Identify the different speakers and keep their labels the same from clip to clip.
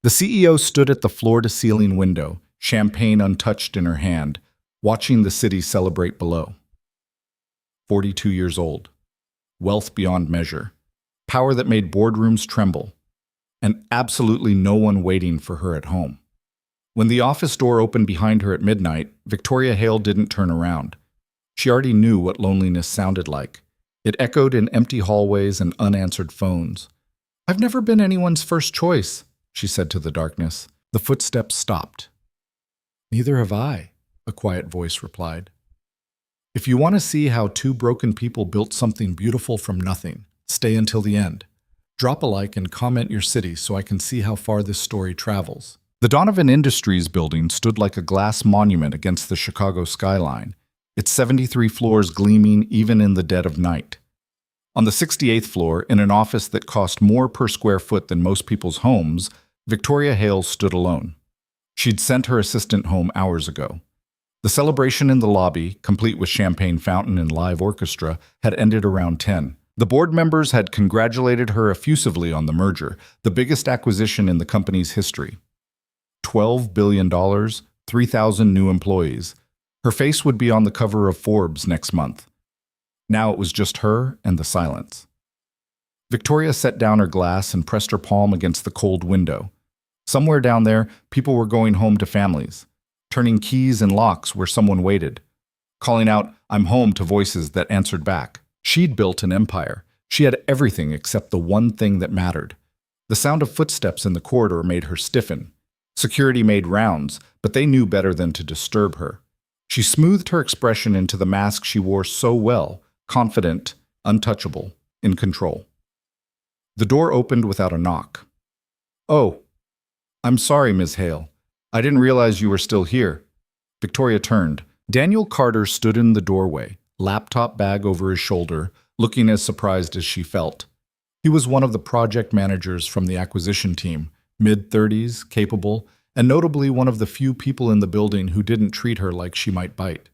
Speaker 1: The CEO stood at the floor-to-ceiling window, champagne untouched in her hand, watching the city celebrate below. 42 years old, wealth beyond measure, power that made boardrooms tremble, and absolutely no one waiting for her at home. When the office door opened behind her at midnight, Victoria Hale didn't turn around. She already knew what loneliness sounded like. It echoed in empty hallways and unanswered phones. "I've never been anyone's first choice," she said to the darkness. The footsteps stopped. "Neither have I," a quiet voice replied. "If you want to see how two broken people built something beautiful from nothing, stay until the end. Drop a like and comment your city so I can see how far this story travels." The Donovan Industries building stood like a glass monument against the Chicago skyline, its 73 floors gleaming even in the dead of night. On the 68th floor, in an office that cost more per square foot than most people's homes, Victoria Hale stood alone. She'd sent her assistant home hours ago. The celebration in the lobby, complete with champagne fountain and live orchestra, had ended around 10. The board members had congratulated her effusively on the merger, the biggest acquisition in the company's history. $12 billion, 3,000 new employees. Her face would be on the cover of Forbes next month. Now it was just her and the silence. Victoria set down her glass and pressed her palm against the cold window. Somewhere down there, people were going home to families, turning keys in locks where someone waited, calling out, "I'm home," to voices that answered back. She'd built an empire. She had everything except the one thing that mattered. The sound of footsteps in the corridor made her stiffen. Security made rounds, but they knew better than to disturb her. She smoothed her expression into the mask she wore so well, confident, untouchable, in control. The door opened without a knock. "Oh, I'm sorry, Ms. Hale. I didn't realize you were still here." Victoria turned. Daniel Carter stood in the doorway, laptop bag over his shoulder, looking as surprised as she felt. He was one of the project managers from the acquisition team, mid-30s, capable, and notably one of the few people in the building who didn't treat her like she might bite.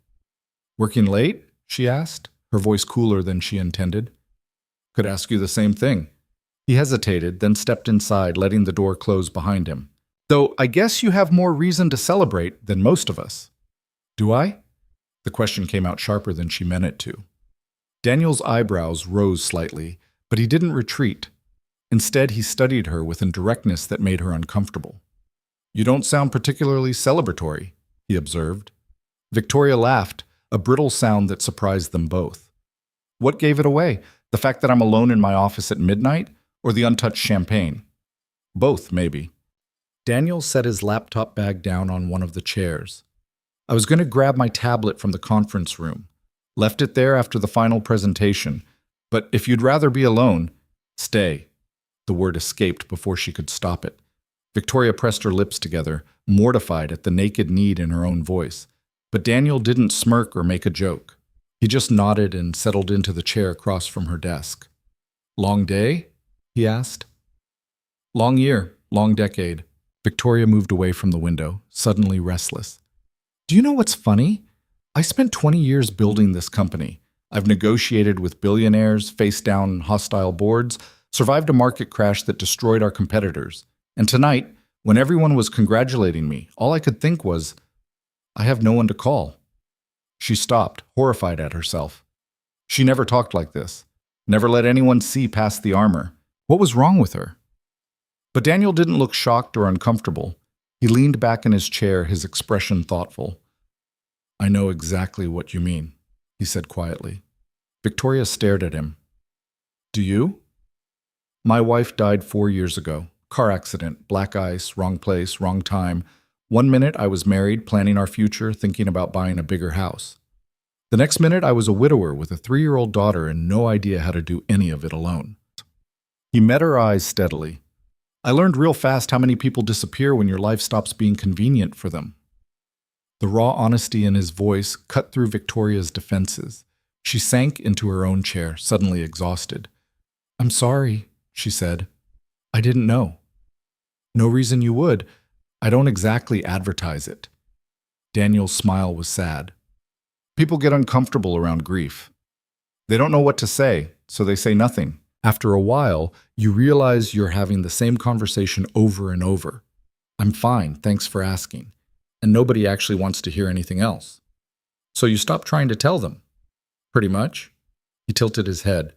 Speaker 1: "Working late?" she asked, her voice cooler than she intended. "Could ask you the same thing." He hesitated, then stepped inside, letting the door close behind him. "Though I guess you have more reason to celebrate than most of us." "Do I?" The question came out sharper than she meant it to. Daniel's eyebrows rose slightly, but he didn't retreat. Instead, he studied her with a directness that made her uncomfortable. "You don't sound particularly celebratory," he observed. Victoria laughed, a brittle sound that surprised them both. "What gave it away? The fact that I'm alone in my office at midnight, or the untouched champagne?" "Both, maybe." Daniel set his laptop bag down on one of the chairs. "I was going to grab my tablet from the conference room. Left it there after the final presentation. But if you'd rather be alone, stay." The word escaped before she could stop it. Victoria pressed her lips together, mortified at the naked need in her own voice. But Daniel didn't smirk or make a joke. He just nodded and settled into the chair across from her desk. "Long day?" he asked. "Long year, long decade." Victoria moved away from the window, suddenly restless. "Do you know what's funny? I spent 20 years building this company. I've negotiated with billionaires, faced down hostile boards, survived a market crash that destroyed our competitors. And tonight, when everyone was congratulating me, all I could think was, I have no one to call." She stopped, horrified at herself. She never talked like this, never let anyone see past the armor. What was wrong with her? But Daniel didn't look shocked or uncomfortable. He leaned back in his chair, his expression thoughtful. "I know exactly what you mean," he said quietly. Victoria stared at him. "Do you?" "My wife died 4 years ago. Car accident, black ice, wrong place, wrong time. One minute I was married, planning our future, thinking about buying a bigger house. The next minute I was a widower with a 3-year-old daughter and no idea how to do any of it alone." He met her eyes steadily. "I learned real fast how many people disappear when your life stops being convenient for them." The raw honesty in his voice cut through Victoria's defenses. She sank into her own chair, suddenly exhausted. "I'm sorry," she said. "I didn't know." "No reason you would. I don't exactly advertise it." Daniel's smile was sad. "People get uncomfortable around grief. They don't know what to say, so they say nothing. After a while, you realize you're having the same conversation over and over. I'm fine, thanks for asking. And nobody actually wants to hear anything else. So you stopped trying to tell them? Pretty much. He tilted his head.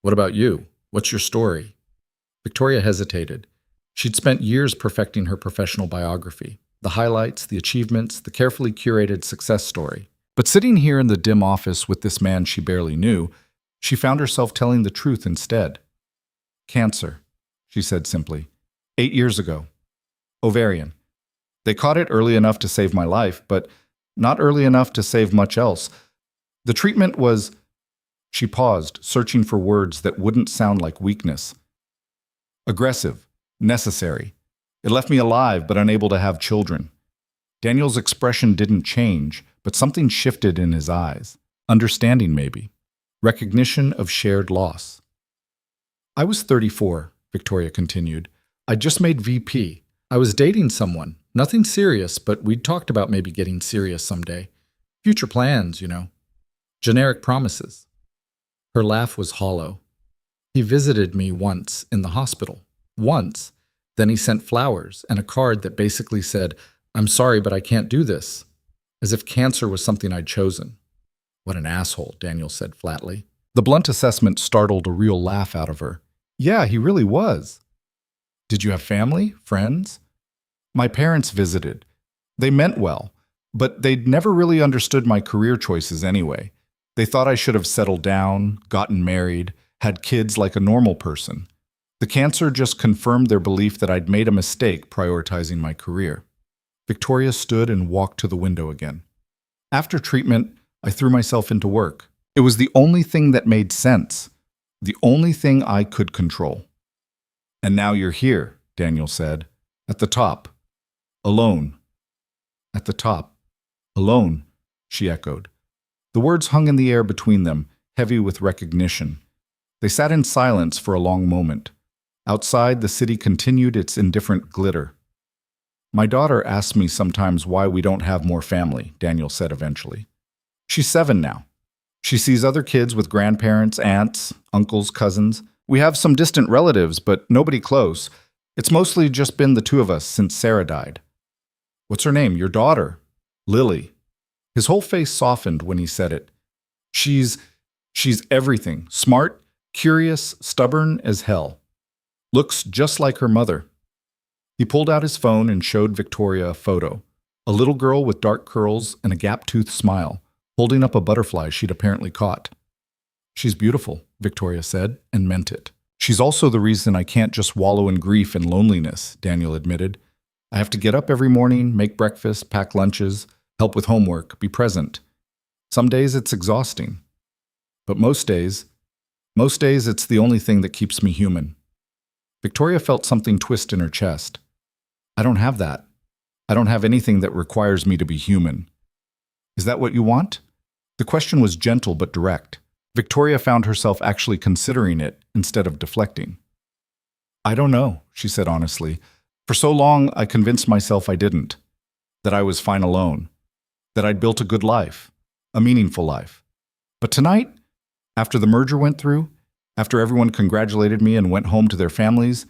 Speaker 1: What about you? What's your story? Victoria hesitated. She'd spent years perfecting her professional biography, the highlights, the achievements, the carefully curated success story. But sitting here in the dim office with this man she barely knew, she found herself telling the truth instead. Cancer, she said simply. 8 years ago. Ovarian. They caught it early enough to save my life, but not early enough to save much else. The treatment was... She paused, searching for words that wouldn't sound like weakness. Aggressive. Necessary. It left me alive but unable to have children. Daniel's expression didn't change, but something shifted in his eyes. Understanding, maybe. Recognition of shared loss. I was 34, Victoria continued. I'd just made VP. I was dating someone. Nothing serious, but we'd talked about maybe getting serious someday. Future plans, you know. Generic promises. Her laugh was hollow. He visited me once in the hospital. Once. Then he sent flowers and a card that basically said, I'm sorry, but I can't do this. As if cancer was something I'd chosen. What an asshole, Daniel said flatly. The blunt assessment startled a real laugh out of her. Yeah, he really was. Did you have family? Friends? My parents visited. They meant well, but they'd never really understood my career choices anyway. They thought I should have settled down, gotten married, had kids like a normal person. The cancer just confirmed their belief that I'd made a mistake prioritizing my career. Victoria stood and walked to the window again. After treatment, I threw myself into work. It was the only thing that made sense, the only thing I could control. And now you're here, Daniel said, at the top, alone. At the top, alone, she echoed. The words hung in the air between them, heavy with recognition. They sat in silence for a long moment. Outside, the city continued its indifferent glitter. My daughter asks me sometimes why we don't have more family, Daniel said eventually. She's 7 now. She sees other kids with grandparents, aunts, uncles, cousins. We have some distant relatives, but nobody close. It's mostly just been the two of us since Sarah died. What's her name? Your daughter? Lily. His whole face softened when he said it. She's everything. Smart, curious, stubborn as hell. Looks just like her mother. He pulled out his phone and showed Victoria a photo. A little girl with dark curls and a gap-toothed smile, holding up a butterfly she'd apparently caught. She's beautiful, Victoria said, and meant it. She's also the reason I can't just wallow in grief and loneliness, Daniel admitted. I have to get up every morning, make breakfast, pack lunches, help with homework, be present. Some days it's exhausting. But most days it's the only thing that keeps me human. Victoria felt something twist in her chest. I don't have that. I don't have anything that requires me to be human. Is that what you want? The question was gentle but direct. Victoria found herself actually considering it instead of deflecting. I don't know, she said honestly. For so long, I convinced myself I didn't. That I was fine alone. That I'd built a good life. A meaningful life. But tonight, after the merger went through, after everyone congratulated me and went home to their families,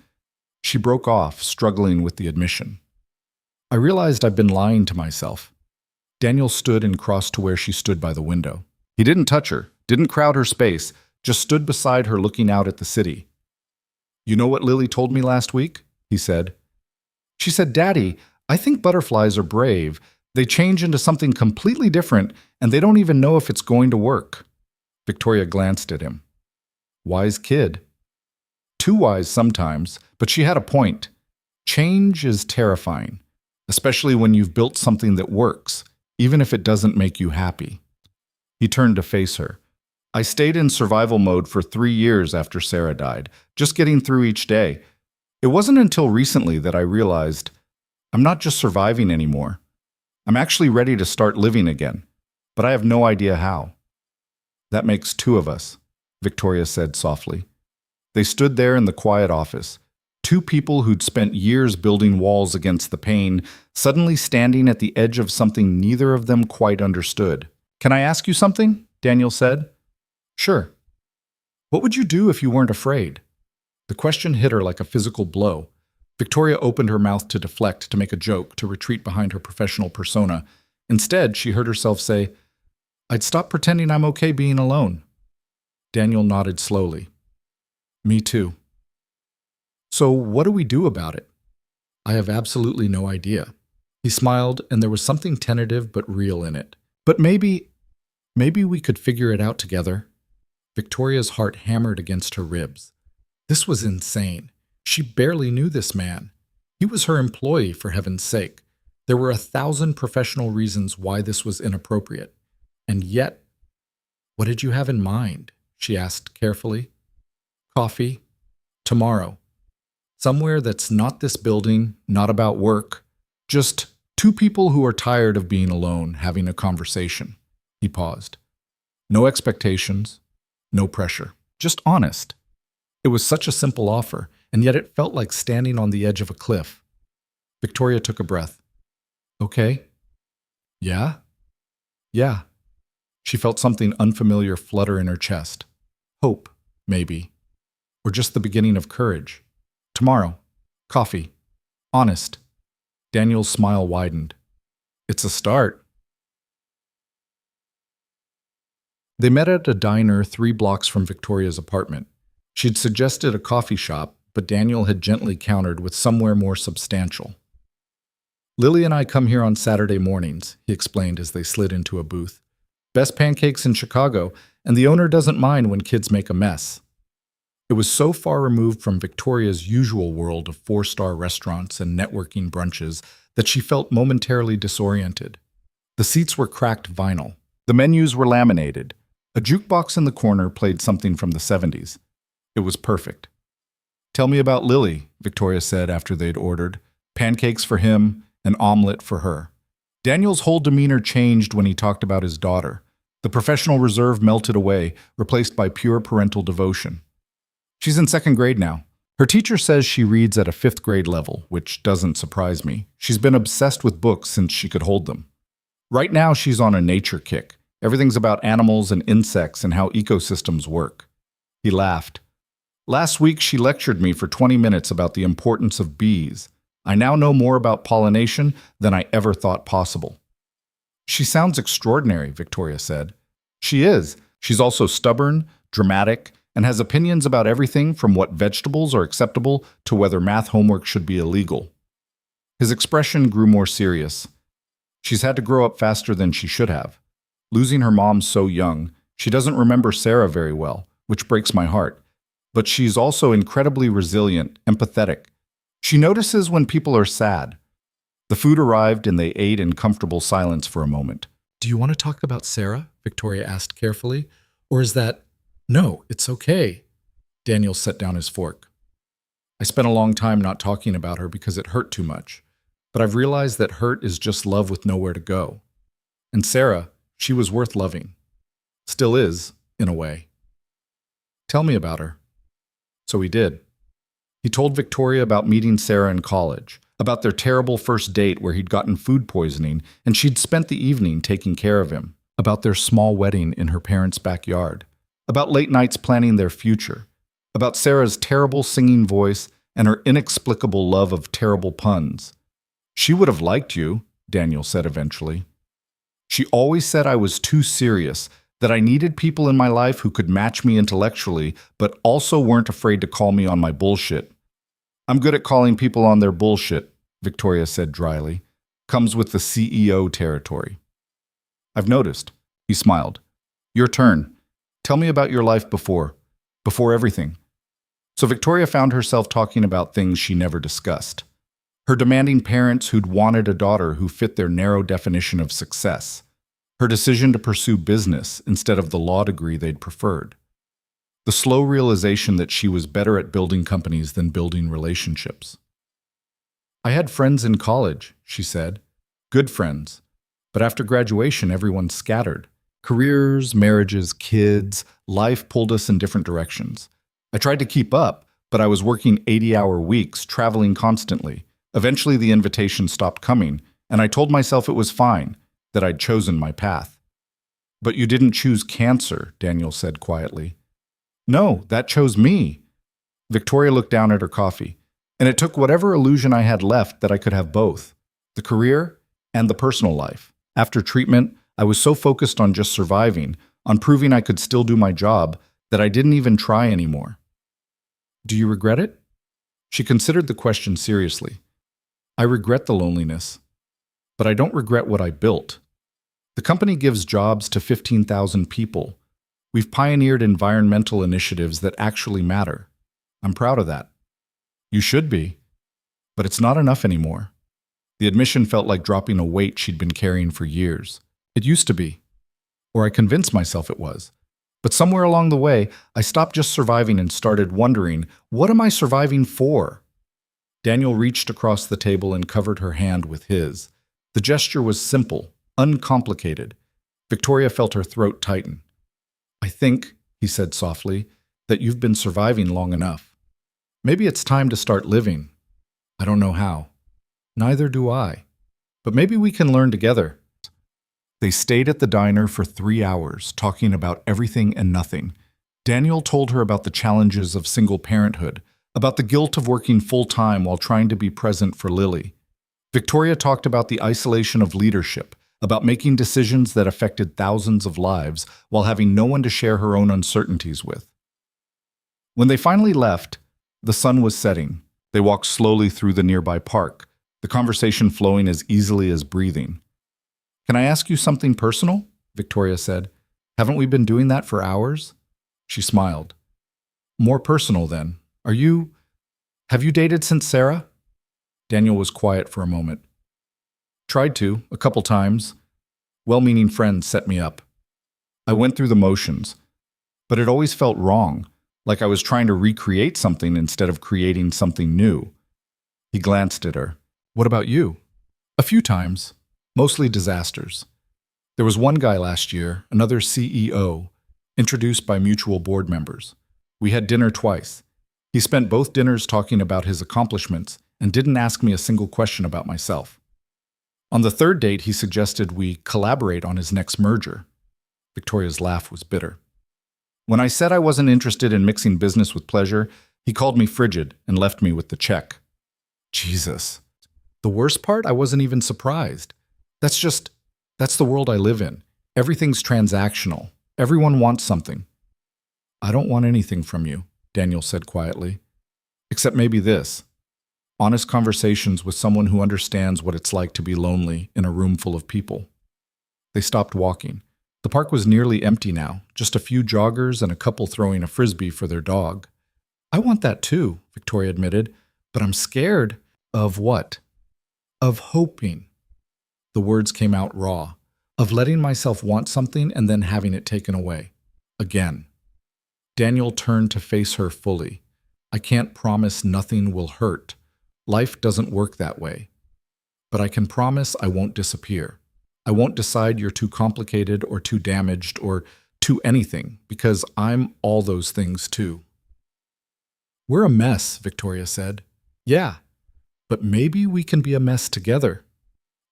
Speaker 1: she broke off, struggling with the admission. I realized I'd been lying to myself. Daniel stood and crossed to where she stood by the window. He didn't touch her, didn't crowd her space, just stood beside her looking out at the city. You know what Lily told me last week? He said. She said, Daddy, I think butterflies are brave. They change into something completely different, and they don't even know if it's going to work. Victoria glanced at him. Wise kid. Too wise sometimes, but she had a point. Change is terrifying, especially when you've built something that works, even if it doesn't make you happy. He turned to face her. I stayed in survival mode for 3 years after Sarah died, just getting through each day. It wasn't until recently that I realized I'm not just surviving anymore. I'm actually ready to start living again, but I have no idea how. That makes 2 of us, Victoria said softly. They stood there in the quiet office, 2 people who'd spent years building walls against the pain, suddenly standing at the edge of something neither of them quite understood. Can I ask you something? Daniel said. Sure. What would you do if you weren't afraid? The question hit her like a physical blow. Victoria opened her mouth to deflect, to make a joke, to retreat behind her professional persona. Instead, she heard herself say, "I'd stop pretending I'm okay being alone." Daniel nodded slowly. "Me too." "So what do we do about it?" "I have absolutely no idea." He smiled, and there was something tentative but real in it. "But maybe we could figure it out together." Victoria's heart hammered against her ribs. This was insane. She barely knew this man. He was her employee, for heaven's sake. There were 1,000 professional reasons why this was inappropriate. And yet, "What did you have in mind?" she asked carefully. "Coffee. Tomorrow. Somewhere that's not this building, not about work. Just two people who are tired of being alone, having a conversation." He paused. No expectations, no pressure. Just honest. It was such a simple offer, and yet it felt like standing on the edge of a cliff. Victoria took a breath. "Okay." "Yeah?" "Yeah." She felt something unfamiliar flutter in her chest. Hope, maybe. Or just the beginning of courage. "Tomorrow. Coffee. Honest." Daniel's smile widened. "It's a start." They met at a diner 3 blocks from Victoria's apartment. She'd suggested a coffee shop, but Daniel had gently countered with somewhere more substantial. "Lily and I come here on Saturday mornings," he explained as they slid into a booth. "Best pancakes in Chicago, and the owner doesn't mind when kids make a mess." It was so far removed from Victoria's usual world of 4-star restaurants and networking brunches that she felt momentarily disoriented. The seats were cracked vinyl. The menus were laminated. A jukebox in the corner played something from the 70s. It was perfect. "Tell me about Lily," Victoria said after they'd ordered. Pancakes for him, an omelet for her. Daniel's whole demeanor changed when he talked about his daughter. The professional reserve melted away, replaced by pure parental devotion. "She's in 2nd grade now. Her teacher says she reads at a 5th grade level, which doesn't surprise me. She's been obsessed with books since she could hold them. Right now she's on a nature kick. Everything's about animals and insects and how ecosystems work." He laughed. "Last week she lectured me for 20 minutes about the importance of bees. I now know more about pollination than I ever thought possible." "She sounds extraordinary," Victoria said. "She is. She's also stubborn, dramatic, and has opinions about everything from what vegetables are acceptable to whether math homework should be illegal." His expression grew more serious. "She's had to grow up faster than she should have. Losing her mom so young, she doesn't remember Sarah very well, which breaks my heart. But she's also incredibly resilient, empathetic. She notices when people are sad." The food arrived and they ate in comfortable silence for a moment. "Do you want to talk about Sarah?" Victoria asked carefully. "Or is that—" "No, it's okay." Daniel set down his fork. "I spent a long time not talking about her because it hurt too much. But I've realized that hurt is just love with nowhere to go. And Sarah, she was worth loving. Still is, in a way." "Tell me about her." So he did. He told Victoria about meeting Sarah in college, about their terrible first date where he'd gotten food poisoning and she'd spent the evening taking care of him, about their small wedding in her parents' backyard, about late nights planning their future, about Sarah's terrible singing voice and her inexplicable love of terrible puns. "She would have liked you," Daniel said eventually. "She always said I was too serious, that I needed people in my life who could match me intellectually, but also weren't afraid to call me on my bullshit." "I'm good at calling people on their bullshit," Victoria said dryly. "Comes with the CEO territory." "I've noticed." He smiled. "Your turn. Tell me about your life before everything." So Victoria found herself talking about things she never discussed. Her demanding parents who'd wanted a daughter who fit their narrow definition of success. Her decision to pursue business instead of the law degree they'd preferred. The slow realization that she was better at building companies than building relationships. "I had friends in college," she said. "Good friends. But after graduation, everyone scattered. Careers, marriages, kids, life pulled us in different directions. I tried to keep up, but I was working 80-hour weeks, traveling constantly. Eventually the invitation stopped coming, and I told myself it was fine, that I'd chosen my path." "But you didn't choose cancer," Daniel said quietly. "No, that chose me." Victoria looked down at her coffee. And it took whatever illusion I had left that I could have both, the career and the personal life. After treatment, I was so focused on just surviving, on proving I could still do my job, that I didn't even try anymore. Do you regret it? She considered the question seriously. I regret the loneliness, but I don't regret what I built. The company gives jobs to 15,000 people. We've pioneered environmental initiatives that actually matter. I'm proud of that. You should be, but it's not enough anymore. The admission felt like dropping a weight she'd been carrying for years. It used to be, or I convinced myself it was. But somewhere along the way, I stopped just surviving and started wondering, what am I surviving for? Daniel reached across the table and covered her hand with his. The gesture was simple, uncomplicated. Victoria felt her throat tighten. I think, he said softly, that you've been surviving long enough. Maybe it's time to start living. I don't know how. Neither do I. But maybe we can learn together. They stayed at the diner for 3 hours, talking about everything and nothing. Daniel told her about the challenges of single parenthood, about the guilt of working full-time while trying to be present for Lily. Victoria talked about the isolation of leadership, about making decisions that affected thousands of lives while having no one to share her own uncertainties with. When they finally left, the sun was setting. They walked slowly through the nearby park, the conversation flowing as easily as breathing. Can I ask you something personal? Victoria said. Haven't we been doing that for hours? She smiled. More personal, then. Have you dated since Sarah? Daniel was quiet for a moment. Tried to, a couple times. Well-meaning friends set me up. I went through the motions, but it always felt wrong, like I was trying to recreate something instead of creating something new. He glanced at her. What about you? A few times. Mostly disasters. There was one guy last year, another CEO, introduced by mutual board members. We had dinner twice. He spent both dinners talking about his accomplishments and didn't ask me a single question about myself. On the third date, he suggested we collaborate on his next merger. Victoria's laugh was bitter. When I said I wasn't interested in mixing business with pleasure, he called me frigid and left me with the check. Jesus. The worst part, I wasn't even surprised. That's the world I live in. Everything's transactional. Everyone wants something. I don't want anything from you, Daniel said quietly. Except maybe this. Honest conversations with someone who understands what it's like to be lonely in a room full of people. They stopped walking. The park was nearly empty now, just a few joggers and a couple throwing a frisbee for their dog. I want that too, Victoria admitted, but I'm scared. Of what? Of hoping. The words came out raw, of letting myself want something and then having it taken away. Again. Daniel turned to face her fully. I can't promise nothing will hurt. Life doesn't work that way. But I can promise I won't disappear. I won't decide you're too complicated or too damaged or too anything, because I'm all those things too. We're a mess, Victoria said. Yeah, but maybe we can be a mess together.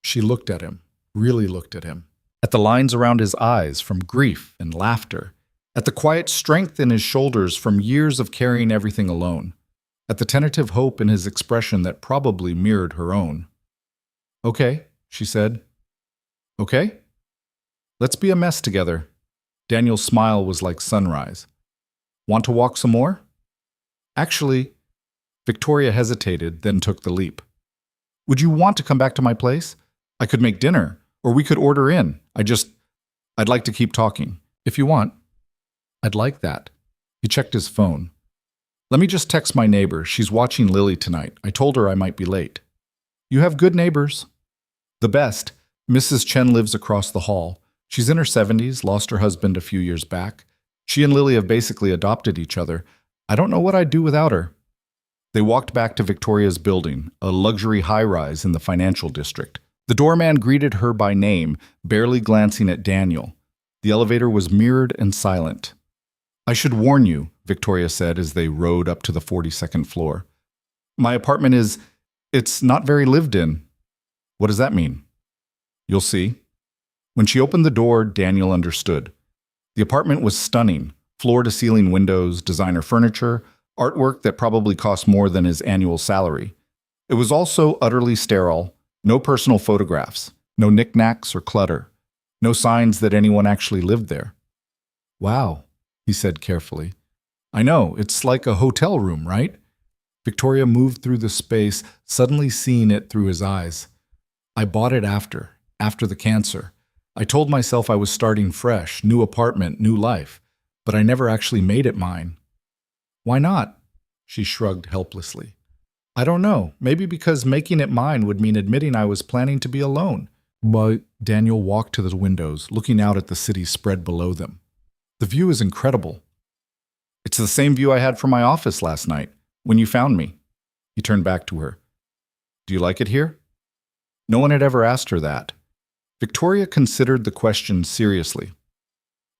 Speaker 1: She looked at him, really looked at him, at the lines around his eyes from grief and laughter, at the quiet strength in his shoulders from years of carrying everything alone, at the tentative hope in his expression that probably mirrored her own. Okay, she said. Okay? Let's be a mess together. Daniel's smile was like sunrise. Want to walk some more? Actually, Victoria hesitated, then took the leap. Would you want to come back to my place? I could make dinner, or we could order in. I'd like to keep talking. If you want. I'd like that. He checked his phone. Let me just text my neighbor. She's watching Lily tonight. I told her I might be late. You have good neighbors. The best. Mrs. Chen lives across the hall. She's in her 70s, lost her husband a few years back. She and Lily have basically adopted each other. I don't know what I'd do without her. They walked back to Victoria's building, a luxury high-rise in the financial district. The doorman greeted her by name, barely glancing at Daniel. The elevator was mirrored and silent. I should warn you, Victoria said as they rode up to the 42nd floor. My apartment it's not very lived in. What does that mean? You'll see. When she opened the door, Daniel understood. The apartment was stunning, floor-to-ceiling windows, designer furniture, artwork that probably cost more than his annual salary. It was also utterly sterile, no personal photographs, no knickknacks or clutter, no signs that anyone actually lived there. Wow, he said carefully. I know, it's like a hotel room, right? Victoria moved through the space, suddenly seeing it through his eyes. I bought it after the cancer. I told myself I was starting fresh, new apartment, new life, but I never actually made it mine. Why not? She shrugged helplessly. I don't know, maybe because making it mine would mean admitting I was planning to be alone. But Daniel walked to the windows, looking out at the city spread below them. The view is incredible. It's the same view I had from my office last night, when you found me. He turned back to her. Do you like it here? No one had ever asked her that. Victoria considered the question seriously.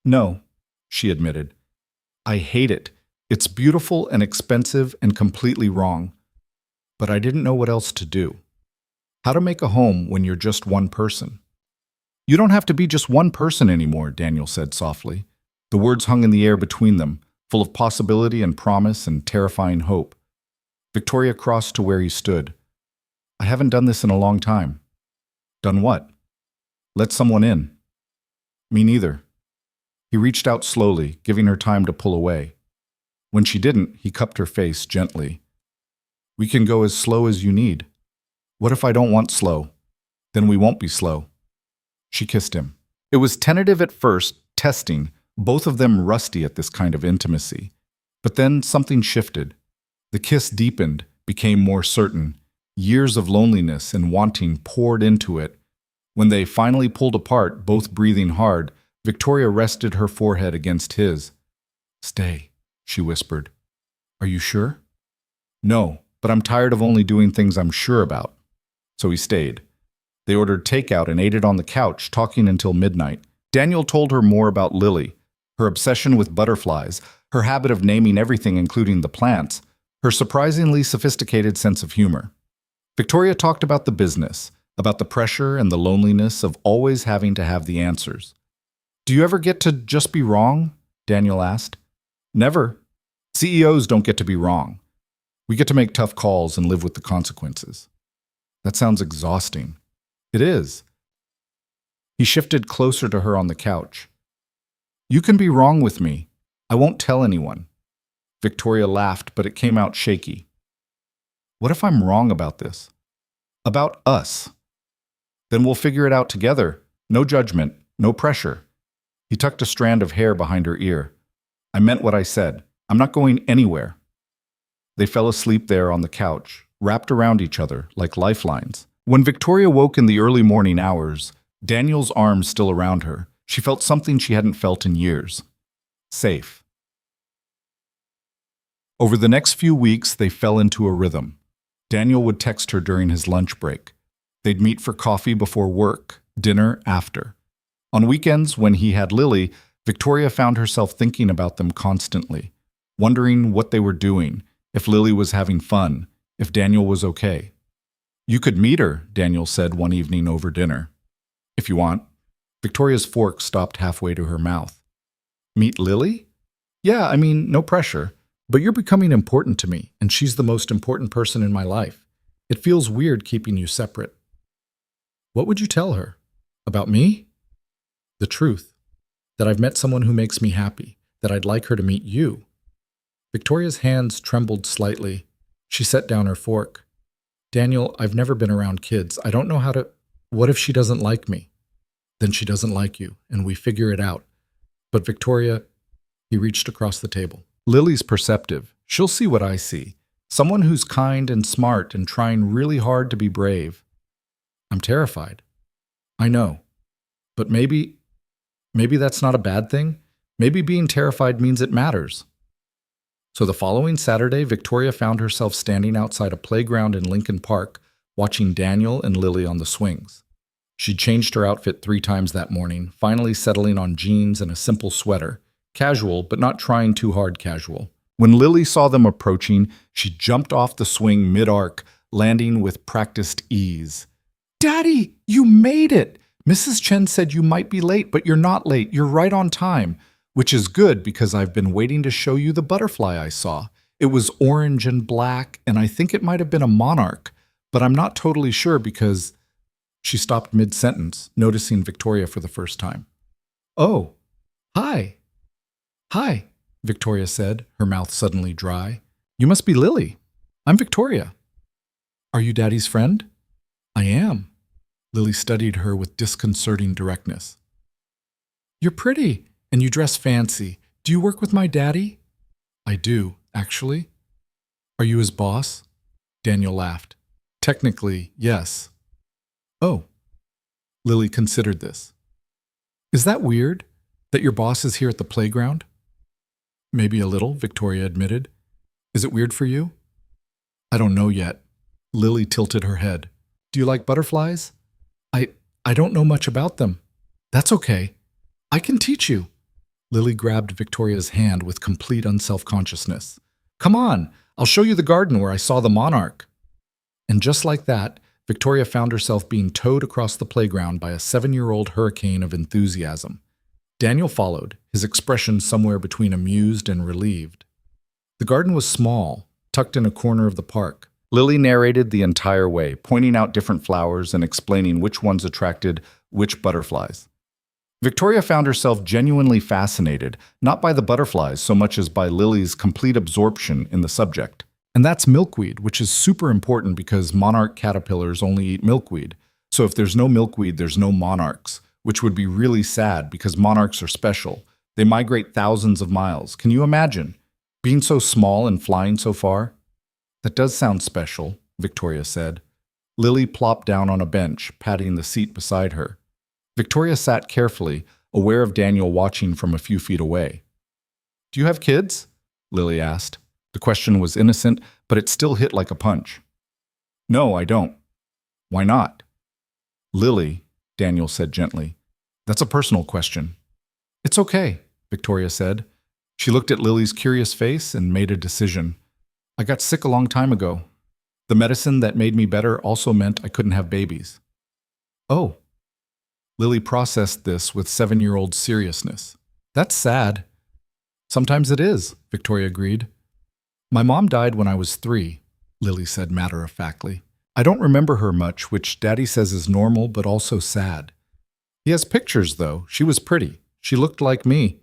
Speaker 1: No, she admitted. I hate it. It's beautiful and expensive and completely wrong. But I didn't know what else to do. How to make a home when you're just one person. You don't have to be just one person anymore, Daniel said softly. The words hung in the air between them, full of possibility and promise and terrifying hope. Victoria crossed to where he stood. I haven't done this in a long time. Done what? Let someone in. Me neither. He reached out slowly, giving her time to pull away. When she didn't, he cupped her face gently. We can go as slow as you need. What if I don't want slow? Then we won't be slow. She kissed him. It was tentative at first, testing, both of them rusty at this kind of intimacy. But then something shifted. The kiss deepened, became more certain. Years of loneliness and wanting poured into it. When they finally pulled apart, both breathing hard, Victoria rested her forehead against his. Stay, she whispered. Are you sure? No, but I'm tired of only doing things I'm sure about. So he stayed. They ordered takeout and ate it on the couch, talking until midnight. Daniel told her more about Lily, her obsession with butterflies, her habit of naming everything including the plants, her surprisingly sophisticated sense of humor. Victoria talked about the business, about the pressure and the loneliness of always having to have the answers. Do you ever get to just be wrong? Daniel asked. Never. CEOs don't get to be wrong. We get to make tough calls and live with the consequences. That sounds exhausting. It is. He shifted closer to her on the couch. You can be wrong with me. I won't tell anyone. Victoria laughed, but it came out shaky. What if I'm wrong about this? About us? Then we'll figure it out together. No judgment, no pressure. He tucked a strand of hair behind her ear. I meant what I said. I'm not going anywhere. They fell asleep there on the couch, wrapped around each other like lifelines. When Victoria woke in the early morning hours, Daniel's arms still around her, she felt something she hadn't felt in years. Safe. Over the next few weeks, they fell into a rhythm. Daniel would text her during his lunch break. They'd meet for coffee before work, dinner after. On weekends, when he had Lily, Victoria found herself thinking about them constantly, wondering what they were doing, if Lily was having fun, if Daniel was okay. You could meet her, Daniel said one evening over dinner. If you want. Victoria's fork stopped halfway to her mouth. Meet Lily? Yeah, I mean, no pressure. But you're becoming important to me, and she's the most important person in my life. It feels weird keeping you separate. What would you tell her? About me? The truth. That I've met someone who makes me happy. That I'd like her to meet you. Victoria's hands trembled slightly. She set down her fork. Daniel, I've never been around kids. I don't know how to... What if she doesn't like me? Then she doesn't like you, and we figure it out. But Victoria... He reached across the table. Lily's perceptive. She'll see what I see. Someone who's kind and smart and trying really hard to be brave. I'm terrified. I know. But maybe that's not a bad thing. Maybe being terrified means it matters. So the following Saturday, Victoria found herself standing outside a playground in Lincoln Park, watching Daniel and Lily on the swings. She'd changed her outfit 3 times that morning, finally settling on jeans and a simple sweater. Casual, but not trying too hard casual. When Lily saw them approaching, she jumped off the swing mid-arc, landing with practiced ease. Daddy, you made it! Mrs. Chen said you might be late, but you're not late. You're right on time, which is good because I've been waiting to show you the butterfly I saw. It was orange and black, and I think it might have been a monarch, but I'm not totally sure because she stopped mid-sentence, noticing Victoria for the first time. Oh, hi. Hi, Victoria said, her mouth suddenly dry. You must be Lily. I'm Victoria. Are you Daddy's friend? I am. Lily studied her with disconcerting directness. You're pretty, and you dress fancy. Do you work with my daddy? I do, actually. Are you his boss? Daniel laughed. Technically, yes. Oh. Lily considered this. Is that weird, that your boss is here at the playground? Maybe a little, Victoria admitted. Is it weird for you? I don't know yet. Lily tilted her head. Do you like butterflies? I don't know much about them. That's okay. I can teach you. Lily grabbed Victoria's hand with complete unself-consciousness. Come on, I'll show you the garden where I saw the monarch. And just like that, Victoria found herself being towed across the playground by a 7-year-old hurricane of enthusiasm. Daniel followed, his expression somewhere between amused and relieved. The garden was small, tucked in a corner of the park. Lily narrated the entire way, pointing out different flowers and explaining which ones attracted which butterflies. Victoria found herself genuinely fascinated, not by the butterflies so much as by Lily's complete absorption in the subject. And that's milkweed, which is super important because monarch caterpillars only eat milkweed. So if there's no milkweed, there's no monarchs, which would be really sad because monarchs are special. They migrate thousands of miles. Can you imagine? Being so small and flying so far? That does sound special, Victoria said. Lily plopped down on a bench, patting the seat beside her. Victoria sat carefully, aware of Daniel watching from a few feet away. Do you have kids? Lily asked. The question was innocent, but it still hit like a punch. No, I don't. Why not? Lily, Daniel said gently. That's a personal question. It's okay, Victoria said. She looked at Lily's curious face and made a decision. I got sick a long time ago. The medicine that made me better also meant I couldn't have babies. Oh. Lily processed this with 7-year-old seriousness. That's sad. Sometimes it is, Victoria agreed. My mom died when I was 3, Lily said matter-of-factly. I don't remember her much, which Daddy says is normal but also sad. He has pictures, though. She was pretty. She looked like me.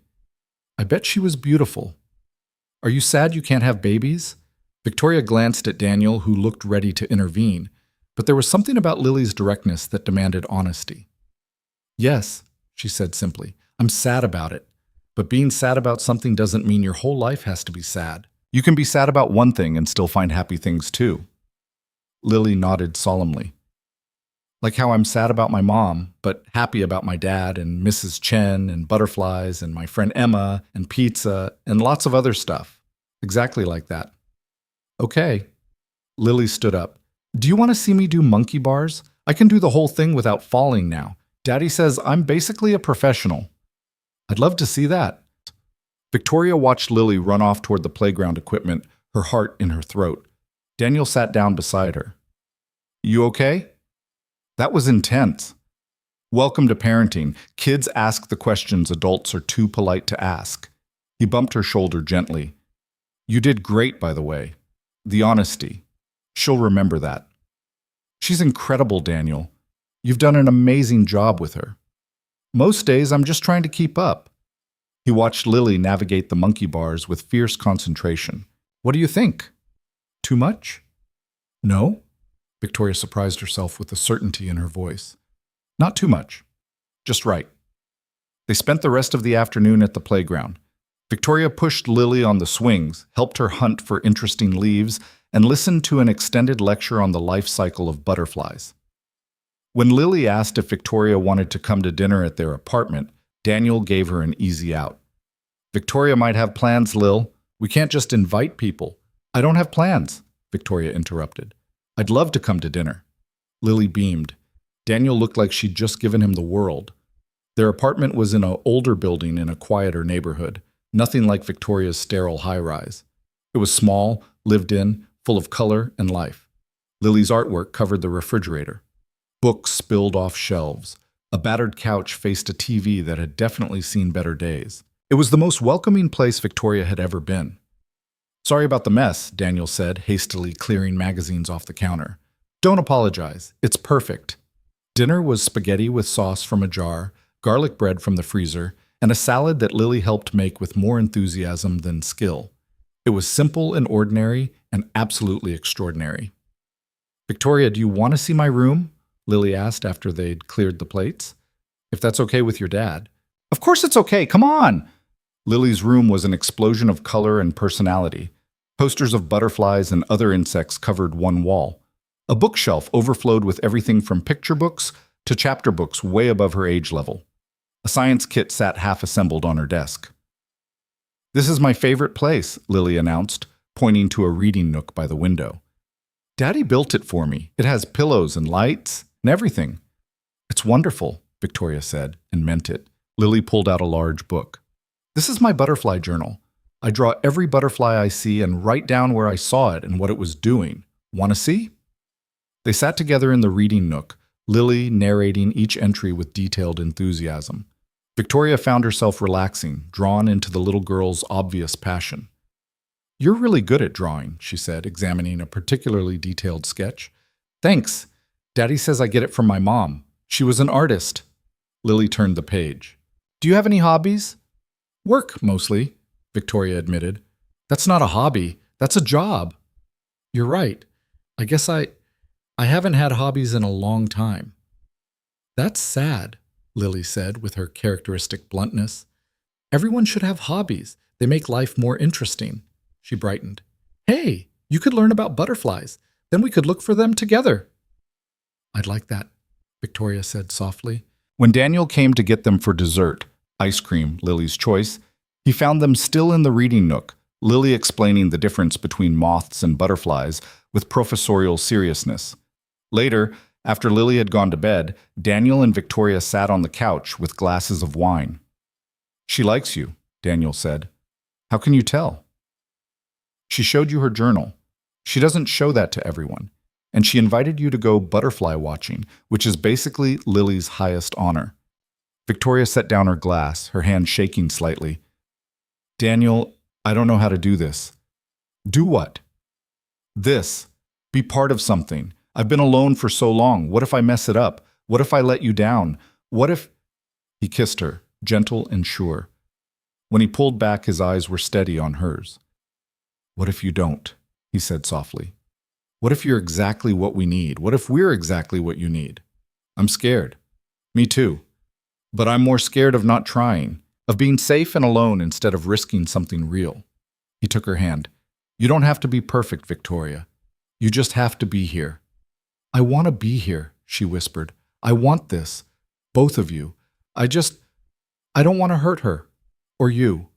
Speaker 1: I bet she was beautiful. Are you sad you can't have babies? Victoria glanced at Daniel, who looked ready to intervene, but there was something about Lily's directness that demanded honesty. Yes, she said simply. I'm sad about it. But being sad about something doesn't mean your whole life has to be sad. You can be sad about one thing and still find happy things too. Lily nodded solemnly. Like how I'm sad about my mom, but happy about my dad and Mrs. Chen and butterflies and my friend Emma and pizza and lots of other stuff. Exactly like that. Okay. Lily stood up. Do you want to see me do monkey bars? I can do the whole thing without falling now. Daddy says I'm basically a professional. I'd love to see that. Victoria watched Lily run off toward the playground equipment, her heart in her throat. Daniel sat down beside her. You okay? That was intense. Welcome to parenting. Kids ask the questions adults are too polite to ask. He bumped her shoulder gently. You did great, by the way. The honesty. She'll remember that. She's incredible, Daniel. You've done an amazing job with her. Most days, I'm just trying to keep up. He watched Lily navigate the monkey bars with fierce concentration. What do you think? Too much? No? Victoria surprised herself with the certainty in her voice. Not too much. Just right. They spent the rest of the afternoon at the playground. Victoria pushed Lily on the swings, helped her hunt for interesting leaves, and listened to an extended lecture on the life cycle of butterflies. When Lily asked if Victoria wanted to come to dinner at their apartment, Daniel gave her an easy out. Victoria might have plans, Lil. We can't just invite people. I don't have plans, Victoria interrupted. I'd love to come to dinner. Lily beamed. Daniel looked like she'd just given him the world. Their apartment was in an older building in a quieter neighborhood. Nothing like Victoria's sterile high-rise. It was small, lived in, full of color and life. Lily's artwork covered the refrigerator. Books spilled off shelves. A battered couch faced a TV that had definitely seen better days. It was the most welcoming place Victoria had ever been. Sorry about the mess, Daniel said, hastily clearing magazines off the counter. Don't apologize. It's perfect. Dinner was spaghetti with sauce from a jar, garlic bread from the freezer, and a salad that Lily helped make with more enthusiasm than skill. It was simple and ordinary and absolutely extraordinary. Victoria, do you want to see my room? Lily asked after they'd cleared the plates. If that's okay with your dad. Of course it's okay, come on! Lily's room was an explosion of color and personality. Posters of butterflies and other insects covered one wall. A bookshelf overflowed with everything from picture books to chapter books way above her age level. A science kit sat half-assembled on her desk. This is my favorite place, Lily announced, pointing to a reading nook by the window. Daddy built it for me. It has pillows and lights and everything. It's wonderful, Victoria said, and meant it. Lily pulled out a large book. This is my butterfly journal. I draw every butterfly I see and write down where I saw it and what it was doing. Want to see? They sat together in the reading nook, Lily narrating each entry with detailed enthusiasm. Victoria found herself relaxing, drawn into the little girl's obvious passion. You're really good at drawing, she said, examining a particularly detailed sketch. Thanks. Daddy says I get it from my mom. She was an artist. Lily turned the page. Do you have any hobbies? Work, mostly, Victoria admitted. That's not a hobby. That's a job. You're right. I guess I haven't had hobbies in a long time. That's sad, Lily said with her characteristic bluntness. Everyone should have hobbies. They make life more interesting. She brightened. Hey, you could learn about butterflies. Then we could look for them together. I'd like that, Victoria said softly. When Daniel came to get them for dessert, ice cream, Lily's choice, he found them still in the reading nook, Lily explaining the difference between moths and butterflies with professorial seriousness. Later, after Lily had gone to bed, Daniel and Victoria sat on the couch with glasses of wine. She likes you, Daniel said. How can you tell? She showed you her journal. She doesn't show that to everyone. And she invited you to go butterfly watching, which is basically Lily's highest honor. Victoria set down her glass, her hand shaking slightly. Daniel, I don't know how to do this. Do what? This. Be part of something. I've been alone for so long. What if I mess it up? What if I let you down? What if... He kissed her, gentle and sure. When he pulled back, his eyes were steady on hers. What if you don't? He said softly. What if you're exactly what we need? What if we're exactly what you need? I'm scared. Me too. But I'm more scared of not trying, of being safe and alone instead of risking something real. He took her hand. You don't have to be perfect, Victoria. You just have to be here. I want to be here, she whispered. I want this. Both of you. I don't want to hurt her. Or you.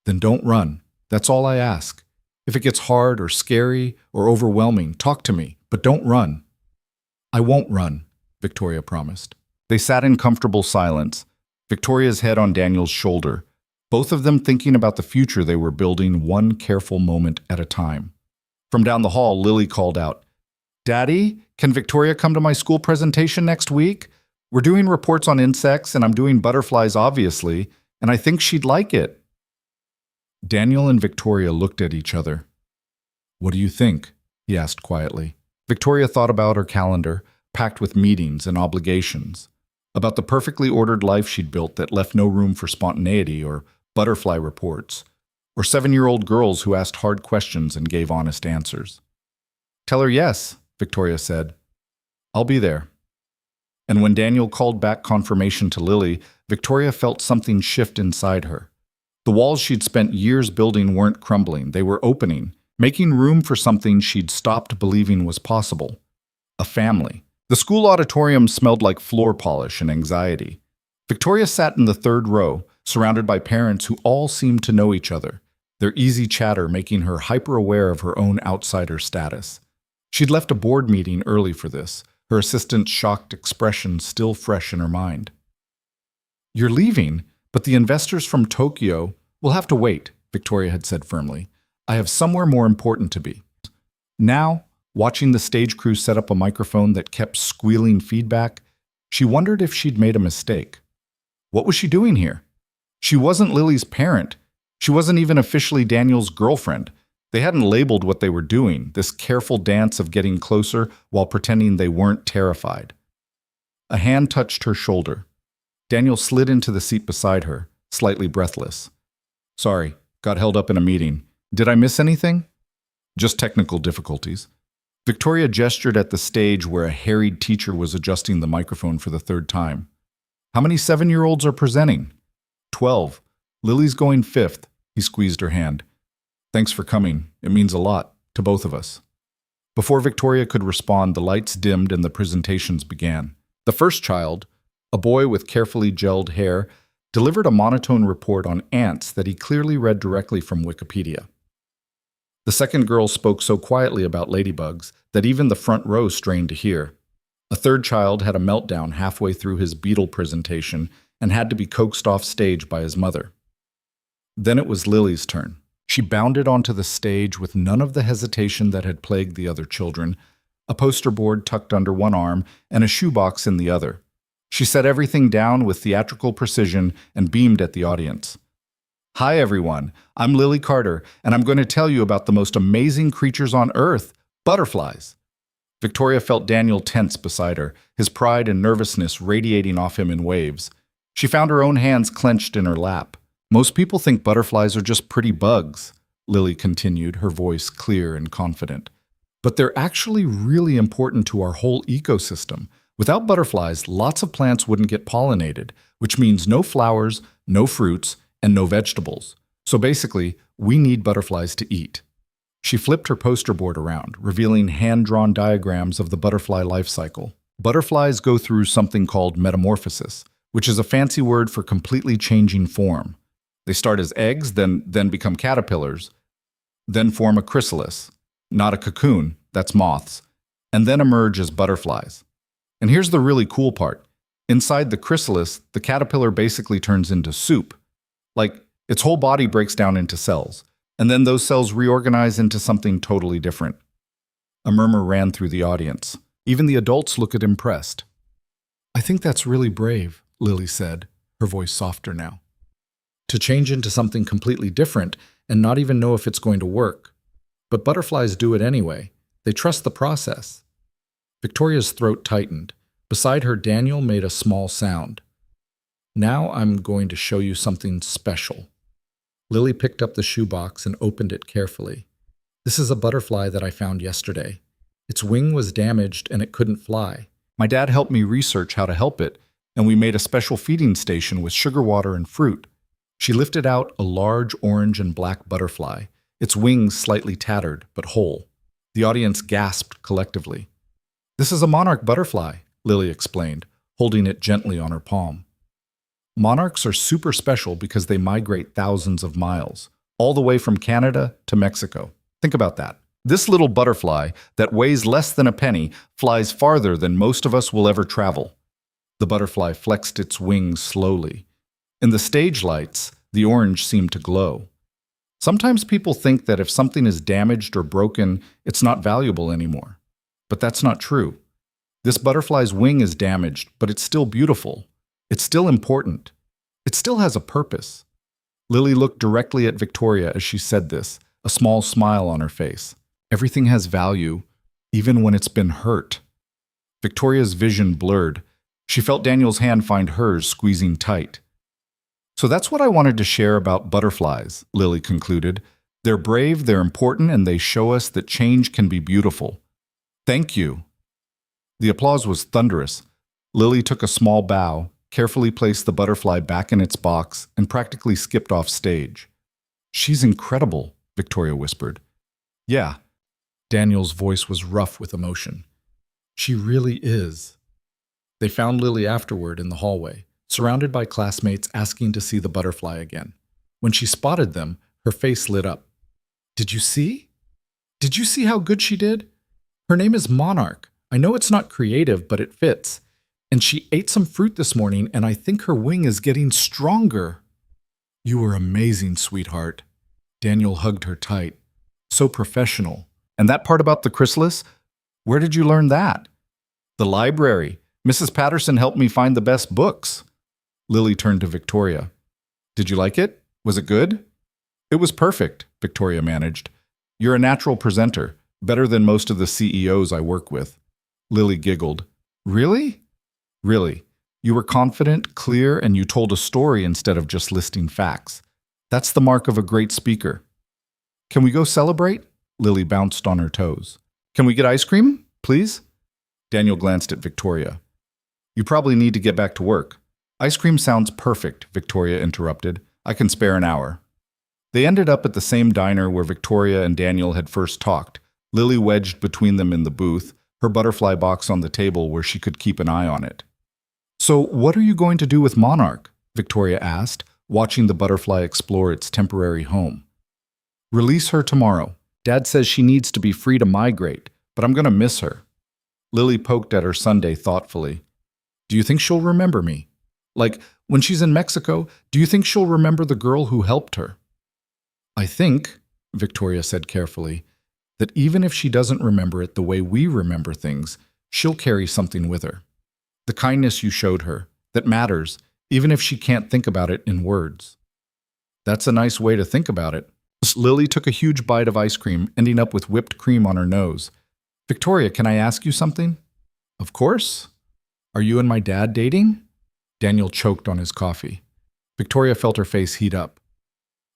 Speaker 1: Then don't run. That's all I ask. If it gets hard or scary or overwhelming, talk to me, but don't run. I won't run, Victoria promised. They sat in comfortable silence, Victoria's head on Daniel's shoulder, both of them thinking about the future they were building one careful moment at a time. From down the hall, Lily called out, Daddy, can Victoria come to my school presentation next week? We're doing reports on insects and I'm doing butterflies, obviously, and I think she'd like it. Daniel and Victoria looked at each other. What do you think? He asked quietly. Victoria thought about her calendar, packed with meetings and obligations, about the perfectly ordered life she'd built that left no room for spontaneity or butterfly reports, or 7-year-old girls who asked hard questions and gave honest answers. Tell her yes, Victoria said. I'll be there. And when Daniel called back confirmation to Lily, Victoria felt something shift inside her. The walls she'd spent years building weren't crumbling, they were opening, making room for something she'd stopped believing was possible. A family. The school auditorium smelled like floor polish and anxiety. Victoria sat in the third row, surrounded by parents who all seemed to know each other, their easy chatter making her hyper-aware of her own outsider status. She'd left a board meeting early for this, her assistant's shocked expression still fresh in her mind. You're leaving? But the investors from Tokyo will have to wait, Victoria had said firmly. I have somewhere more important to be. Now, watching the stage crew set up a microphone that kept squealing feedback, she wondered if she'd made a mistake. What was she doing here? She wasn't Lily's parent. She wasn't even officially Daniel's girlfriend. They hadn't labeled what they were doing, this careful dance of getting closer while pretending they weren't terrified. A hand touched her shoulder. Daniel slid into the seat beside her, slightly breathless. Sorry, got held up in a meeting. Did I miss anything? Just technical difficulties. Victoria gestured at the stage where a harried teacher was adjusting the microphone for the third time. How many 7-year-olds are presenting? 12. Lily's going 5th. He squeezed her hand. Thanks for coming. It means a lot to both of us. Before Victoria could respond, the lights dimmed and the presentations began. The first child, a boy with carefully gelled hair, delivered a monotone report on ants that he clearly read directly from Wikipedia. The second girl spoke so quietly about ladybugs that even the front row strained to hear. A third child had a meltdown halfway through his beetle presentation and had to be coaxed off stage by his mother. Then it was Lily's turn. She bounded onto the stage with none of the hesitation that had plagued the other children, a poster board tucked under one arm and a shoebox in the other. She set everything down with theatrical precision and beamed at the audience. Hi everyone, I'm Lily Carter, and I'm going to tell you about the most amazing creatures on Earth, butterflies. Victoria felt Daniel tense beside her, his pride and nervousness radiating off him in waves. She found her own hands clenched in her lap. Most people think butterflies are just pretty bugs, Lily continued, her voice clear and confident. But they're actually really important to our whole ecosystem. Without butterflies, lots of plants wouldn't get pollinated, which means no flowers, no fruits, and no vegetables. So basically, we need butterflies to eat. She flipped her poster board around, revealing hand-drawn diagrams of the butterfly life cycle. Butterflies go through something called metamorphosis, which is a fancy word for completely changing form. They start as eggs, then become caterpillars, then form a chrysalis, not a cocoon, that's moths, and then emerge as butterflies. And here's the really cool part. Inside the chrysalis, the caterpillar basically turns into soup. Like, its whole body breaks down into cells, and then those cells reorganize into something totally different. A murmur ran through the audience. Even the adults looked impressed. I think that's really brave, Lily said, her voice softer now. To change into something completely different and not even know if it's going to work. But butterflies do it anyway. They trust the process. Victoria's throat tightened. Beside her, Daniel made a small sound. Now I'm going to show you something special. Lily picked up the shoebox and opened it carefully. This is a butterfly that I found yesterday. Its wing was damaged and it couldn't fly. My dad helped me research how to help it, and we made a special feeding station with sugar water and fruit. She lifted out a large orange and black butterfly, its wings slightly tattered but whole. The audience gasped collectively. This is a monarch butterfly, Lily explained, holding it gently on her palm. Monarchs are super special because they migrate thousands of miles, all the way from Canada to Mexico. Think about that. This little butterfly that weighs less than a penny flies farther than most of us will ever travel. The butterfly flexed its wings slowly. In the stage lights, the orange seemed to glow. Sometimes people think that if something is damaged or broken, it's not valuable anymore. But that's not true. This butterfly's wing is damaged, but it's still beautiful. It's still important. It still has a purpose. Lily looked directly at Victoria as she said this, a small smile on her face. Everything has value, even when it's been hurt. Victoria's vision blurred. She felt Daniel's hand find hers, squeezing tight. So that's what I wanted to share about butterflies, Lily concluded. They're brave, they're important, and they show us that change can be beautiful. Thank you. The applause was thunderous. Lily took a small bow, carefully placed the butterfly back in its box, and practically skipped off stage. She's incredible, Victoria whispered. Yeah. Daniel's voice was rough with emotion. She really is. They found Lily afterward in the hallway, surrounded by classmates asking to see the butterfly again. When she spotted them, her face lit up. Did you see? Did you see how good she did? Her name is Monarch. I know it's not creative, but it fits. And she ate some fruit this morning, and I think her wing is getting stronger. You were amazing, sweetheart. Daniel hugged her tight. So professional. And that part about the chrysalis? Where did you learn that? The library. Mrs. Patterson helped me find the best books. Lily turned to Victoria. Did you like it? Was it good? It was perfect, Victoria managed. You're a natural presenter, better than most of the CEOs I work with. Lily giggled. Really? Really. You were confident, clear, and you told a story instead of just listing facts. That's the mark of a great speaker. Can we go celebrate? Lily bounced on her toes. Can we get ice cream, please? Daniel glanced at Victoria. You probably need to get back to work. Ice cream sounds perfect, Victoria interrupted. I can spare an hour. They ended up at the same diner where Victoria and Daniel had first talked, Lily wedged between them in the booth, her butterfly box on the table where she could keep an eye on it. So what are you going to do with Monarch? Victoria asked, watching the butterfly explore its temporary home. Release her tomorrow. Dad says she needs to be free to migrate, but I'm going to miss her. Lily poked at her sundae thoughtfully. Do you think she'll remember me? Like, when she's in Mexico, do you think she'll remember the girl who helped her? I think, Victoria said carefully, that even if she doesn't remember it the way we remember things, she'll carry something with her. The kindness you showed her, that matters, even if she can't think about it in words. That's a nice way to think about it. Lily took a huge bite of ice cream, ending up with whipped cream on her nose. Victoria, can I ask you something? Of course. Are you and my dad dating? Daniel choked on his coffee. Victoria felt her face heat up.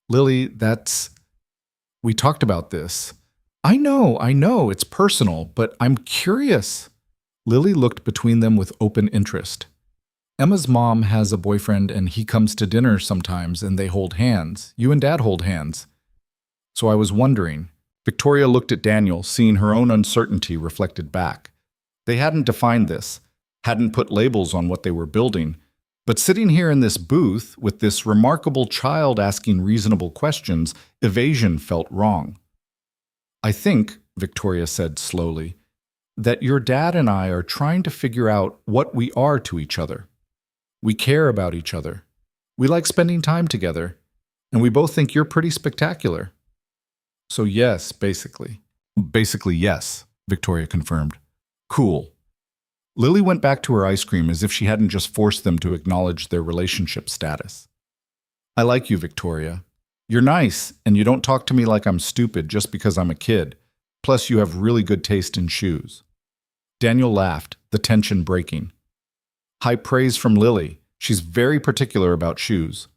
Speaker 1: Lily, we talked about this. I know, it's personal, but I'm curious. Lily looked between them with open interest. Emma's mom has a boyfriend and he comes to dinner sometimes and they hold hands. You and Dad hold hands. So I was wondering. Victoria looked at Daniel, seeing her own uncertainty reflected back. They hadn't defined this, hadn't put labels on what they were building, but sitting here in this booth with this remarkable child asking reasonable questions, evasion felt wrong. I think, Victoria said slowly, that your dad and I are trying to figure out what we are to each other. We care about each other. We like spending time together. And we both think you're pretty spectacular. So yes, basically. Basically yes, Victoria confirmed. Cool. Lily went back to her ice cream as if she hadn't just forced them to acknowledge their relationship status. I like you, Victoria. You're nice, and you don't talk to me like I'm stupid just because I'm a kid. Plus, you have really good taste in shoes. Daniel laughed, the tension breaking. High praise from Lily. She's very particular about shoes.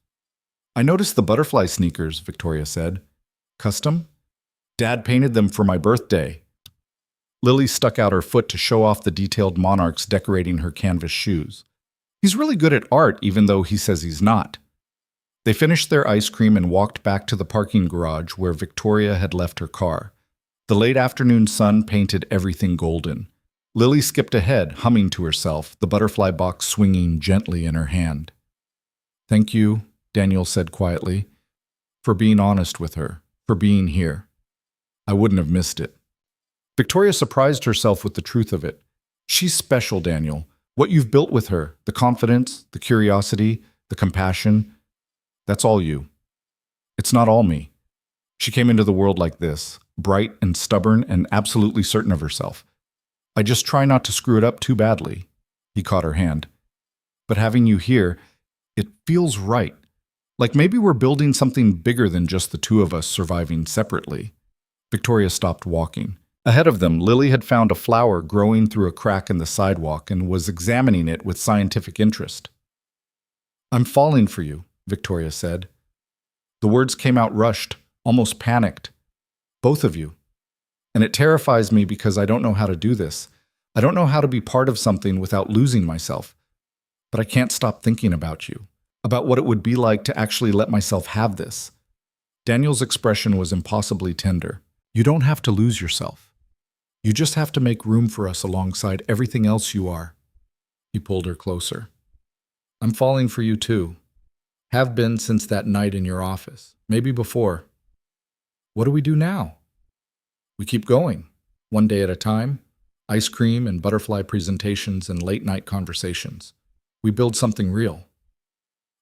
Speaker 1: I noticed the butterfly sneakers, Victoria said. Custom? Dad painted them for my birthday. Lily stuck out her foot to show off the detailed monarchs decorating her canvas shoes. He's really good at art, even though he says he's not. They finished their ice cream and walked back to the parking garage where Victoria had left her car. The late afternoon sun painted everything golden. Lily skipped ahead, humming to herself, the butterfly box swinging gently in her hand. Thank you, Daniel said quietly, for being honest with her, for being here. I wouldn't have missed it. Victoria surprised herself with the truth of it. She's special, Daniel. What you've built with her, the confidence, the curiosity, the compassion, that's all you. It's not all me. She came into the world like this, bright and stubborn and absolutely certain of herself. I just try not to screw it up too badly. He caught her hand. But having you here, it feels right. Like maybe we're building something bigger than just the two of us surviving separately. Victoria stopped walking. Ahead of them, Lily had found a flower growing through a crack in the sidewalk and was examining it with scientific interest. I'm falling for you, Victoria said. The words came out rushed, almost panicked. Both of you. And it terrifies me because I don't know how to do this. I don't know how to be part of something without losing myself. But I can't stop thinking about you, about what it would be like to actually let myself have this. Daniel's expression was impossibly tender. You don't have to lose yourself. You just have to make room for us alongside everything else you are. He pulled her closer. I'm falling for you too. Have been since that night in your office, maybe before. What do we do now? We keep going, one day at a time, ice cream and butterfly presentations and late-night conversations. We build something real.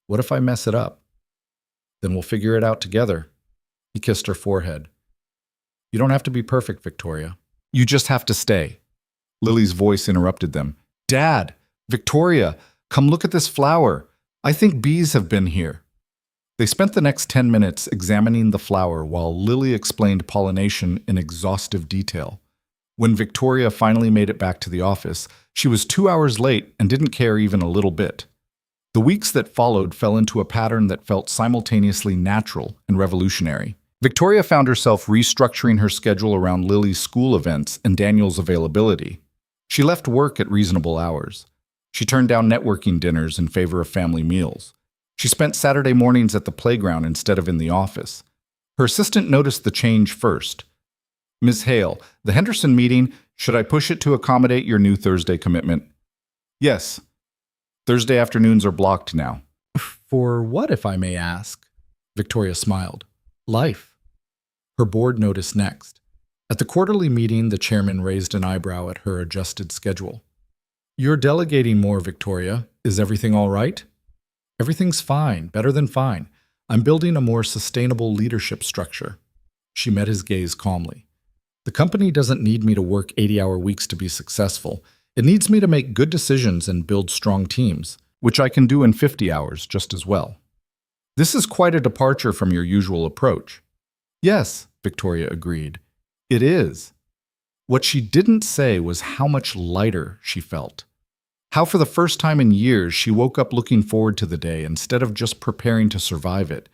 Speaker 1: What if I mess it up? Then we'll figure it out together. He kissed her forehead. You don't have to be perfect, Victoria. You just have to stay. Lily's voice interrupted them. Dad! Victoria! Come look at this flower. I think bees have been here. They spent the next 10 minutes examining the flower while Lily explained pollination in exhaustive detail. When Victoria finally made it back to the office, she was 2 hours late and didn't care even a little bit. The weeks that followed fell into a pattern that felt simultaneously natural and revolutionary. Victoria found herself restructuring her schedule around Lily's school events and Daniel's availability. She left work at reasonable hours. She turned down networking dinners in favor of family meals. She spent Saturday mornings at the playground instead of in the office. Her assistant noticed the change first. "Ms. Hale, the Henderson meeting, should I push it to accommodate your new Thursday commitment?" "Yes. Thursday afternoons are blocked now." "For what, if I may ask?" Victoria smiled. "Life." Her board noticed next. At the quarterly meeting, the chairman raised an eyebrow at her adjusted schedule. "You're delegating more, Victoria. Is everything all right?" "Everything's fine, better than fine. I'm building a more sustainable leadership structure." She met his gaze calmly. "The company doesn't need me to work 80-hour weeks to be successful. It needs me to make good decisions and build strong teams, which I can do in 50 hours just as well." "This is quite a departure from your usual approach." "Yes," Victoria agreed. "It is." What she didn't say was how much lighter she felt. How for the first time in years she woke up looking forward to the day instead of just preparing to survive it.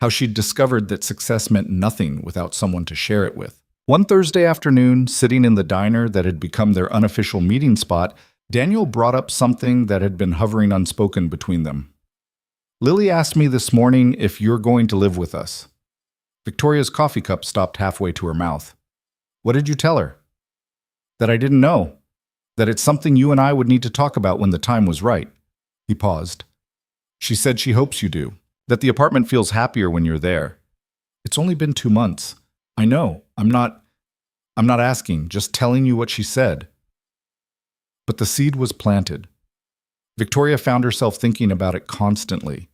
Speaker 1: How she'd discovered that success meant nothing without someone to share it with. One Thursday afternoon, sitting in the diner that had become their unofficial meeting spot, Daniel brought up something that had been hovering unspoken between them. "Lily asked me this morning if you're going to live with us." Victoria's coffee cup stopped halfway to her mouth. "What did you tell her?" "That I didn't know. That it's something you and I would need to talk about when the time was right." He paused. "She said she hopes you do. That the apartment feels happier when you're there." "It's only been 2 months. I know. I'm not asking, just telling you what she said." But the seed was planted. Victoria found herself thinking about it constantly.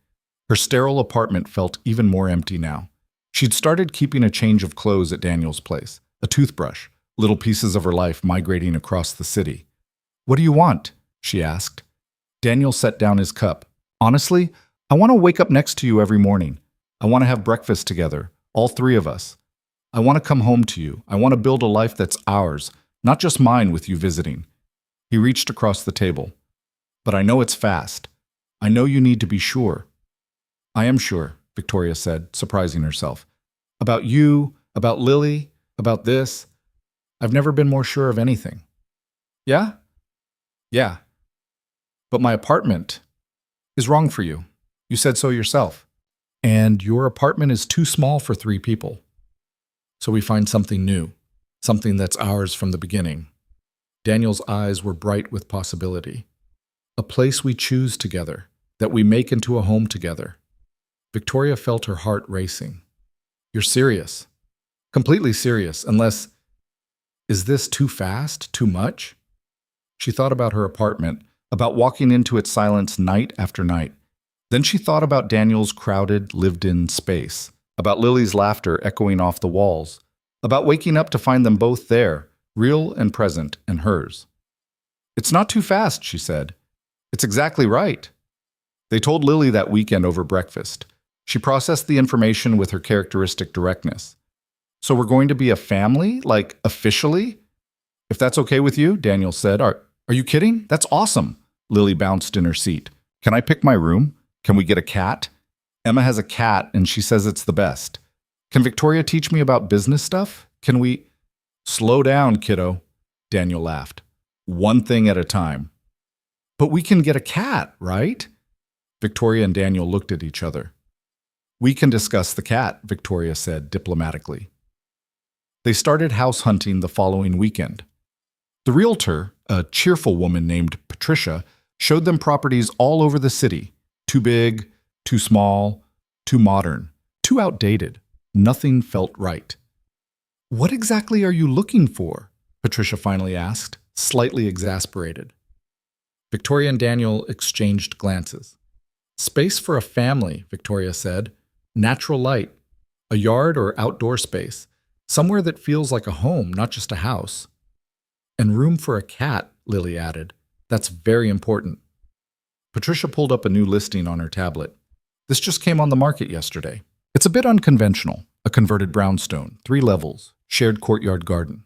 Speaker 1: Her sterile apartment felt even more empty now. She'd started keeping a change of clothes at Daniel's place, a toothbrush, little pieces of her life migrating across the city. "What do you want?" she asked. Daniel set down his cup. "Honestly, I want to wake up next to you every morning. I want to have breakfast together, all three of us. I want to come home to you. I want to build a life that's ours, not just mine with you visiting." He reached across the table. "But I know it's fast. I know you need to be sure." "I am sure," Victoria said, surprising herself. "About you, about Lily, about this. I've never been more sure of anything." "Yeah?" "Yeah. But my apartment is wrong for you. You said so yourself. And your apartment is too small for 3 people. So we find something new, something that's ours from the beginning." Daniel's eyes were bright with possibility. "A place we choose together, that we make into a home together." Victoria felt her heart racing. "You're serious?" "Completely serious, unless... Is this too fast? Too much?" She thought about her apartment, about walking into its silence night after night. Then she thought about Daniel's crowded, lived-in space, about Lily's laughter echoing off the walls, about waking up to find them both there, real and present, and hers. "It's not too fast," she said. "It's exactly right." They told Lily that weekend over breakfast. She processed the information with her characteristic directness. "So we're going to be a family? Like, officially?" "If that's okay with you," Daniel said. Are you kidding? That's awesome." Lily bounced in her seat. "Can I pick my room? Can we get a cat? Emma has a cat, and she says it's the best. Can Victoria teach me about business stuff? Can we—" "Slow down, kiddo," Daniel laughed. "One thing at a time." "But we can get a cat, right?" Victoria and Daniel looked at each other. "We can discuss the cat," Victoria said diplomatically. They started house hunting the following weekend. The realtor, a cheerful woman named Patricia, showed them properties all over the city. Too big, too small, too modern, too outdated. Nothing felt right. "What exactly are you looking for?" Patricia finally asked, slightly exasperated. Victoria and Daniel exchanged glances. "Space for a family," Victoria said. "Natural light. A yard or outdoor space. Somewhere that feels like a home, not just a house." "And room for a cat," Lily added. "That's very important." Patricia pulled up a new listing on her tablet. This just came on the market yesterday. It's a bit unconventional. A converted brownstone, 3 levels, shared courtyard garden.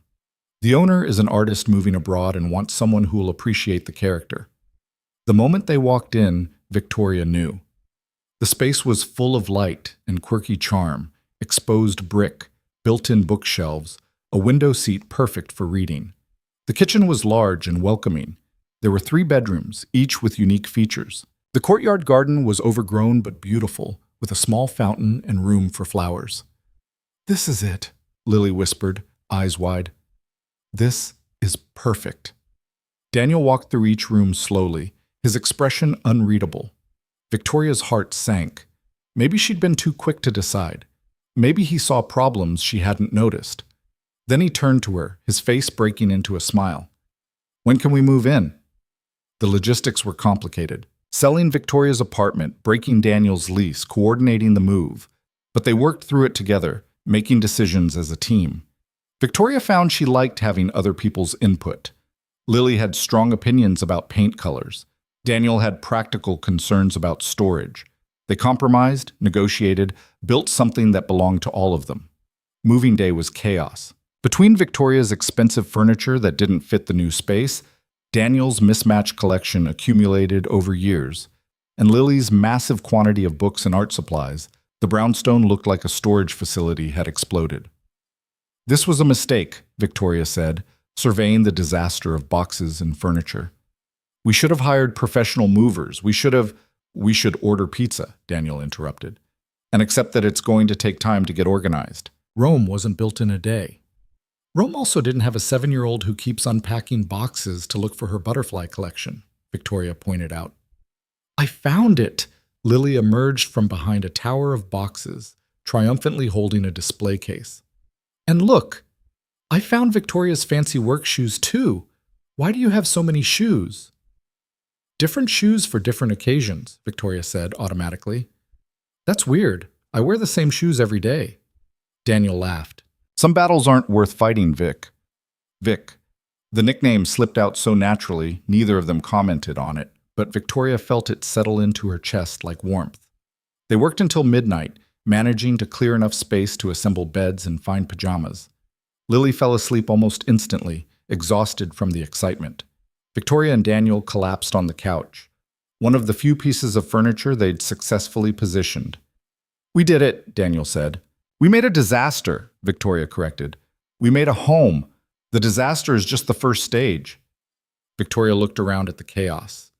Speaker 1: The owner is an artist moving abroad and wants someone who will appreciate the character. The moment they walked in, Victoria knew. The space was full of light and quirky charm, exposed brick, built-in bookshelves, a window seat perfect for reading. The kitchen was large and welcoming. There were 3 bedrooms, each with unique features. The courtyard garden was overgrown but beautiful, with a small fountain and room for flowers. "This is it," Lily whispered, eyes wide. "This is perfect." Daniel walked through each room slowly, his expression unreadable. Victoria's heart sank. Maybe she'd been too quick to decide. Maybe he saw problems she hadn't noticed. Then he turned to her, his face breaking into a smile. "When can we move in?" The logistics were complicated. Selling Victoria's apartment, breaking Daniel's lease, coordinating the move. But they worked through it together, making decisions as a team. Victoria found she liked having other people's input. Lily had strong opinions about paint colors. Daniel had practical concerns about storage. They compromised, negotiated, built something that belonged to all of them. Moving day was chaos. Between Victoria's expensive furniture that didn't fit the new space, Daniel's mismatched collection accumulated over years, and Lily's massive quantity of books and art supplies, the brownstone looked like a storage facility had exploded. "This was a mistake," Victoria said, surveying the disaster of boxes and furniture. "We should have hired professional movers. We should order pizza," Daniel interrupted, "and accept that it's going to take time to get organized. Rome wasn't built in a day." Rome also didn't have a 7-year-old who keeps unpacking boxes to look for her butterfly collection, Victoria pointed out. "I found it!" Lily emerged from behind a tower of boxes, triumphantly holding a display case. "And look, I found Victoria's fancy work shoes too. Why do you have so many shoes?" "Different shoes for different occasions," Victoria said automatically. "That's weird. I wear the same shoes every day." Daniel laughed. "Some battles aren't worth fighting, Vic." Vic. The nickname slipped out so naturally, neither of them commented on it, but Victoria felt it settle into her chest like warmth. They worked until midnight, managing to clear enough space to assemble beds and find pajamas. Lily fell asleep almost instantly, exhausted from the excitement. Victoria and Daniel collapsed on the couch, one of the few pieces of furniture they'd successfully positioned. "We did it," Daniel said. "We made a disaster," Victoria corrected. "We made a home. The disaster is just the first stage." Victoria looked around at the chaos.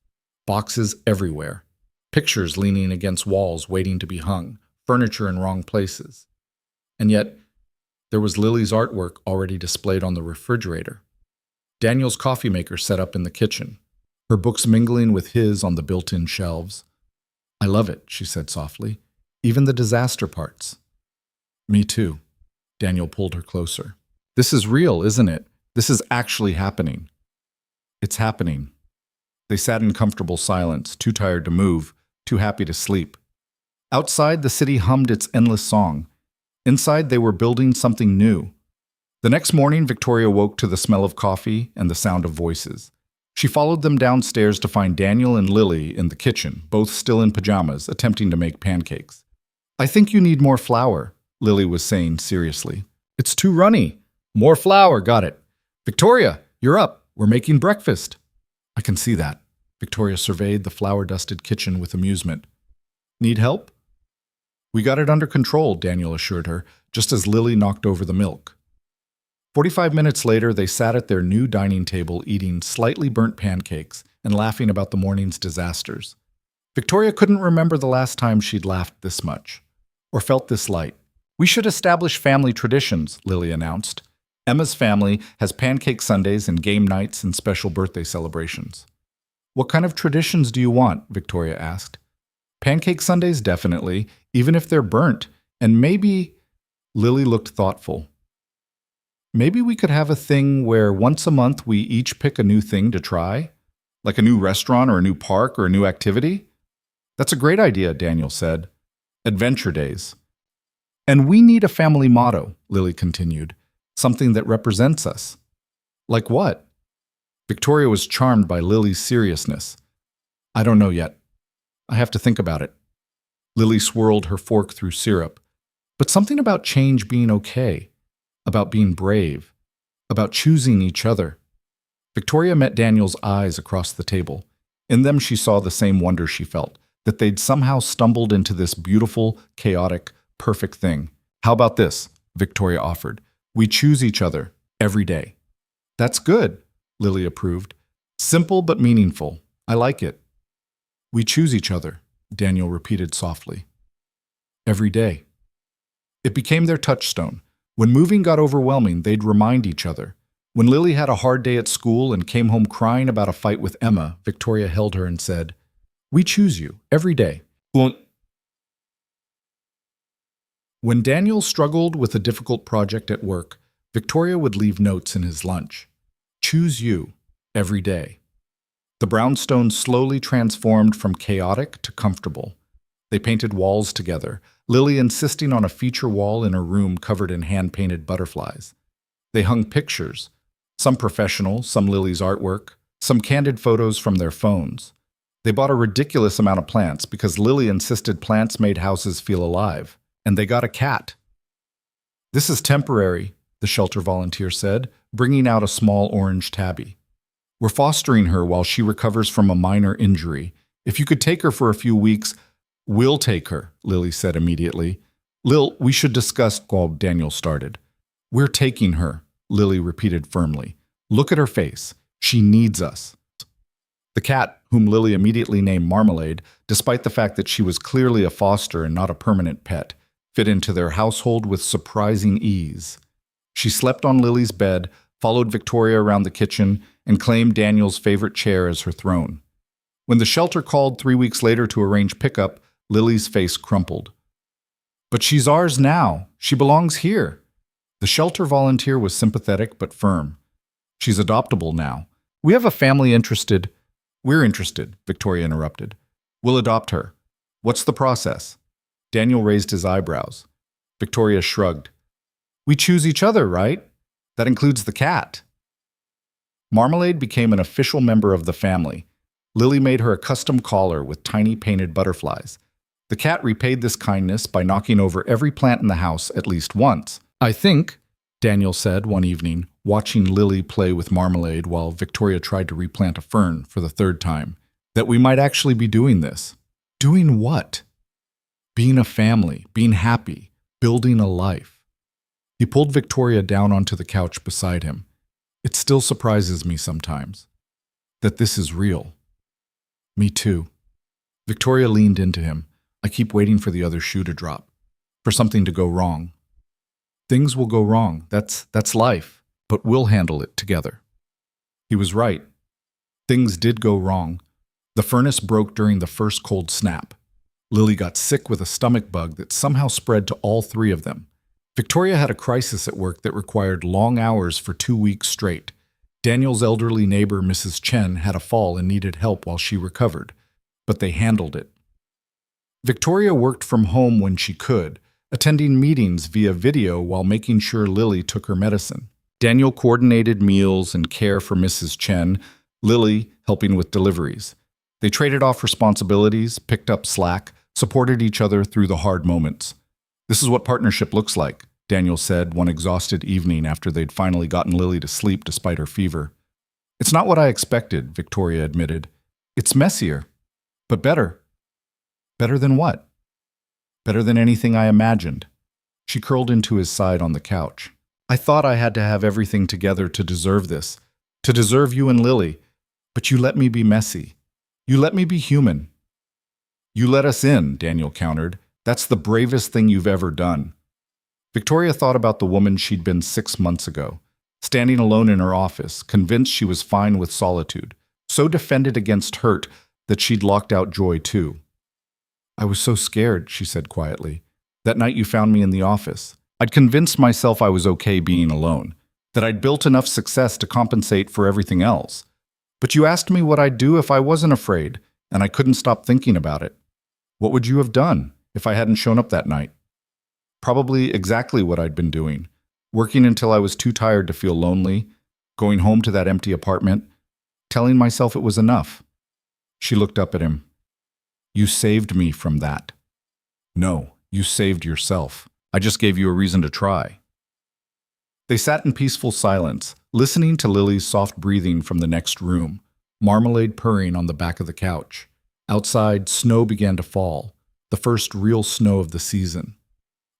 Speaker 1: Boxes everywhere. Pictures leaning against walls waiting to be hung. Furniture in wrong places. And yet, there was Lily's artwork already displayed on the refrigerator. Daniel's coffee maker set up in the kitchen, her books mingling with his on the built-in shelves. "I love it," she said softly. "Even the disaster parts." "Me too." Daniel pulled her closer. "This is real, isn't it? This is actually happening." "It's happening." They sat in comfortable silence, too tired to move, too happy to sleep. Outside, the city hummed its endless song. Inside, they were building something new. The next morning, Victoria woke to the smell of coffee and the sound of voices. She followed them downstairs to find Daniel and Lily in the kitchen, both still in pajamas, attempting to make pancakes. "I think you need more flour," Lily was saying seriously. "It's too runny." "More flour, got it." "Victoria, you're up. We're making breakfast." "I can see that." Victoria surveyed the flour-dusted kitchen with amusement. "Need help?" "We got it under control," Daniel assured her, just as Lily knocked over the milk. 45 minutes later, they sat at their new dining table eating slightly burnt pancakes and laughing about the morning's disasters. Victoria couldn't remember the last time she'd laughed this much, or felt this light. "We should establish family traditions," Lily announced. "Emma's family has pancake Sundays and game nights and special birthday celebrations." "What kind of traditions do you want?" Victoria asked. "Pancake Sundays, definitely, even if they're burnt, and maybe—" Lily looked thoughtful. "Maybe we could have a thing where once a month we each pick a new thing to try? Like a new restaurant or a new park or a new activity?" "That's a great idea," Daniel said. "Adventure days." "And we need a family motto," Lily continued. "Something that represents us." "Like what?" Victoria was charmed by Lily's seriousness. "I don't know yet. I have to think about it." Lily swirled her fork through syrup. But something about change being okay, about being brave, about choosing each other. Victoria met Daniel's eyes across the table. In them she saw the same wonder she felt, that they'd somehow stumbled into this beautiful, chaotic, perfect thing. How about this? Victoria offered. We choose each other every day. That's good, Lily approved. Simple but meaningful. I like it. We choose each other, Daniel repeated softly. Every day. It became their touchstone. When moving got overwhelming, they'd remind each other. When Lily had a hard day at school and came home crying about a fight with Emma, Victoria held her and said, We choose you every day. When Daniel struggled with a difficult project at work, Victoria would leave notes in his lunch. Choose you every day. The brownstones slowly transformed from chaotic to comfortable. They painted walls together, Lily insisting on a feature wall in her room covered in hand-painted butterflies. They hung pictures, some professional, some Lily's artwork, some candid photos from their phones. They bought a ridiculous amount of plants because Lily insisted plants made houses feel alive. And they got a cat. This is temporary, the shelter volunteer said, bringing out a small orange tabby. We're fostering her while she recovers from a minor injury. If you could take her for a few weeks, we'll take her, Lily said immediately. Lil, we should discuss, Daniel started. We're taking her, Lily repeated firmly. Look at her face. She needs us. The cat, whom Lily immediately named Marmalade, despite the fact that she was clearly a foster and not a permanent pet, fit into their household with surprising ease. She slept on Lily's bed, followed Victoria around the kitchen, and claimed Daniel's favorite chair as her throne. When the shelter called 3 weeks later to arrange pickup, Lily's face crumpled. But she's ours now. She belongs here. The shelter volunteer was sympathetic but firm. She's adoptable now. We have a family interested. We're interested, Victoria interrupted. We'll adopt her. What's the process? Daniel raised his eyebrows. Victoria shrugged. We choose each other, right? That includes the cat. Marmalade became an official member of the family. Lily made her a custom collar with tiny painted butterflies. The cat repaid this kindness by knocking over every plant in the house at least once. I think, Daniel said one evening, watching Lily play with Marmalade while Victoria tried to replant a fern for the third time, that we might actually be doing this. Doing what? Being a family, being happy, building a life. He pulled Victoria down onto the couch beside him. It still surprises me sometimes that this is real. Me too. Victoria leaned into him. I keep waiting for the other shoe to drop, for something to go wrong. Things will go wrong. That's life, but we'll handle it together. He was right. Things did go wrong. The furnace broke during the first cold snap. Lily got sick with a stomach bug that somehow spread to all three of them. Victoria had a crisis at work that required long hours for 2 weeks straight. Daniel's elderly neighbor, Mrs. Chen, had a fall and needed help while she recovered, but they handled it. Victoria worked from home when she could, attending meetings via video while making sure Lily took her medicine. Daniel coordinated meals and care for Mrs. Chen, Lily helping with deliveries. They traded off responsibilities, picked up slack, supported each other through the hard moments. This is what partnership looks like, Daniel said one exhausted evening after they'd finally gotten Lily to sleep despite her fever. It's not what I expected, Victoria admitted. It's messier, but better. Better than what? Better than anything I imagined. She curled into his side on the couch. I thought I had to have everything together to deserve this, to deserve you and Lily, but you let me be messy. You let me be human. You let us in, Daniel countered. That's the bravest thing you've ever done. Victoria thought about the woman she'd been 6 months ago, standing alone in her office, convinced she was fine with solitude, so defended against hurt that she'd locked out joy too. I was so scared, she said quietly. That night you found me in the office. I'd convinced myself I was okay being alone, that I'd built enough success to compensate for everything else. But you asked me what I'd do if I wasn't afraid, and I couldn't stop thinking about it. What would you have done if I hadn't shown up that night? Probably exactly what I'd been doing, working until I was too tired to feel lonely, going home to that empty apartment, telling myself it was enough. She looked up at him. You saved me from that. No, you saved yourself. I just gave you a reason to try. They sat in peaceful silence, listening to Lily's soft breathing from the next room, marmalade purring on the back of the couch. Outside, snow began to fall, the first real snow of the season.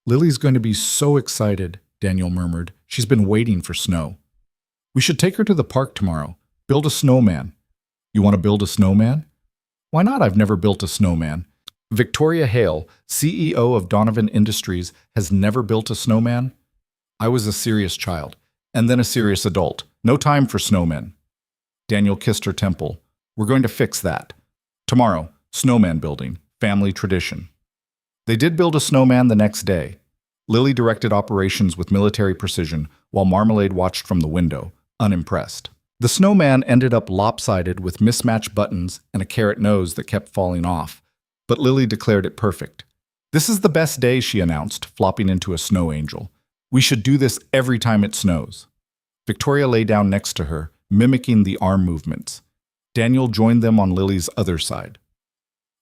Speaker 1: Lily's going to be so excited, Daniel murmured. She's been waiting for snow. We should take her to the park tomorrow. Build a snowman. You want to build a snowman? Why not? I've never built a snowman. Victoria Hale, CEO of Donovan Industries, has never built a snowman? I was a serious child, and then a serious adult. No time for snowmen. Daniel kissed her temple. We're going to fix that. Tomorrow, snowman building, family tradition. They did build a snowman the next day. Lily directed operations with military precision, while Marmalade watched from the window, unimpressed. The snowman ended up lopsided with mismatched buttons and a carrot nose that kept falling off, but Lily declared it perfect. This is the best day, she announced, flopping into a snow angel. We should do this every time it snows. Victoria lay down next to her, mimicking the arm movements. Daniel joined them on Lily's other side.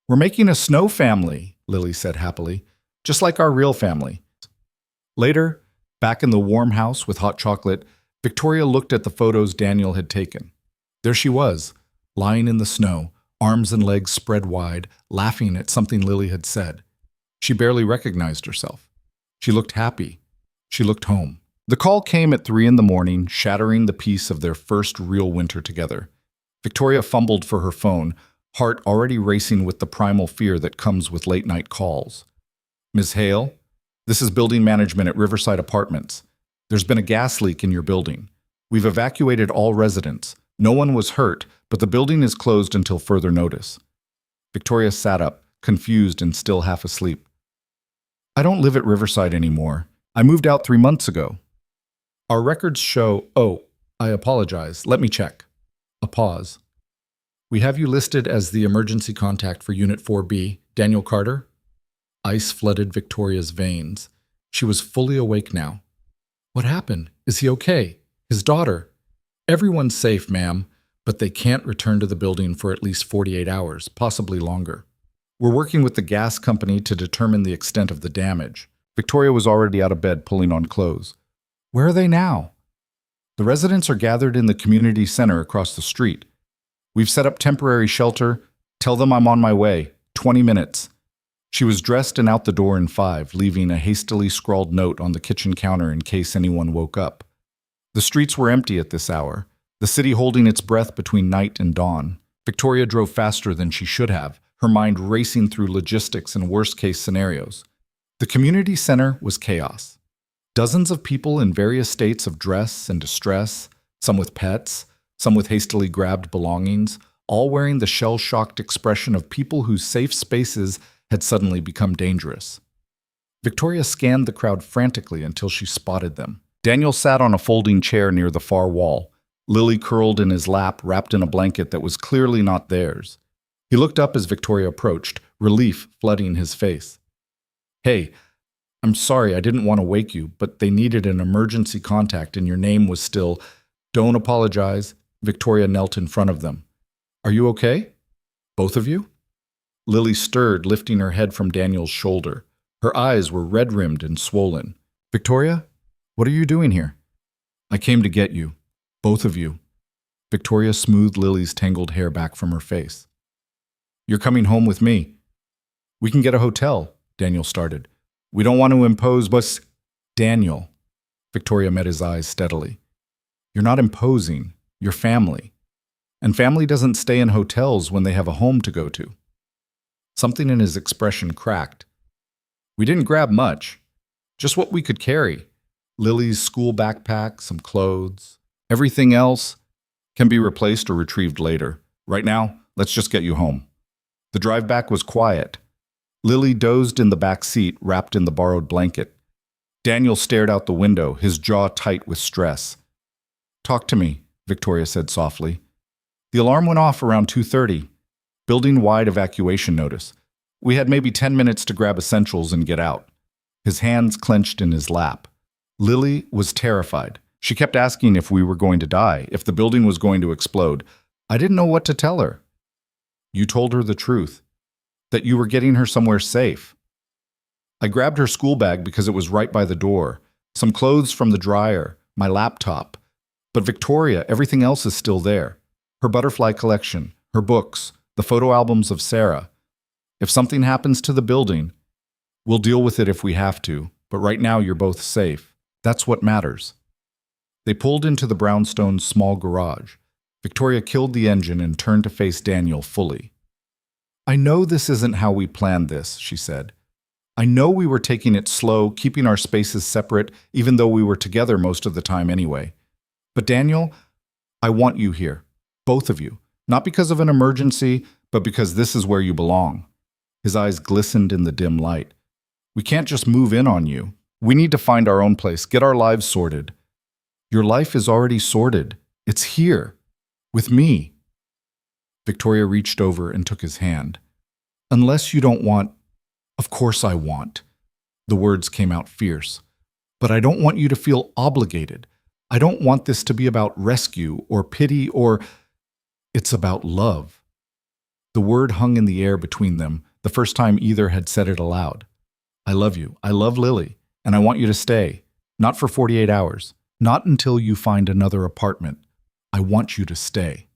Speaker 1: We're making a snow family, Lily said happily, just like our real family. Later, back in the warm house with hot chocolate, Victoria looked at the photos Daniel had taken. There she was, lying in the snow, arms and legs spread wide, laughing at something Lily had said. She barely recognized herself. She looked happy. She looked home. The call came at 3 a.m, shattering the peace of their first real winter together. Victoria fumbled for her phone, heart already racing with the primal fear that comes with late-night calls. Ms. Hale, this is building management at Riverside Apartments. There's been a gas leak in your building. We've evacuated all residents. No one was hurt, but the building is closed until further notice. Victoria sat up, confused and still half asleep. I don't live at Riverside anymore. I moved out 3 months ago. Our records show, oh, I apologize. Let me check. A pause. We have you listed as the emergency contact for Unit 4B, Daniel Carter? Ice flooded Victoria's veins. She was fully awake now. What happened? Is he okay? His daughter? Everyone's safe, ma'am, but they can't return to the building for at least 48 hours, possibly longer. We're working with the gas company to determine the extent of the damage. Victoria was already out of bed, pulling on clothes. Where are they now? The residents are gathered in the community center across the street. We've set up temporary shelter. Tell them I'm on my way. 20 minutes. She was dressed and out the door in 5, leaving a hastily scrawled note on the kitchen counter in case anyone woke up. The streets were empty at this hour, the city holding its breath between night and dawn. Victoria drove faster than she should have, her mind racing through logistics and worst-case scenarios. The community center was chaos. Dozens of people in various states of dress and distress, some with pets, some with hastily grabbed belongings, all wearing the shell-shocked expression of people whose safe spaces had suddenly become dangerous. Victoria scanned the crowd frantically until she spotted them. Daniel sat on a folding chair near the far wall, Lily curled in his lap, wrapped in a blanket that was clearly not theirs. He looked up as Victoria approached, relief flooding his face. Hey, I'm sorry, I didn't want to wake you, but they needed an emergency contact and your name was still... Don't apologize. Victoria knelt in front of them. Are you okay? Both of you? Lily stirred, lifting her head from Daniel's shoulder. Her eyes were red-rimmed and swollen. Victoria, what are you doing here? I came to get you. Both of you. Victoria smoothed Lily's tangled hair back from her face. You're coming home with me. We can get a hotel, Daniel started. We don't want to impose, but... Daniel. Victoria met his eyes steadily. You're not imposing. You're family. And family doesn't stay in hotels when they have a home to go to. Something in his expression cracked. We didn't grab much. Just what we could carry. Lily's school backpack, some clothes. Everything else can be replaced or retrieved later. Right now, let's just get you home. The drive back was quiet. Lily dozed in the back seat, wrapped in the borrowed blanket. Daniel stared out the window, his jaw tight with stress. Talk to me, Victoria said softly. The alarm went off around 2:30. Building-wide evacuation notice. We had maybe 10 minutes to grab essentials and get out. His hands clenched in his lap. Lily was terrified. She kept asking if we were going to die, if the building was going to explode. I didn't know what to tell her. You told her the truth. That you were getting her somewhere safe. I grabbed her school bag because it was right by the door, some clothes from the dryer, my laptop. But Victoria, everything else is still there. Her butterfly collection, her books, the photo albums of Sarah. If something happens to the building, we'll deal with it if we have to, but right now you're both safe. That's what matters. They pulled into the brownstone's small garage. Victoria killed the engine and turned to face Daniel fully. I know this isn't how we planned this, she said. I know we were taking it slow, keeping our spaces separate, even though we were together most of the time anyway. But Daniel, I want you here. Both of you. Not because of an emergency, but because this is where you belong. His eyes glistened in the dim light. We can't just move in on you. We need to find our own place, get our lives sorted. Your life is already sorted. It's here. With me. Victoria reached over and took his hand. Unless you don't want... Of course I want. The words came out fierce. But I don't want you to feel obligated. I don't want this to be about rescue or pity or... It's about love. The word hung in the air between them, the first time either had said it aloud. I love you. I love Lily. And I want you to stay. Not for 48 hours. Not until you find another apartment. I want you to stay.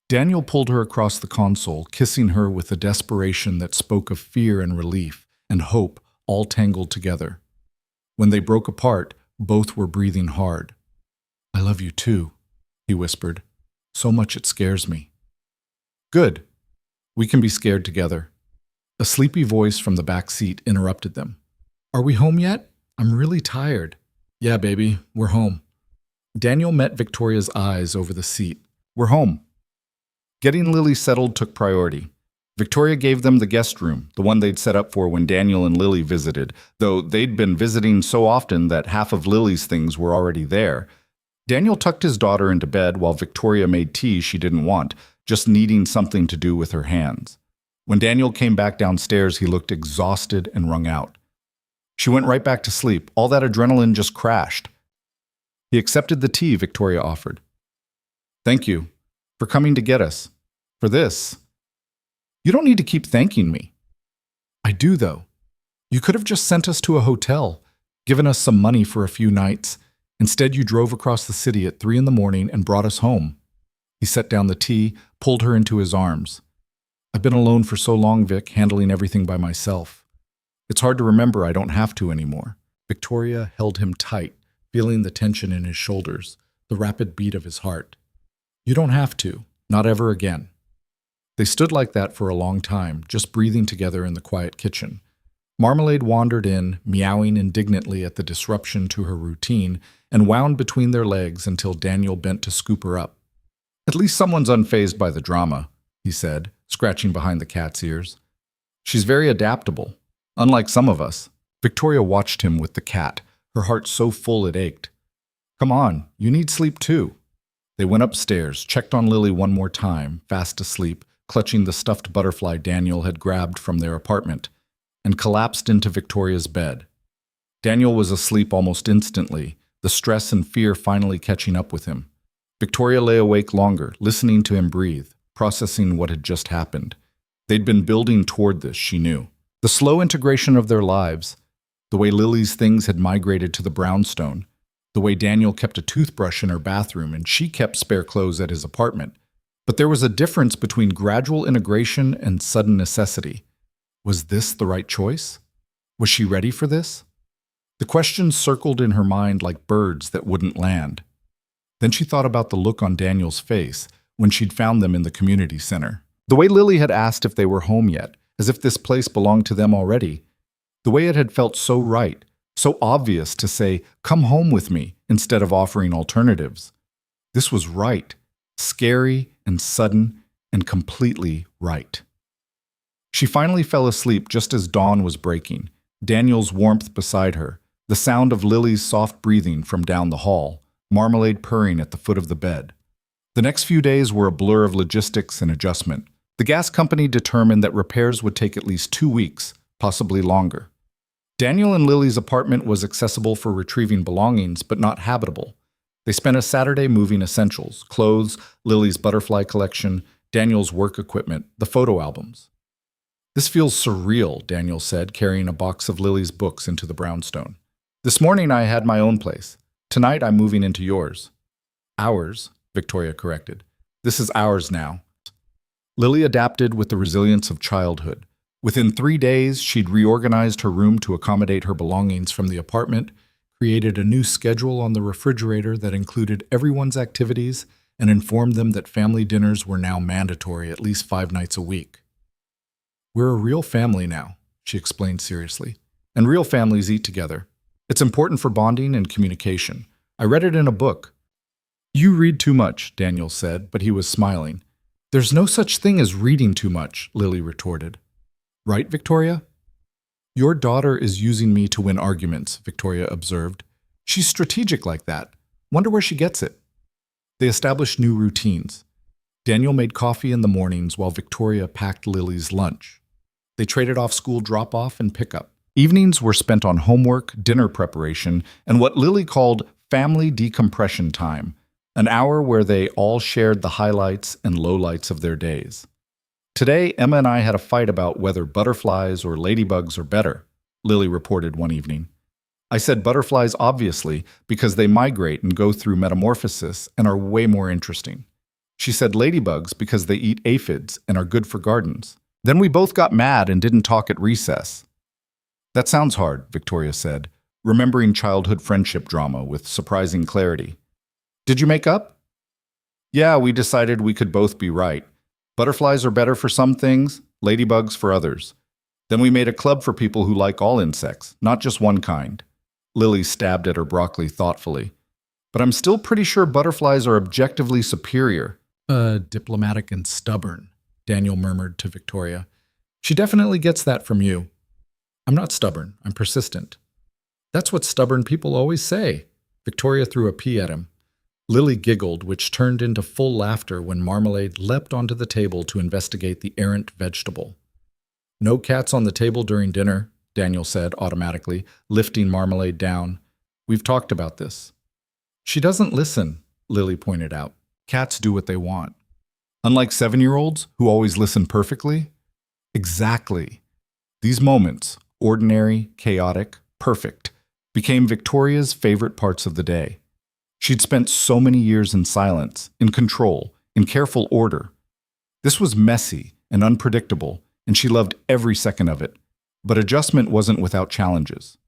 Speaker 1: Daniel pulled her across the console, kissing her with a desperation that spoke of fear and relief and hope all tangled together. When they broke apart, both were breathing hard. I love you too, he whispered. So much it scares me. Good. We can be scared together. A sleepy voice from the back seat interrupted them. Are we home yet? I'm really tired. Yeah, baby, we're home. Daniel met Victoria's eyes over the seat. We're home. Getting Lily settled took priority. Victoria gave them the guest room, the one they'd set up for when Daniel and Lily visited, though they'd been visiting so often that half of Lily's things were already there. Daniel tucked his daughter into bed while Victoria made tea she didn't want, just needing something to do with her hands. When Daniel came back downstairs, he looked exhausted and wrung out. She went right back to sleep. All that adrenaline just crashed. He accepted the tea Victoria offered. Thank you for coming to get us. For this. You don't need to keep thanking me. I do, though. You could have just sent us to a hotel, given us some money for a few nights. Instead, you drove across the city at 3 a.m. and brought us home. He set down the tea, pulled her into his arms. I've been alone for so long, Vic, handling everything by myself. It's hard to remember I don't have to anymore. Victoria held him tight, feeling the tension in his shoulders, the rapid beat of his heart. You don't have to, not ever again. They stood like that for a long time, just breathing together in the quiet kitchen. Marmalade wandered in, meowing indignantly at the disruption to her routine, and wound between their legs until Daniel bent to scoop her up. At least someone's unfazed by the drama, he said, scratching behind the cat's ears. She's very adaptable, unlike some of us. Victoria watched him with the cat, her heart so full it ached. Come on, you need sleep too. They went upstairs, checked on Lily one more time, fast asleep, clutching the stuffed butterfly Daniel had grabbed from their apartment, and collapsed into Victoria's bed. Daniel was asleep almost instantly, the stress and fear finally catching up with him. Victoria lay awake longer, listening to him breathe, processing what had just happened. They'd been building toward this, she knew. The slow integration of their lives, the way Lily's things had migrated to the brownstone, the way Daniel kept a toothbrush in her bathroom and she kept spare clothes at his apartment. But there was a difference between gradual integration and sudden necessity. Was this the right choice? Was she ready for this? The questions circled in her mind like birds that wouldn't land. Then she thought about the look on Daniel's face when she'd found them in the community center. The way Lily had asked if they were home yet, as if this place belonged to them already. The way it had felt so right, so obvious to say, come home with me, instead of offering alternatives. This was right, scary and sudden and completely right. She finally fell asleep just as dawn was breaking, Daniel's warmth beside her, the sound of Lily's soft breathing from down the hall, Marmalade purring at the foot of the bed. The next few days were a blur of logistics and adjustment. The gas company determined that repairs would take at least 2 weeks, possibly longer. Daniel and Lily's apartment was accessible for retrieving belongings, but not habitable. They spent a Saturday moving essentials, clothes, Lily's butterfly collection, Daniel's work equipment, the photo albums. This feels surreal, Daniel said, carrying a box of Lily's books into the brownstone. This morning I had my own place. Tonight I'm moving into yours. Ours, Victoria corrected. This is ours now. Lily adapted with the resilience of childhood. Within 3 days, she'd reorganized her room to accommodate her belongings from the apartment, created a new schedule on the refrigerator that included everyone's activities, and informed them that family dinners were now mandatory at least 5 nights a week. We're a real family now, she explained seriously, and real families eat together. It's important for bonding and communication. I read it in a book. You read too much, Daniel said, but he was smiling. There's no such thing as reading too much, Lily retorted. Right, Victoria? Your daughter is using me to win arguments, Victoria observed. She's strategic like that. Wonder where she gets it. They established new routines. Daniel made coffee in the mornings while Victoria packed Lily's lunch. They traded off school drop-off and pickup. Evenings were spent on homework, dinner preparation, and what Lily called family decompression time, an hour where they all shared the highlights and lowlights of their days. Today, Emma and I had a fight about whether butterflies or ladybugs are better, Lily reported one evening. I said butterflies obviously because they migrate and go through metamorphosis and are way more interesting. She said ladybugs because they eat aphids and are good for gardens. Then we both got mad and didn't talk at recess. That sounds hard, Victoria said, remembering childhood friendship drama with surprising clarity. Did you make up? Yeah, we decided we could both be right. Butterflies are better for some things, ladybugs for others. Then we made a club for people who like all insects, not just one kind. Lily stabbed at her broccoli thoughtfully. But I'm still pretty sure butterflies are objectively superior. Diplomatic and stubborn, Daniel murmured to Victoria. She definitely gets that from you. I'm not stubborn, I'm persistent. That's what stubborn people always say. Victoria threw a pea at him. Lily giggled, which turned into full laughter when Marmalade leapt onto the table to investigate the errant vegetable. No cats on the table during dinner, Daniel said automatically, lifting Marmalade down. We've talked about this. She doesn't listen, Lily pointed out. Cats do what they want. Unlike 7-year-olds who always listen perfectly? Exactly. These moments, ordinary, chaotic, perfect, became Victoria's favorite parts of the day. She'd spent so many years in silence, in control, in careful order. This was messy and unpredictable, and she loved every second of it. But adjustment wasn't without challenges.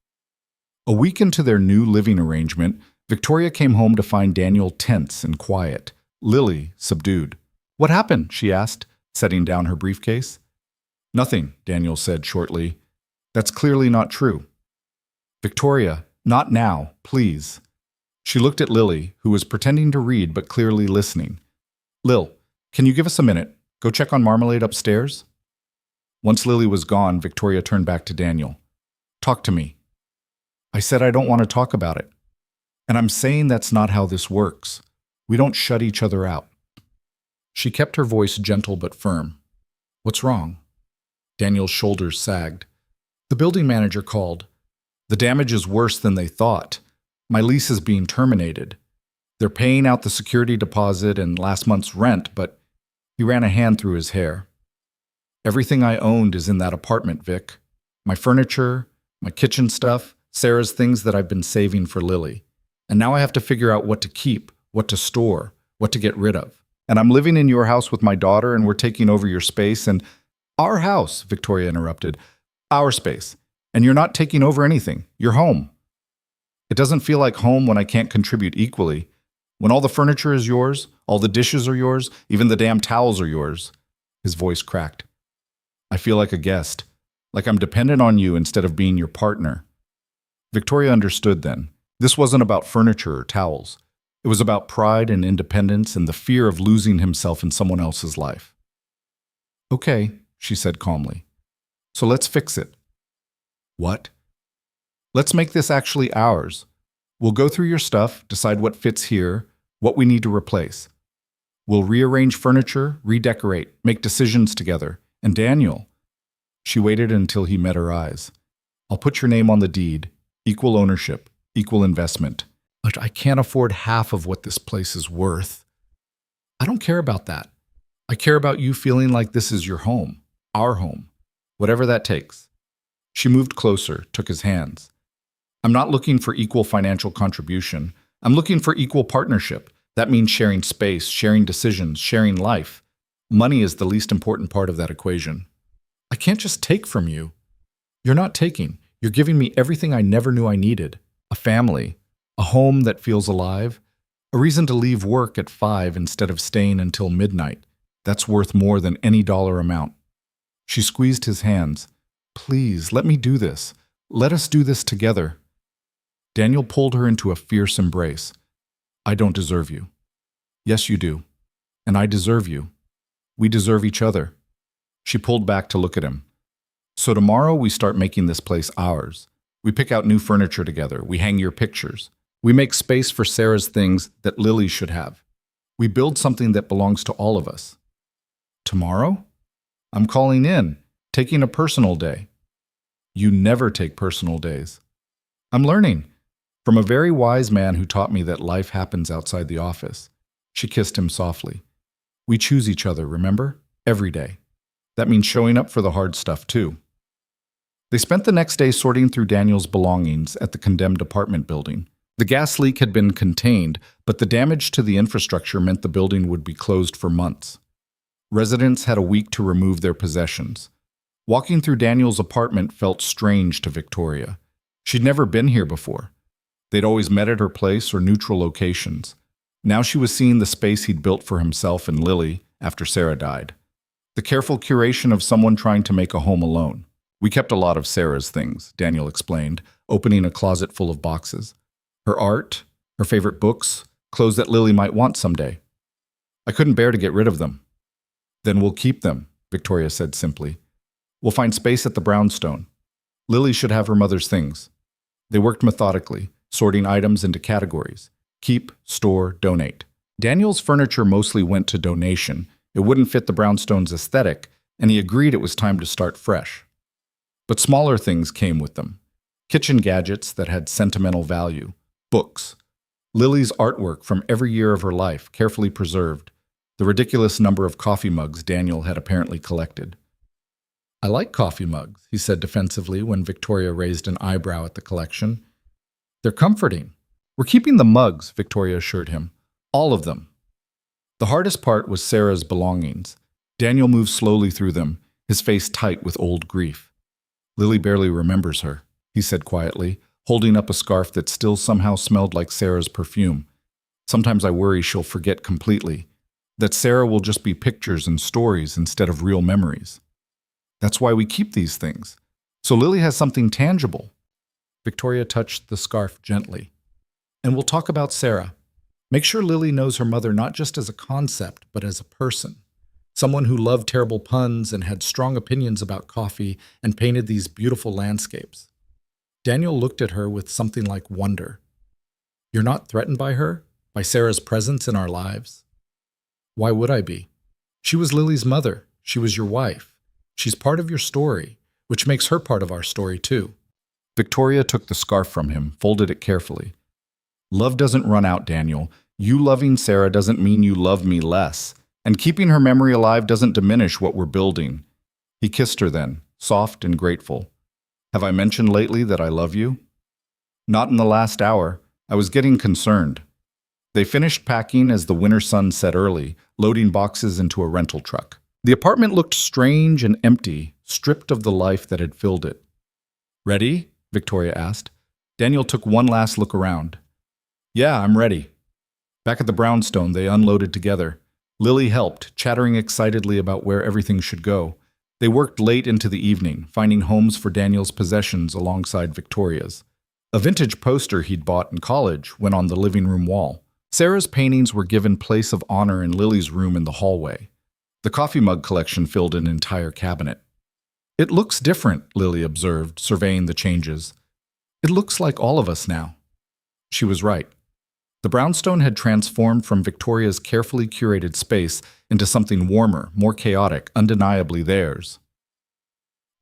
Speaker 1: A week into their new living arrangement, Victoria came home to find Daniel tense and quiet, Lily subdued. What happened? She asked, setting down her briefcase. Nothing, Daniel said shortly. That's clearly not true. Victoria, not now, please. She looked at Lily, who was pretending to read but clearly listening. Lil, can you give us a minute? Go check on Marmalade upstairs? Once Lily was gone, Victoria turned back to Daniel. Talk to me. I said I don't want to talk about it. And I'm saying that's not how this works. We don't shut each other out. She kept her voice gentle but firm. What's wrong? Daniel's shoulders sagged. The building manager called. The damage is worse than they thought. My lease is being terminated. They're paying out the security deposit and last month's rent, but he ran a hand through his hair. Everything I owned is in that apartment, Vic. My furniture, my kitchen stuff, Sarah's things that I've been saving for Lily. And now I have to figure out what to keep, what to store, what to get rid of. And I'm living in your house with my daughter and we're taking over your space and... Our house, Victoria interrupted. Our space. And you're not taking over anything. You're home. It doesn't feel like home when I can't contribute equally. When all the furniture is yours, all the dishes are yours, even the damn towels are yours. His voice cracked. I feel like a guest, like I'm dependent on you instead of being your partner. Victoria understood then. This wasn't about furniture or towels. It was about pride and independence and the fear of losing himself in someone else's life. Okay, she said calmly. So let's fix it. What? Let's make this actually ours. We'll go through your stuff, decide what fits here, what we need to replace. We'll rearrange furniture, redecorate, make decisions together. And Daniel, she waited until he met her eyes. I'll put your name on the deed, equal ownership, equal investment. But I can't afford half of what this place is worth. I don't care about that. I care about you feeling like this is your home, our home. Whatever that takes. She moved closer, took his hands. I'm not looking for equal financial contribution. I'm looking for equal partnership. That means sharing space, sharing decisions, sharing life. Money is the least important part of that equation. I can't just take from you. You're not taking. You're giving me everything I never knew I needed. A family, a home that feels alive, a reason to leave work at 5 instead of staying until midnight. That's worth more than any dollar amount. She squeezed his hands. Please, let me do this. Let us do this together. Daniel pulled her into a fierce embrace. I don't deserve you. Yes, you do. And I deserve you. We deserve each other. She pulled back to look at him. So tomorrow we start making this place ours. We pick out new furniture together. We hang your pictures. We make space for Sarah's things that Lily should have. We build something that belongs to all of us. Tomorrow? I'm calling in, taking a personal day. You never take personal days. I'm learning. From a very wise man who taught me that life happens outside the office. She kissed him softly. We choose each other, remember? Every day. That means showing up for the hard stuff, too. They spent the next day sorting through Daniel's belongings at the condemned apartment building. The gas leak had been contained, but the damage to the infrastructure meant the building would be closed for months. Residents had a week to remove their possessions. Walking through Daniel's apartment felt strange to Victoria. She'd never been here before. They'd always met at her place or neutral locations. Now she was seeing the space he'd built for himself and Lily after Sarah died. The careful curation of someone trying to make a home alone. We kept a lot of Sarah's things, Daniel explained, opening a closet full of boxes. Her art, her favorite books, clothes that Lily might want someday. I couldn't bear to get rid of them. Then we'll keep them, Victoria said simply. We'll find space at the brownstone. Lily should have her mother's things. They worked methodically, sorting items into categories. Keep, store, donate. Daniel's furniture mostly went to donation. It wouldn't fit the brownstone's aesthetic, and he agreed it was time to start fresh. But smaller things came with them. Kitchen gadgets that had sentimental value. Books. Lily's artwork from every year of her life, carefully preserved. The ridiculous number of coffee mugs Daniel had apparently collected. I like coffee mugs, he said defensively when Victoria raised an eyebrow at the collection. They're comforting. We're keeping the mugs, Victoria assured him. All of them. The hardest part was Sarah's belongings. Daniel moved slowly through them, his face tight with old grief. Lily barely remembers her, he said quietly, holding up a scarf that still somehow smelled like Sarah's perfume. Sometimes I worry she'll forget completely, that Sarah will just be pictures and stories instead of real memories. That's why we keep these things. So Lily has something tangible. Victoria touched the scarf gently. And we'll talk about Sarah. Make sure Lily knows her mother not just as a concept, but as a person. Someone who loved terrible puns and had strong opinions about coffee and painted these beautiful landscapes. Daniel looked at her with something like wonder. You're not threatened by her? By Sarah's presence in our lives? Why would I be? She was Lily's mother. She was your wife. She's part of your story, which makes her part of our story too. Victoria took the scarf from him, folded it carefully. Love doesn't run out, Daniel. You loving Sarah doesn't mean you love me less. And keeping her memory alive doesn't diminish what we're building. He kissed her then, soft and grateful. Have I mentioned lately that I love you? Not in the last hour. I was getting concerned. They finished packing as the winter sun set early, loading boxes into a rental truck. The apartment looked strange and empty, stripped of the life that had filled it. Ready? Victoria asked. Daniel took one last look around. Yeah, I'm ready. Back at the brownstone, they unloaded together. Lily helped, chattering excitedly about where everything should go. They worked late into the evening, finding homes for Daniel's possessions alongside Victoria's. A vintage poster he'd bought in college went on the living room wall. Sarah's paintings were given place of honor in Lily's room in the hallway. The coffee mug collection filled an entire cabinet. It looks different, Lily observed, surveying the changes. It looks like all of us now. She was right. The brownstone had transformed from Victoria's carefully curated space into something warmer, more chaotic, undeniably theirs.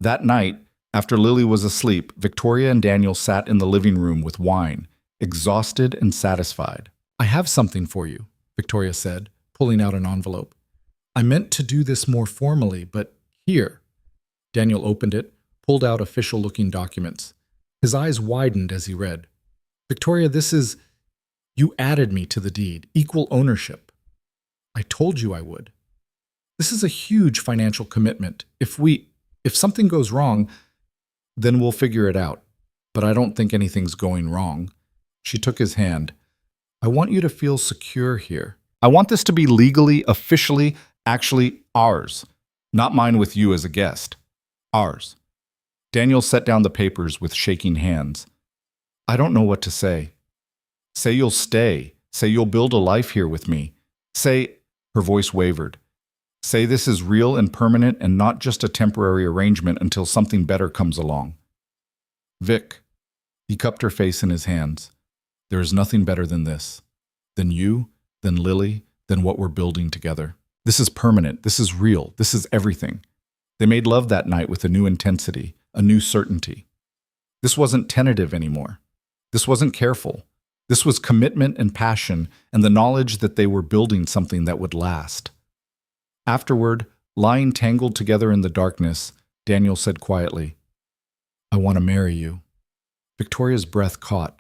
Speaker 1: That night, after Lily was asleep, Victoria and Daniel sat in the living room with wine, exhausted and satisfied. I have something for you, Victoria said, pulling out an envelope. I meant to do this more formally, but here. Daniel opened it, pulled out official-looking documents. His eyes widened as he read. Victoria, this is... You added me to the deed. Equal ownership. I told you I would. This is a huge financial commitment. If something goes wrong, then we'll figure it out. But I don't think anything's going wrong. She took his hand. I want you to feel secure here. I want this to be legally, officially, actually ours. Not mine with you as a guest. Ours. Daniel set down the papers with shaking hands. I don't know what to say. Say you'll stay. Say you'll build a life here with me. Say, her voice wavered. Say this is real and permanent and not just a temporary arrangement until something better comes along. Vic. He cupped her face in his hands. There is nothing better than this. Than you, than Lily, than what we're building together. This is permanent. This is real. This is everything. They made love that night with a new intensity, a new certainty. This wasn't tentative anymore. This wasn't careful. This was commitment and passion and the knowledge that they were building something that would last. Afterward, lying tangled together in the darkness, Daniel said quietly, I want to marry you. Victoria's breath caught.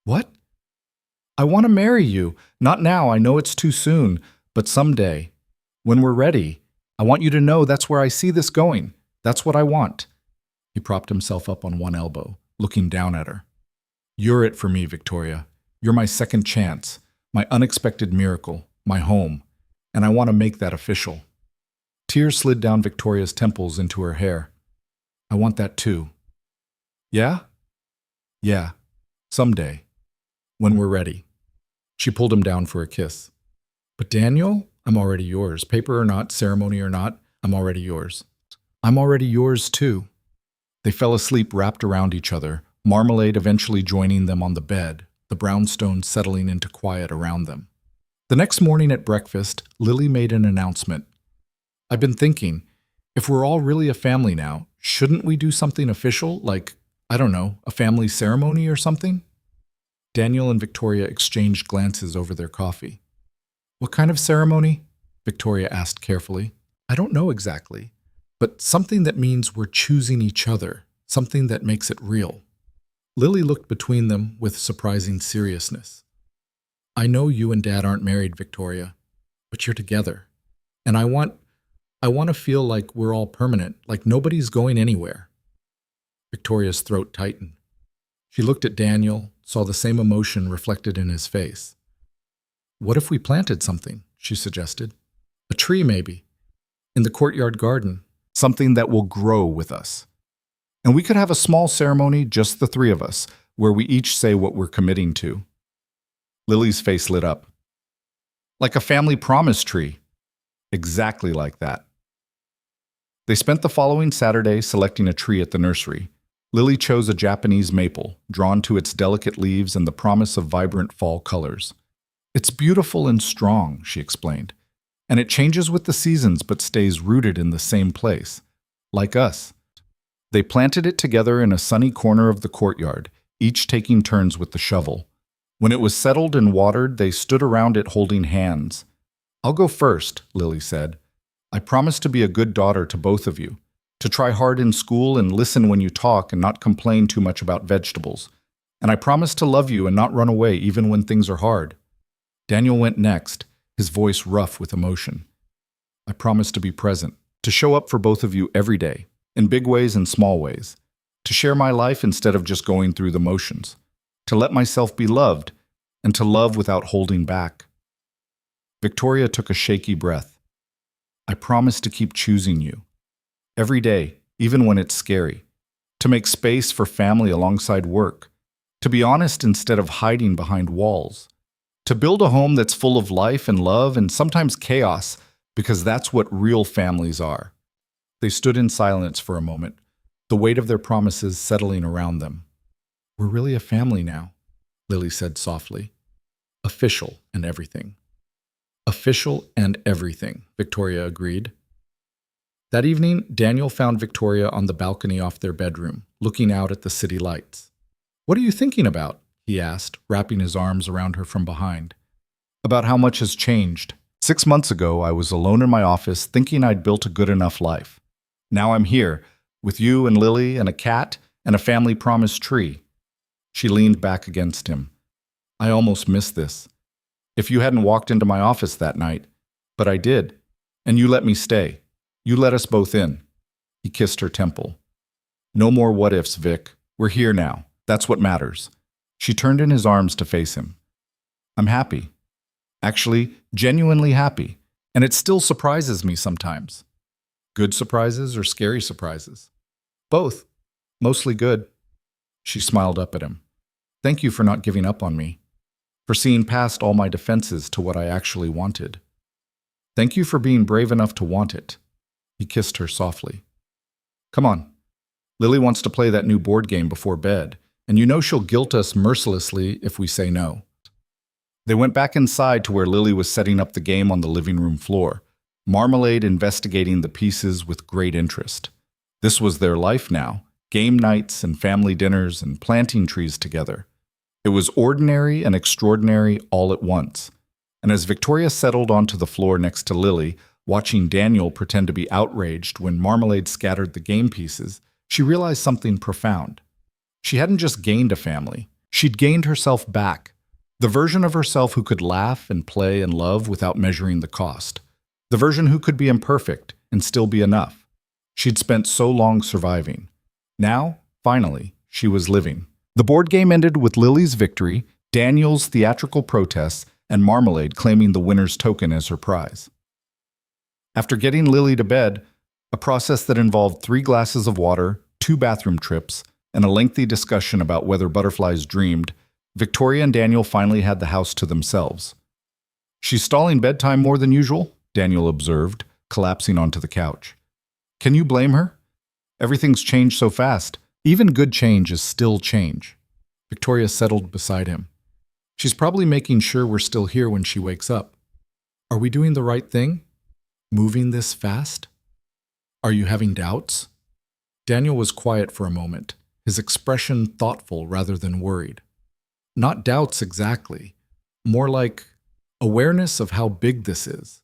Speaker 1: What? I want to marry you. Not now, I know it's too soon, but someday, when we're ready, I want you to know that's where I see this going. That's what I want. He propped himself up on one elbow, looking down at her. You're it for me, Victoria. You're my second chance, my unexpected miracle, my home, and I want to make that official. Tears slid down Victoria's temples into her hair. I want that too. Yeah? Yeah. Someday. When we're ready. She pulled him down for a kiss. But Daniel, I'm already yours. Paper or not, ceremony or not, I'm already yours. I'm already yours too. They fell asleep wrapped around each other, Marmalade eventually joining them on the bed, the brownstones settling into quiet around them. The next morning at breakfast, Lily made an announcement. I've been thinking, if we're all really a family now, shouldn't we do something official, like, I don't know, a family ceremony or something? Daniel and Victoria exchanged glances over their coffee. What kind of ceremony? Victoria asked carefully. I don't know exactly, but something that means we're choosing each other, something that makes it real. Lily looked between them with surprising seriousness. I know you and Dad aren't married, Victoria, but you're together. And I want to feel like we're all permanent, like nobody's going anywhere. Victoria's throat tightened. She looked at Daniel, saw the same emotion reflected in his face. What if we planted something? She suggested. A tree, maybe. In the courtyard garden. Something that will grow with us. And we could have a small ceremony, just the three of us, where we each say what we're committing to. Lily's face lit up. Like a family promise tree. Exactly like that. They spent the following Saturday selecting a tree at the nursery. Lily chose a Japanese maple, drawn to its delicate leaves and the promise of vibrant fall colors. It's beautiful and strong, she explained, and it changes with the seasons but stays rooted in the same place, like us. They planted it together in a sunny corner of the courtyard, each taking turns with the shovel. When it was settled and watered, they stood around it holding hands. I'll go first, Lily said. I promise to be a good daughter to both of you, to try hard in school and listen when you talk and not complain too much about vegetables. And I promise to love you and not run away even when things are hard. Daniel went next, his voice rough with emotion. I promise to be present, to show up for both of you every day, in big ways and small ways, to share my life instead of just going through the motions, to let myself be loved, and to love without holding back. Victoria took a shaky breath. I promise to keep choosing you. Every day, even when it's scary. To make space for family alongside work. To be honest instead of hiding behind walls. To build a home that's full of life and love and sometimes chaos, because that's what real families are. They stood in silence for a moment, the weight of their promises settling around them. We're really a family now, Lily said softly. Official and everything. Official and everything, Victoria agreed. That evening, Daniel found Victoria on the balcony off their bedroom, looking out at the city lights. What are you thinking about? He asked, wrapping his arms around her from behind. About how much has changed. 6 months ago, I was alone in my office thinking I'd built a good enough life. Now I'm here, with you and Lily and a cat and a family promise tree. She leaned back against him. I almost missed this. If you hadn't walked into my office that night, but I did, and you let me stay. You let us both in. He kissed her temple. No more what ifs, Vic. We're here now. That's what matters. She turned in his arms to face him. I'm happy. Actually, genuinely happy. And it still surprises me sometimes. Good surprises or scary surprises? Both. Mostly good. She smiled up at him. Thank you for not giving up on me. For seeing past all my defenses to what I actually wanted. Thank you for being brave enough to want it. He kissed her softly. Come on. Lily wants to play that new board game before bed, and you know she'll guilt us mercilessly if we say no. They went back inside to where Lily was setting up the game on the living room floor, Marmalade investigating the pieces with great interest. This was their life now, game nights and family dinners and planting trees together. It was ordinary and extraordinary all at once. And as Victoria settled onto the floor next to Lily, watching Daniel pretend to be outraged when Marmalade scattered the game pieces, she realized something profound. She hadn't just gained a family. She'd gained herself back. The version of herself who could laugh and play and love without measuring the cost. The version who could be imperfect and still be enough. She'd spent so long surviving. Now, finally, she was living. The board game ended with Lily's victory, Daniel's theatrical protests, and Marmalade claiming the winner's token as her prize. After getting Lily to bed, a process that involved 3 glasses of water, 2 bathroom trips, and a lengthy discussion about whether butterflies dreamed, Victoria and Daniel finally had the house to themselves. She's stalling bedtime more than usual, Daniel observed, collapsing onto the couch. Can you blame her? Everything's changed so fast. Even good change is still change. Victoria settled beside him. She's probably making sure we're still here when she wakes up. Are we doing the right thing? Moving this fast? Are you having doubts? Daniel was quiet for a moment, his expression thoughtful rather than worried. Not doubts exactly, more like awareness of how big this is.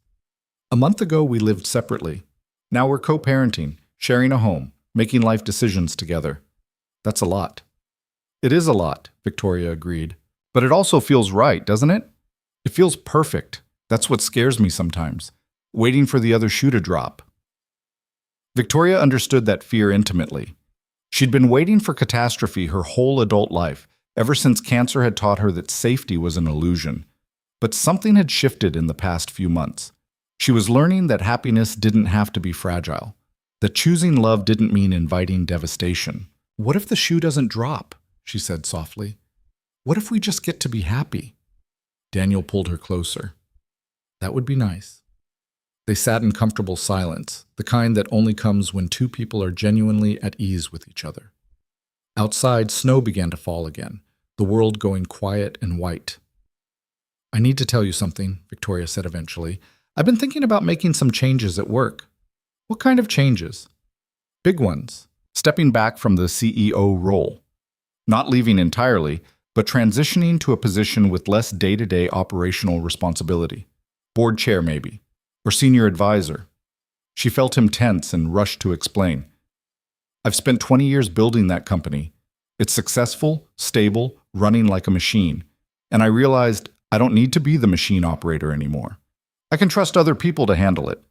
Speaker 1: A month ago we lived separately. Now we're co-parenting, sharing a home, making life decisions together. That's a lot. It is a lot, Victoria agreed. But it also feels right, doesn't it? It feels perfect. That's what scares me sometimes. Waiting for the other shoe to drop. Victoria understood that fear intimately. She'd been waiting for catastrophe her whole adult life, ever since cancer had taught her that safety was an illusion. But something had shifted in the past few months. She was learning that happiness didn't have to be fragile, that choosing love didn't mean inviting devastation. What if the shoe doesn't drop? She said softly. What if we just get to be happy? Daniel pulled her closer. That would be nice. They sat in comfortable silence, the kind that only comes when 2 people are genuinely at ease with each other. Outside, snow began to fall again, the world going quiet and white. I need to tell you something, Victoria said eventually. I've been thinking about making some changes at work. What kind of changes? Big ones. Stepping back from the CEO role. Not leaving entirely, but transitioning to a position with less day-to-day operational responsibility. Board chair, maybe. Or senior advisor. She felt him tense and rushed to explain. I've spent 20 years building that company. It's successful, stable, running like a machine. And I realized I don't need to be the machine operator anymore. I can trust other people to handle it.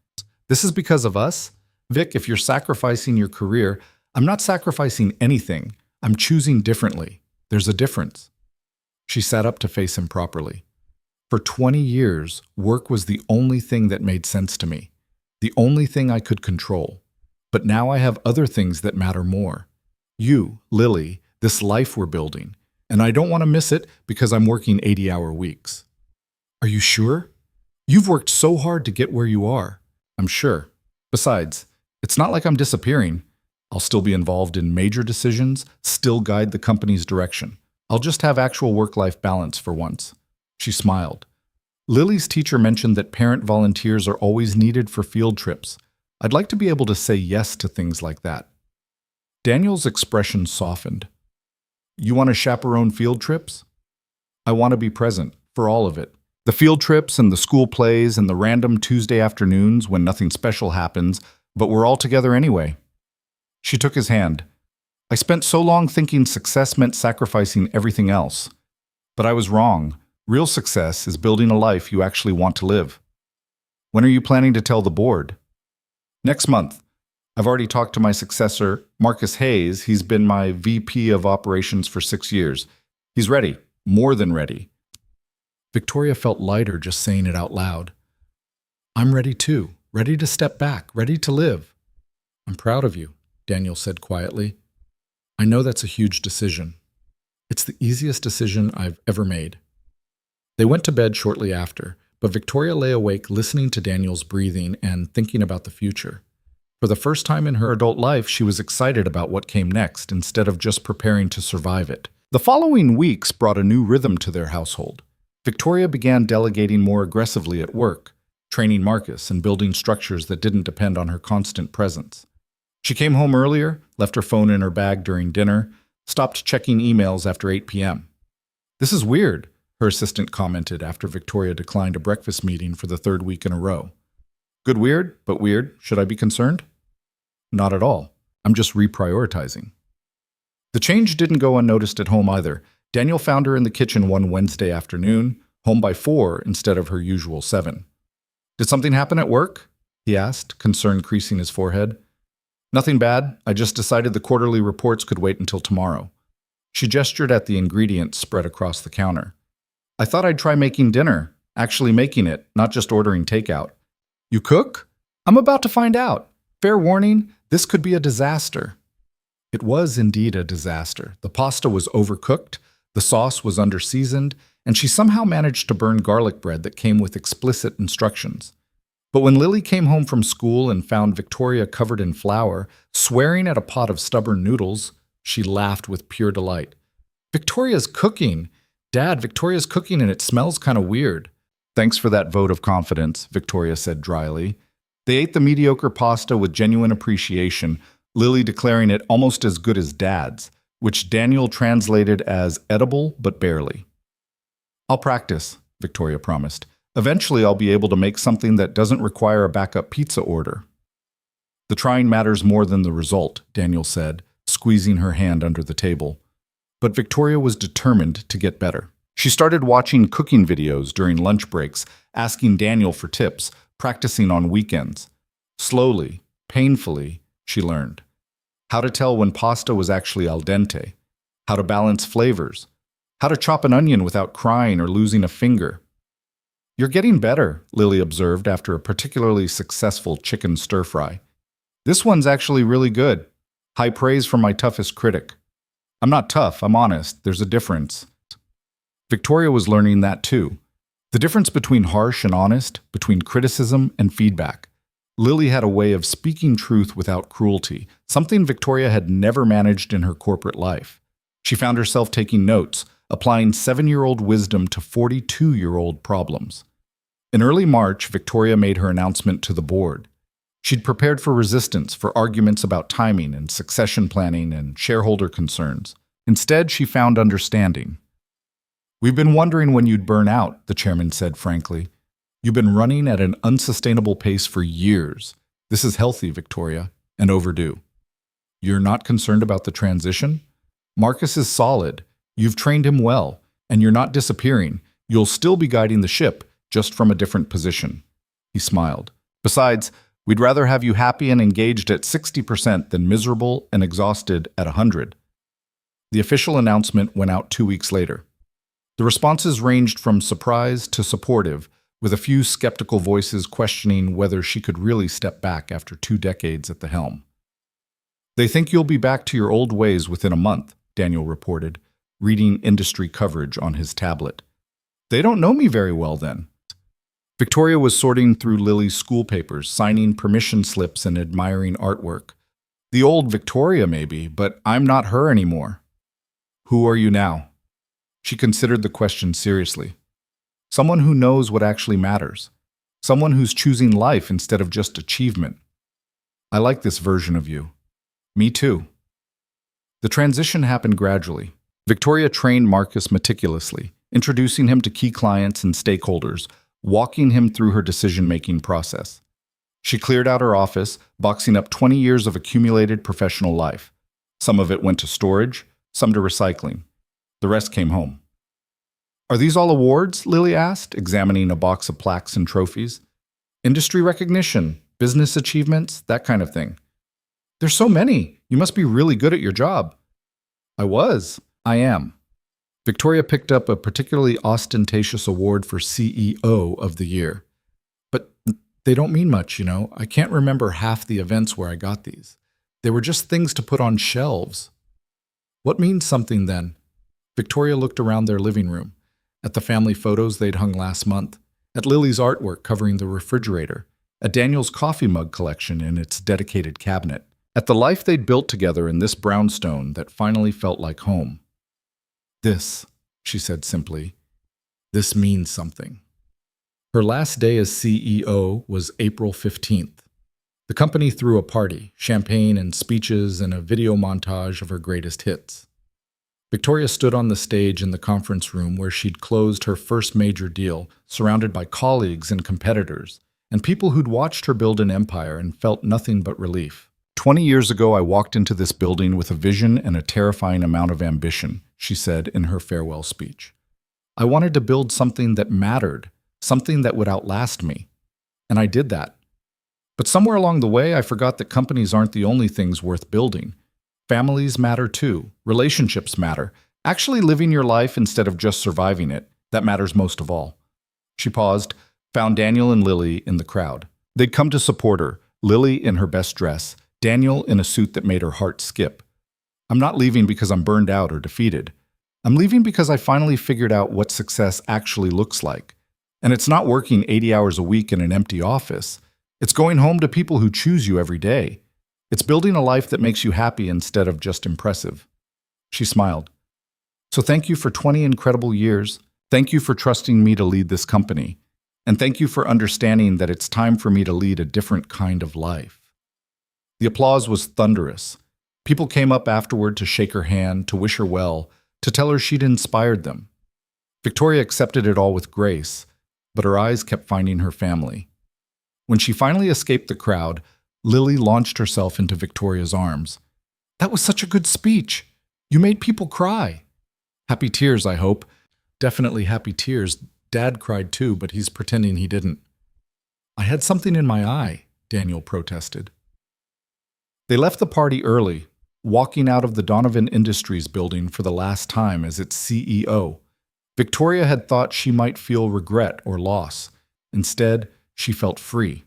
Speaker 1: This is because of us? Vic, if you're sacrificing your career, I'm not sacrificing anything. I'm choosing differently. There's a difference. She sat up to face him properly. For 20 years, work was the only thing that made sense to me, the only thing I could control. But now I have other things that matter more. You, Lily, this life we're building, and I don't want to miss it because I'm working 80-hour weeks. Are you sure? You've worked so hard to get where you are. I'm sure. Besides, it's not like I'm disappearing. I'll still be involved in major decisions, still guide the company's direction. I'll just have actual work-life balance for once. She smiled. Lily's teacher mentioned that parent volunteers are always needed for field trips. I'd like to be able to say yes to things like that. Daniel's expression softened. You want to chaperone field trips? I want to be present for all of it. The field trips and the school plays and the random Tuesday afternoons when nothing special happens, but we're all together anyway. She took his hand. I spent so long thinking success meant sacrificing everything else. But I was wrong. Real success is building a life you actually want to live. When are you planning to tell the board? Next month. I've already talked to my successor, Marcus Hayes. He's been my VP of operations for 6 years. He's ready, more than ready. Victoria felt lighter just saying it out loud. I'm ready too, ready to step back, ready to live. I'm proud of you, Daniel said quietly. I know that's a huge decision. It's the easiest decision I've ever made. They went to bed shortly after, but Victoria lay awake listening to Daniel's breathing and thinking about the future. For the first time in her adult life, she was excited about what came next instead of just preparing to survive it. The following weeks brought a new rhythm to their household. Victoria began delegating more aggressively at work, training Marcus and building structures that didn't depend on her constant presence. She came home earlier, left her phone in her bag during dinner, stopped checking emails after 8 p.m. This is weird, her assistant commented after Victoria declined a breakfast meeting for the 3rd week in a row. Good weird, but weird. Should I be concerned? Not at all. I'm just reprioritizing. The change didn't go unnoticed at home either. Daniel found her in the kitchen one Wednesday afternoon, home by 4 instead of her usual 7. Did something happen at work? He asked, concern creasing his forehead. Nothing bad. I just decided the quarterly reports could wait until tomorrow. She gestured at the ingredients spread across the counter. I thought I'd try making dinner, actually making it, not just ordering takeout. You cook? I'm about to find out. Fair warning, this could be a disaster. It was indeed a disaster. The pasta was overcooked, the sauce was underseasoned, and she somehow managed to burn garlic bread that came with explicit instructions. But when Lily came home from school and found Victoria covered in flour, swearing at a pot of stubborn noodles, she laughed with pure delight. Victoria's cooking! Dad, Victoria's cooking and it smells kind of weird. Thanks for that vote of confidence, Victoria said dryly. They ate the mediocre pasta with genuine appreciation, Lily declaring it almost as good as Dad's, which Daniel translated as edible but barely. I'll practice, Victoria promised. Eventually I'll be able to make something that doesn't require a backup pizza order. The trying matters more than the result, Daniel said, squeezing her hand under the table. But Victoria was determined to get better. She started watching cooking videos during lunch breaks, asking Daniel for tips, practicing on weekends. Slowly, painfully, she learned. How to tell when pasta was actually al dente. How to balance flavors. How to chop an onion without crying or losing a finger. You're getting better, Lily observed after a particularly successful chicken stir-fry. This one's actually really good. High praise from my toughest critic. I'm not tough, I'm honest. There's a difference. Victoria was learning that too. The difference between harsh and honest, between criticism and feedback. Lily had a way of speaking truth without cruelty, something Victoria had never managed in her corporate life. She found herself taking notes, applying 7-year-old wisdom to 42-year-old problems. In early March, Victoria made her announcement to the board. She'd prepared for resistance, for arguments about timing and succession planning and shareholder concerns. Instead, she found understanding. We've been wondering when you'd burn out, the chairman said frankly. You've been running at an unsustainable pace for years. This is healthy, Victoria, and overdue. You're not concerned about the transition? Marcus is solid. You've trained him well, and you're not disappearing. You'll still be guiding the ship, just from a different position. He smiled. Besides, we'd rather have you happy and engaged at 60% than miserable and exhausted at 100. The official announcement went out 2 weeks later. The responses ranged from surprise to supportive, with a few skeptical voices questioning whether she could really step back after 2 decades at the helm. They think you'll be back to your old ways within a month, Daniel reported, reading industry coverage on his tablet. They don't know me very well then. Victoria was sorting through Lily's school papers, signing permission slips and admiring artwork. The old Victoria maybe, but I'm not her anymore. Who are you now? She considered the question seriously. Someone who knows what actually matters. Someone who's choosing life instead of just achievement. I like this version of you. Me too. The transition happened gradually. Victoria trained Marcus meticulously, introducing him to key clients and stakeholders, walking him through her decision-making process. She cleared out her office, boxing up 20 years of accumulated professional life. Some of it went to storage, some to recycling. The rest came home. Are these all awards? Lily asked, examining a box of plaques and trophies. Industry recognition, business achievements, that kind of thing. There's so many. You must be really good at your job. I am. Victoria picked up a particularly ostentatious award for CEO of the Year. But they don't mean much, I can't remember half the events where I got these. They were just things to put on shelves. What means something then? Victoria looked around their living room, at the family photos they'd hung last month, at Lily's artwork covering the refrigerator, at Daniel's coffee mug collection in its dedicated cabinet, at the life they'd built together in this brownstone that finally felt like home. This, she said simply, this means something. Her last day as CEO was April 15th. The company threw a party, champagne and speeches and a video montage of her greatest hits. Victoria stood on the stage in the conference room where she'd closed her first major deal, surrounded by colleagues and competitors, and people who'd watched her build an empire and felt nothing but relief. 20 years ago, I walked into this building with a vision and a terrifying amount of ambition, she said in her farewell speech. I wanted to build something that mattered, something that would outlast me. And I did that. But somewhere along the way, I forgot that companies aren't the only things worth building. Families matter too. Relationships matter. Actually living your life instead of just surviving it, that matters most of all. She paused, found Daniel and Lily in the crowd. They'd come to support her, Lily in her best dress, Daniel in a suit that made her heart skip. I'm not leaving because I'm burned out or defeated. I'm leaving because I finally figured out what success actually looks like. And it's not working 80 hours a week in an empty office. It's going home to people who choose you every day. It's building a life that makes you happy instead of just impressive. She smiled. So thank you for 20 incredible years. Thank you for trusting me to lead this company. And thank you for understanding that it's time for me to lead a different kind of life. The applause was thunderous. People came up afterward to shake her hand, to wish her well, to tell her she'd inspired them. Victoria accepted it all with grace, but her eyes kept finding her family. When she finally escaped the crowd, Lily launched herself into Victoria's arms. That was such a good speech. You made people cry. Happy tears, I hope. Definitely happy tears. Dad cried too, but he's pretending he didn't. I had something in my eye, Daniel protested. They left the party early, walking out of the Donovan Industries building for the last time as its CEO. Victoria had thought she might feel regret or loss. Instead, she felt free.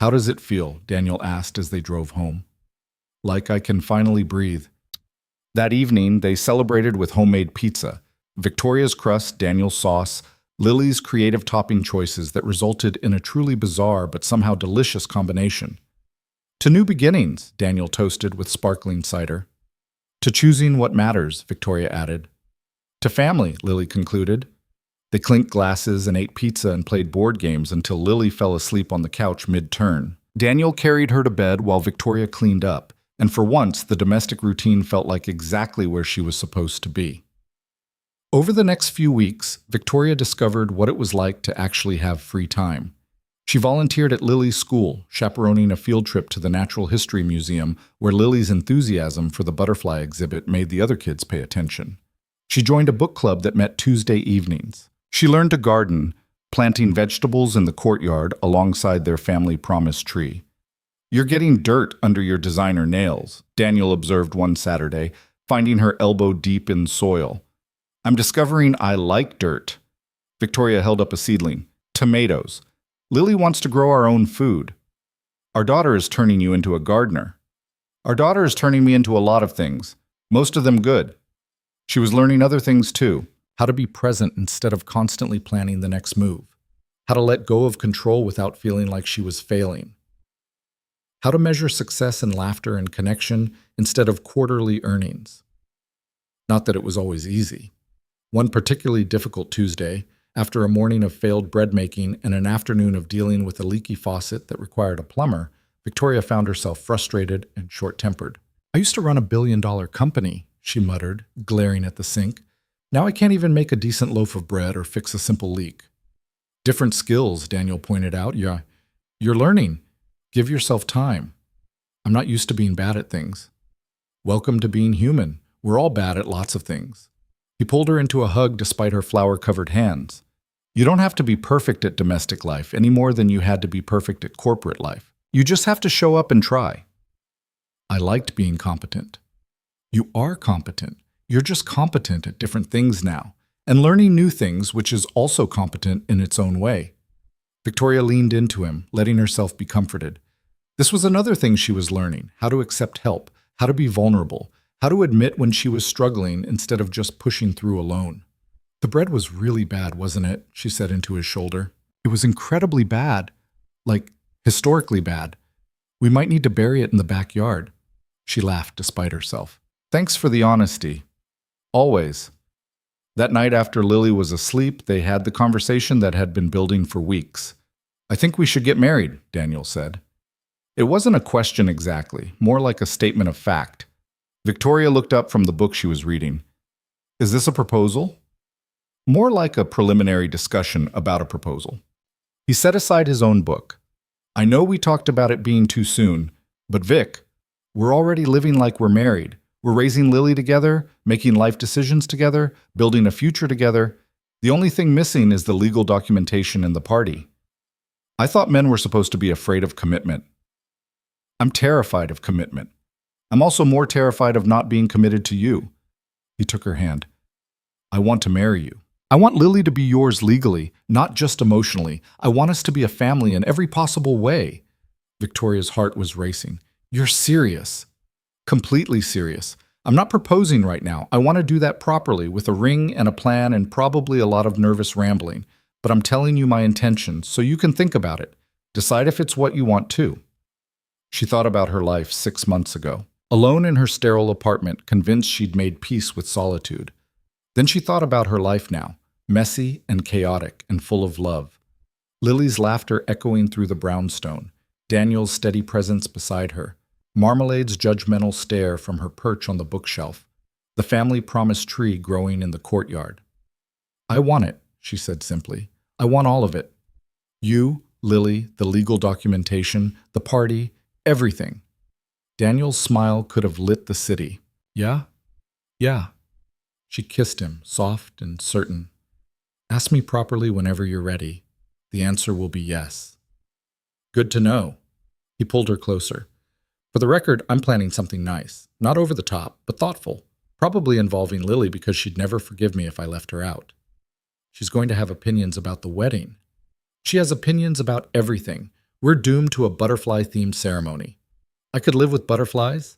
Speaker 1: How does it feel? Daniel asked as they drove home. Like I can finally breathe. That evening, they celebrated with homemade pizza, Victoria's crust, Daniel's sauce, Lily's creative topping choices that resulted in a truly bizarre but somehow delicious combination. To new beginnings, Daniel toasted with sparkling cider. To choosing what matters, Victoria added. To family, Lily concluded. They clinked glasses and ate pizza and played board games until Lily fell asleep on the couch mid-turn. Daniel carried her to bed while Victoria cleaned up, and for once the domestic routine felt like exactly where she was supposed to be. Over the next few weeks, Victoria discovered what it was like to actually have free time. She volunteered at Lily's school, chaperoning a field trip to the Natural History Museum where Lily's enthusiasm for the butterfly exhibit made the other kids pay attention. She joined a book club that met Tuesday evenings. She learned to garden, planting vegetables in the courtyard alongside their family promise tree. You're getting dirt under your designer nails, Daniel observed one Saturday, finding her elbow deep in soil. I'm discovering I like dirt. Victoria held up a seedling. Tomatoes. Lily wants to grow our own food. Our daughter is turning you into a gardener. Our daughter is turning me into a lot of things, most of them good. She was learning other things too, how to be present instead of constantly planning the next move, how to let go of control without feeling like she was failing, how to measure success in laughter and connection instead of quarterly earnings. Not that it was always easy. One particularly difficult Tuesday, after a morning of failed bread making and an afternoon of dealing with a leaky faucet that required a plumber, Victoria found herself frustrated and short-tempered. I used to run $1 billion company, she muttered, glaring at the sink. Now I can't even make a decent loaf of bread or fix a simple leak. Different skills, Daniel pointed out. You're learning. Give yourself time. I'm not used to being bad at things. Welcome to being human. We're all bad at lots of things. He pulled her into a hug despite her flour-covered hands. You don't have to be perfect at domestic life any more than you had to be perfect at corporate life. You just have to show up and try. I liked being competent. You are competent. You're just competent at different things now, and learning new things, which is also competent in its own way. Victoria leaned into him, letting herself be comforted. This was another thing she was learning: how to accept help, how to be vulnerable, how to admit when she was struggling instead of just pushing through alone. The bread was really bad, wasn't it? She said into his shoulder. It was incredibly bad. Like, historically bad. We might need to bury it in the backyard. She laughed despite herself. Thanks for the honesty. Always. That night after Lily was asleep, they had the conversation that had been building for weeks. I think we should get married, Daniel said. It wasn't a question exactly, more like a statement of fact. Victoria looked up from the book she was reading. Is this a proposal? More like a preliminary discussion about a proposal. He set aside his own book. I know we talked about it being too soon, but Vic, we're already living like we're married. We're raising Lily together, making life decisions together, building a future together. The only thing missing is the legal documentation and the party. I thought men were supposed to be afraid of commitment. I'm terrified of commitment. I'm also more terrified of not being committed to you. He took her hand. I want to marry you. I want Lily to be yours legally, not just emotionally. I want us to be a family in every possible way. Victoria's heart was racing. You're serious. Completely serious. I'm not proposing right now. I want to do that properly, with a ring and a plan and probably a lot of nervous rambling. But I'm telling you my intentions, so you can think about it. Decide if it's what you want too. She thought about her life 6 months ago, alone in her sterile apartment, convinced she'd made peace with solitude. Then she thought about her life now, messy and chaotic and full of love. Lily's laughter echoing through the brownstone, Daniel's steady presence beside her, Marmalade's judgmental stare from her perch on the bookshelf, the family promise tree growing in the courtyard. I want it, she said simply. I want all of it. You, Lily, the legal documentation, the party, everything. Daniel's smile could have lit the city. Yeah? Yeah. She kissed him, soft and certain. Ask me properly whenever you're ready. The answer will be yes. Good to know. He pulled her closer. For the record, I'm planning something nice. Not over the top, but thoughtful. Probably involving Lily because she'd never forgive me if I left her out. She's going to have opinions about the wedding. She has opinions about everything. We're doomed to a butterfly-themed ceremony. I could live with butterflies.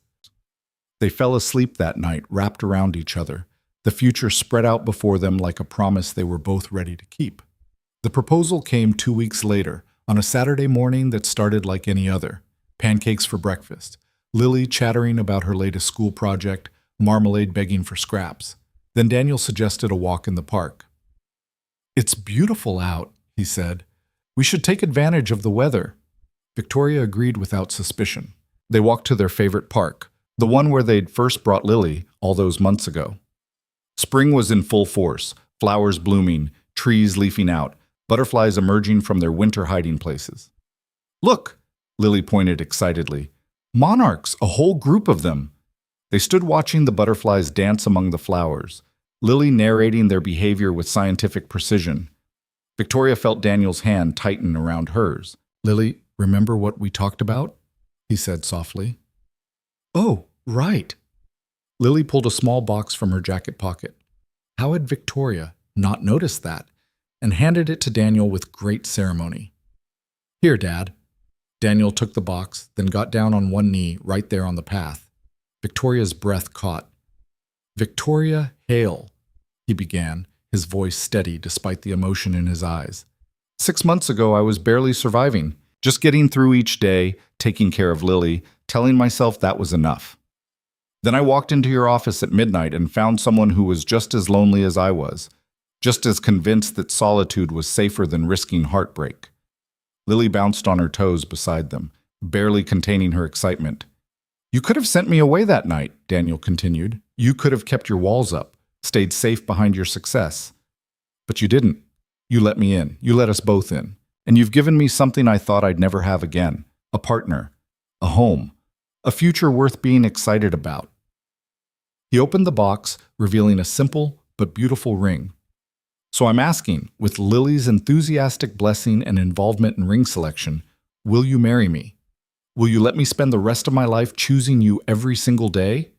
Speaker 1: They fell asleep that night, wrapped around each other. The future spread out before them like a promise they were both ready to keep. The proposal came 2 weeks later, on a Saturday morning that started like any other. Pancakes for breakfast, Lily chattering about her latest school project, Marmalade begging for scraps. Then Daniel suggested a walk in the park. It's beautiful out, he said. We should take advantage of the weather. Victoria agreed without suspicion. They walked to their favorite park, the one where they'd first brought Lily all those months ago. Spring was in full force, flowers blooming, trees leafing out, butterflies emerging from their winter hiding places. Look, Lily pointed excitedly. Monarchs, a whole group of them. They stood watching the butterflies dance among the flowers, Lily narrating their behavior with scientific precision. Victoria felt Daniel's hand tighten around hers. Lily, remember what we talked about? He said softly. Oh, right. Lily pulled a small box from her jacket pocket. How had Victoria not noticed that? And handed it to Daniel with great ceremony. Here, Dad. Daniel took the box, then got down on one knee right there on the path. Victoria's breath caught. Victoria Hale, he began, his voice steady despite the emotion in his eyes. 6 months ago, I was barely surviving, just getting through each day, taking care of Lily, telling myself that was enough. Then I walked into your office at midnight and found someone who was just as lonely as I was, just as convinced that solitude was safer than risking heartbreak. Lily bounced on her toes beside them, barely containing her excitement. You could have sent me away that night, Daniel continued. You could have kept your walls up, stayed safe behind your success. But you didn't. You let me in. You let us both in. And you've given me something I thought I'd never have again, a partner, a home, a future worth being excited about. He opened the box, revealing a simple but beautiful ring. So I'm asking, with Lily's enthusiastic blessing and involvement in ring selection, will you marry me? Will you let me spend the rest of my life choosing you every single day?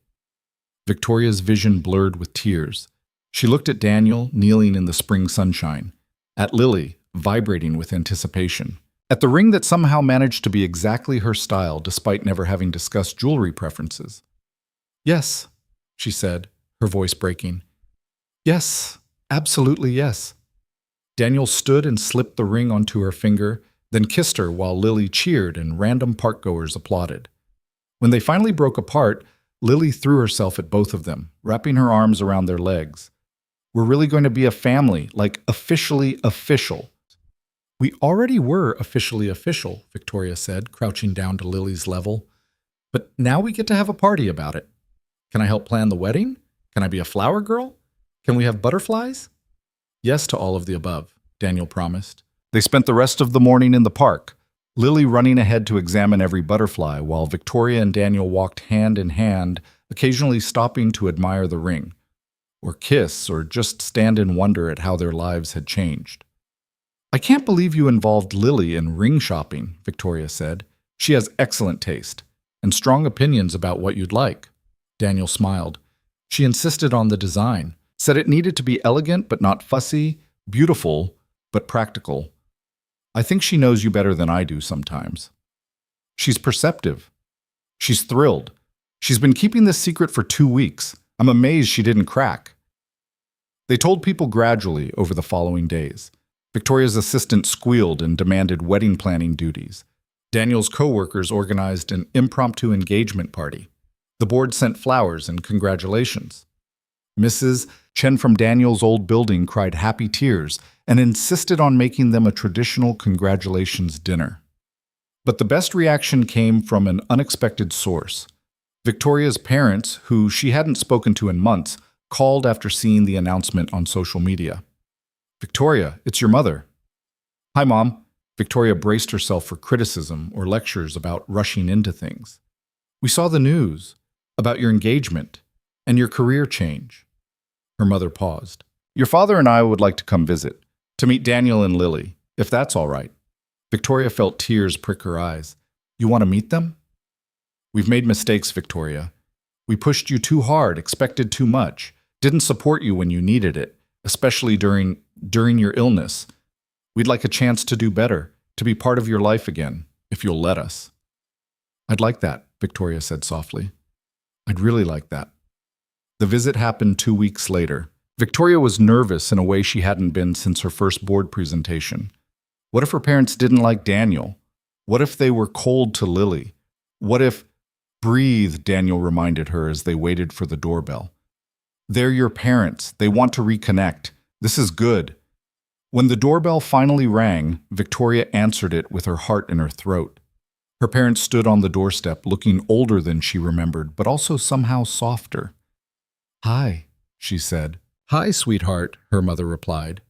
Speaker 1: Victoria's vision blurred with tears. She looked at Daniel, kneeling in the spring sunshine, at Lily, vibrating with anticipation, at the ring that somehow managed to be exactly her style despite never having discussed jewelry preferences. Yes, she said, her voice breaking. Yes, absolutely yes. Daniel stood and slipped the ring onto her finger, then kissed her while Lily cheered and random parkgoers applauded. When they finally broke apart, Lily threw herself at both of them, wrapping her arms around their legs. We're really going to be a family, like officially official. We already were officially official, Victoria said, crouching down to Lily's level. But now we get to have a party about it. Can I help plan the wedding? Can I be a flower girl? Can we have butterflies? Yes to all of the above, Daniel promised. They spent the rest of the morning in the park, Lily running ahead to examine every butterfly while Victoria and Daniel walked hand in hand, occasionally stopping to admire the ring, or kiss, or just stand in wonder at how their lives had changed. I can't believe you involved Lily in ring shopping, Victoria said. She has excellent taste and strong opinions about what you'd like. Daniel smiled. She insisted on the design, said it needed to be elegant but not fussy, beautiful but practical. I think she knows you better than I do sometimes. She's perceptive. She's thrilled. She's been keeping this secret for 2 weeks. I'm amazed she didn't crack. They told people gradually over the following days. Victoria's assistant squealed and demanded wedding planning duties. Daniel's co-workers organized an impromptu engagement party. The board sent flowers and congratulations. Mrs. Chen from Daniel's old building cried happy tears and insisted on making them a traditional congratulations dinner. But the best reaction came from an unexpected source. Victoria's parents, who she hadn't spoken to in months, called after seeing the announcement on social media. Victoria, it's your mother. Hi, Mom. Victoria braced herself for criticism or lectures about rushing into things. We saw the news about your engagement and your career change. Her mother paused. Your father and I would like to come visit, to meet Daniel and Lily, if that's all right. Victoria felt tears prick her eyes. You want to meet them? We've made mistakes, Victoria. We pushed you too hard, expected too much, didn't support you when you needed it, especially during your illness. We'd like a chance to do better, to be part of your life again, if you'll let us. I'd like that, Victoria said softly. I'd really like that. The visit happened 2 weeks later. Victoria was nervous in a way she hadn't been since her first board presentation. What if her parents didn't like Daniel? What if they were cold to Lily? What if... Breathe, Daniel reminded her as they waited for the doorbell. They're your parents. They want to reconnect. This is good. When the doorbell finally rang, Victoria answered it with her heart in her throat. Her parents stood on the doorstep, looking older than she remembered, but also somehow softer. Hi, she said. Hi, sweetheart, her mother replied.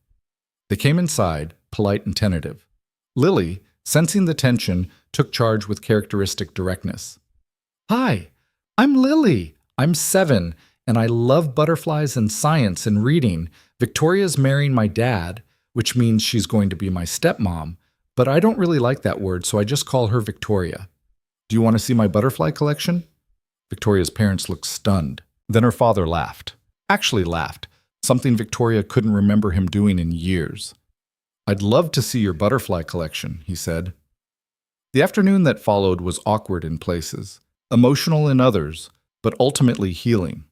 Speaker 1: They came inside, polite and tentative. Lily, sensing the tension, took charge with characteristic directness. Hi, I'm Lily. I'm 7, and I love butterflies and science and reading. Victoria's marrying my dad, which means she's going to be my stepmom, but I don't really like that word, so I just call her Victoria. Do you want to see my butterfly collection? Victoria's parents looked stunned. Then her father laughed. Actually laughed, something Victoria couldn't remember him doing in years. I'd love to see your butterfly collection, he said. The afternoon that followed was awkward in places, emotional in others, but ultimately healing.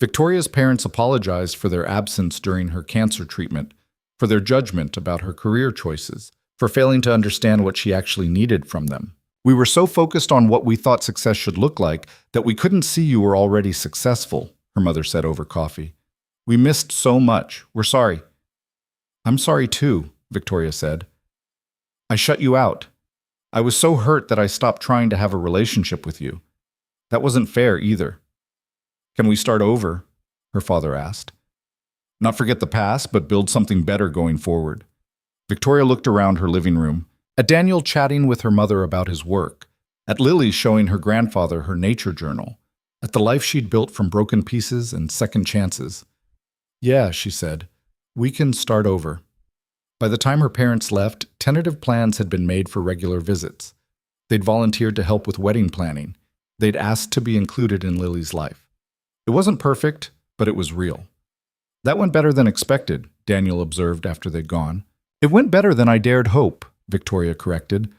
Speaker 1: Victoria's parents apologized for their absence during her cancer treatment, for their judgment about her career choices, for failing to understand what she actually needed from them. We were so focused on what we thought success should look like that we couldn't see you were already successful, her mother said over coffee. We missed so much. We're sorry. I'm sorry too, Victoria said. I shut you out. I was so hurt that I stopped trying to have a relationship with you. That wasn't fair either. Can we start over? Her father asked. Not forget the past, but build something better going forward. Victoria looked around her living room. At Daniel chatting with her mother about his work, at Lily showing her grandfather her nature journal, at the life she'd built from broken pieces and second chances. Yeah, she said, we can start over. By the time her parents left, tentative plans had been made for regular visits. They'd volunteered to help with wedding planning. They'd asked to be included in Lily's life. It wasn't perfect, but it was real. That went better than expected, Daniel observed after they'd gone. It went better than I dared hope, Victoria corrected.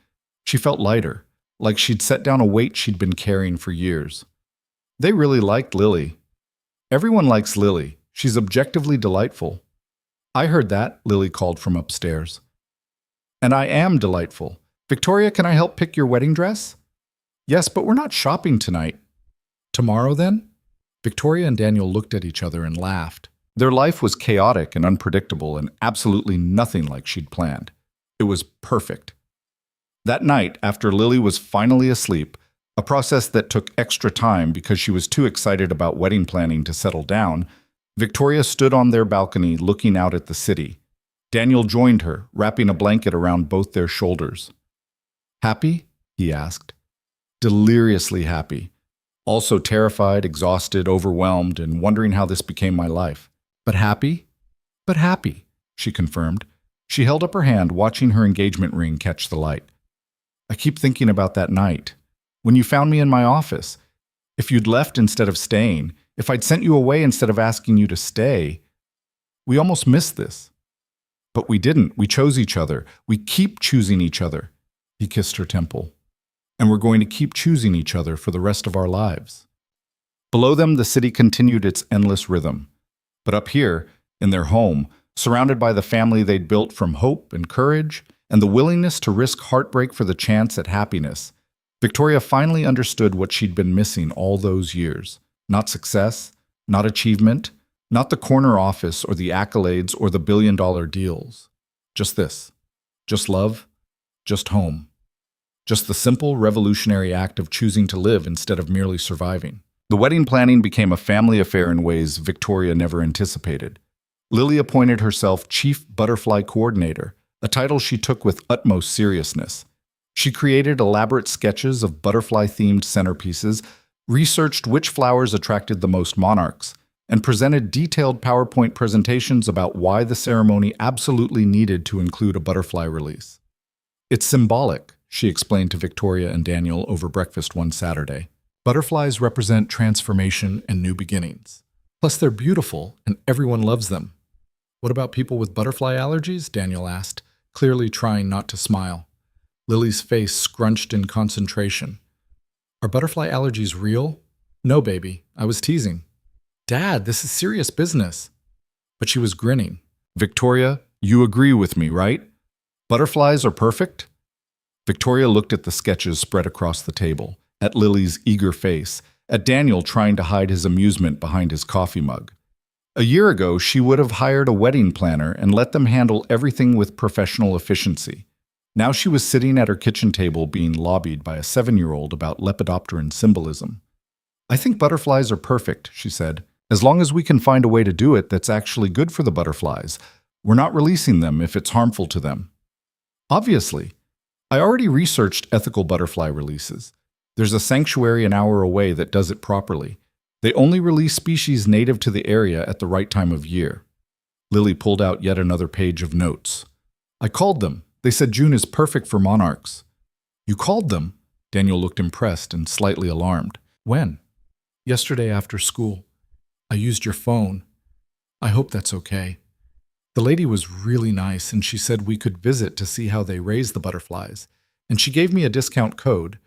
Speaker 1: She felt lighter, like she'd set down a weight she'd been carrying for years. They really liked Lily. Everyone likes Lily. She's objectively delightful. I heard that, Lily called from upstairs. And I am delightful. Victoria, can I help pick your wedding dress? Yes, but we're not shopping tonight. Tomorrow, then? Victoria and Daniel looked at each other and laughed. Their life was chaotic and unpredictable and absolutely nothing like she'd planned. It was perfect. That night, after Lily was finally asleep, a process that took extra time because she was too excited about wedding planning to settle down, Victoria stood on their balcony looking out at the city. Daniel joined her, wrapping a blanket around both their shoulders. Happy? He asked. Deliriously happy. Also terrified, exhausted, overwhelmed, and wondering how this became my life. But happy? But happy, she confirmed. She held up her hand, watching her engagement ring catch the light. I keep thinking about that night. When you found me in my office. If you'd left instead of staying. If I'd sent you away instead of asking you to stay. We almost missed this. But we didn't. We chose each other. We keep choosing each other. He kissed her temple. And we're going to keep choosing each other for the rest of our lives. Below them, the city continued its endless rhythm. But up here, in their home, surrounded by the family they'd built from hope and courage, and the willingness to risk heartbreak for the chance at happiness, Victoria finally understood what she'd been missing all those years. Not success, not achievement, not the corner office or the accolades or the billion-dollar deals. Just this. Just love. Just home. Just the simple, revolutionary act of choosing to live instead of merely surviving. The wedding planning became a family affair in ways Victoria never anticipated. Lily appointed herself Chief Butterfly Coordinator, a title she took with utmost seriousness. She created elaborate sketches of butterfly-themed centerpieces, researched which flowers attracted the most monarchs, and presented detailed PowerPoint presentations about why the ceremony absolutely needed to include a butterfly release. It's symbolic, she explained to Victoria and Daniel over breakfast one Saturday. Butterflies represent transformation and new beginnings. Plus, they're beautiful, and everyone loves them. What about people with butterfly allergies? Daniel asked, clearly trying not to smile. Lily's face scrunched in concentration. Are butterfly allergies real? No, baby. I was teasing. Dad, this is serious business. But she was grinning. Victoria, you agree with me, right? Butterflies are perfect? Victoria looked at the sketches spread across the table, at Lily's eager face, at Daniel trying to hide his amusement behind his coffee mug. A year ago, she would have hired a wedding planner and let them handle everything with professional efficiency. Now she was sitting at her kitchen table being lobbied by a 7-year-old about lepidopteran symbolism. I think butterflies are perfect, she said, as long as we can find a way to do it that's actually good for the butterflies. We're not releasing them if it's harmful to them. Obviously. I already researched ethical butterfly releases. There's a sanctuary an hour away that does it properly. They only release species native to the area at the right time of year. Lily pulled out yet another page of notes. I called them. They said June is perfect for monarchs. You called them? Daniel looked impressed and slightly alarmed. When? Yesterday after school. I used your phone. I hope that's okay. The lady was really nice, and she said we could visit to see how they raise the butterflies. And she gave me a discount code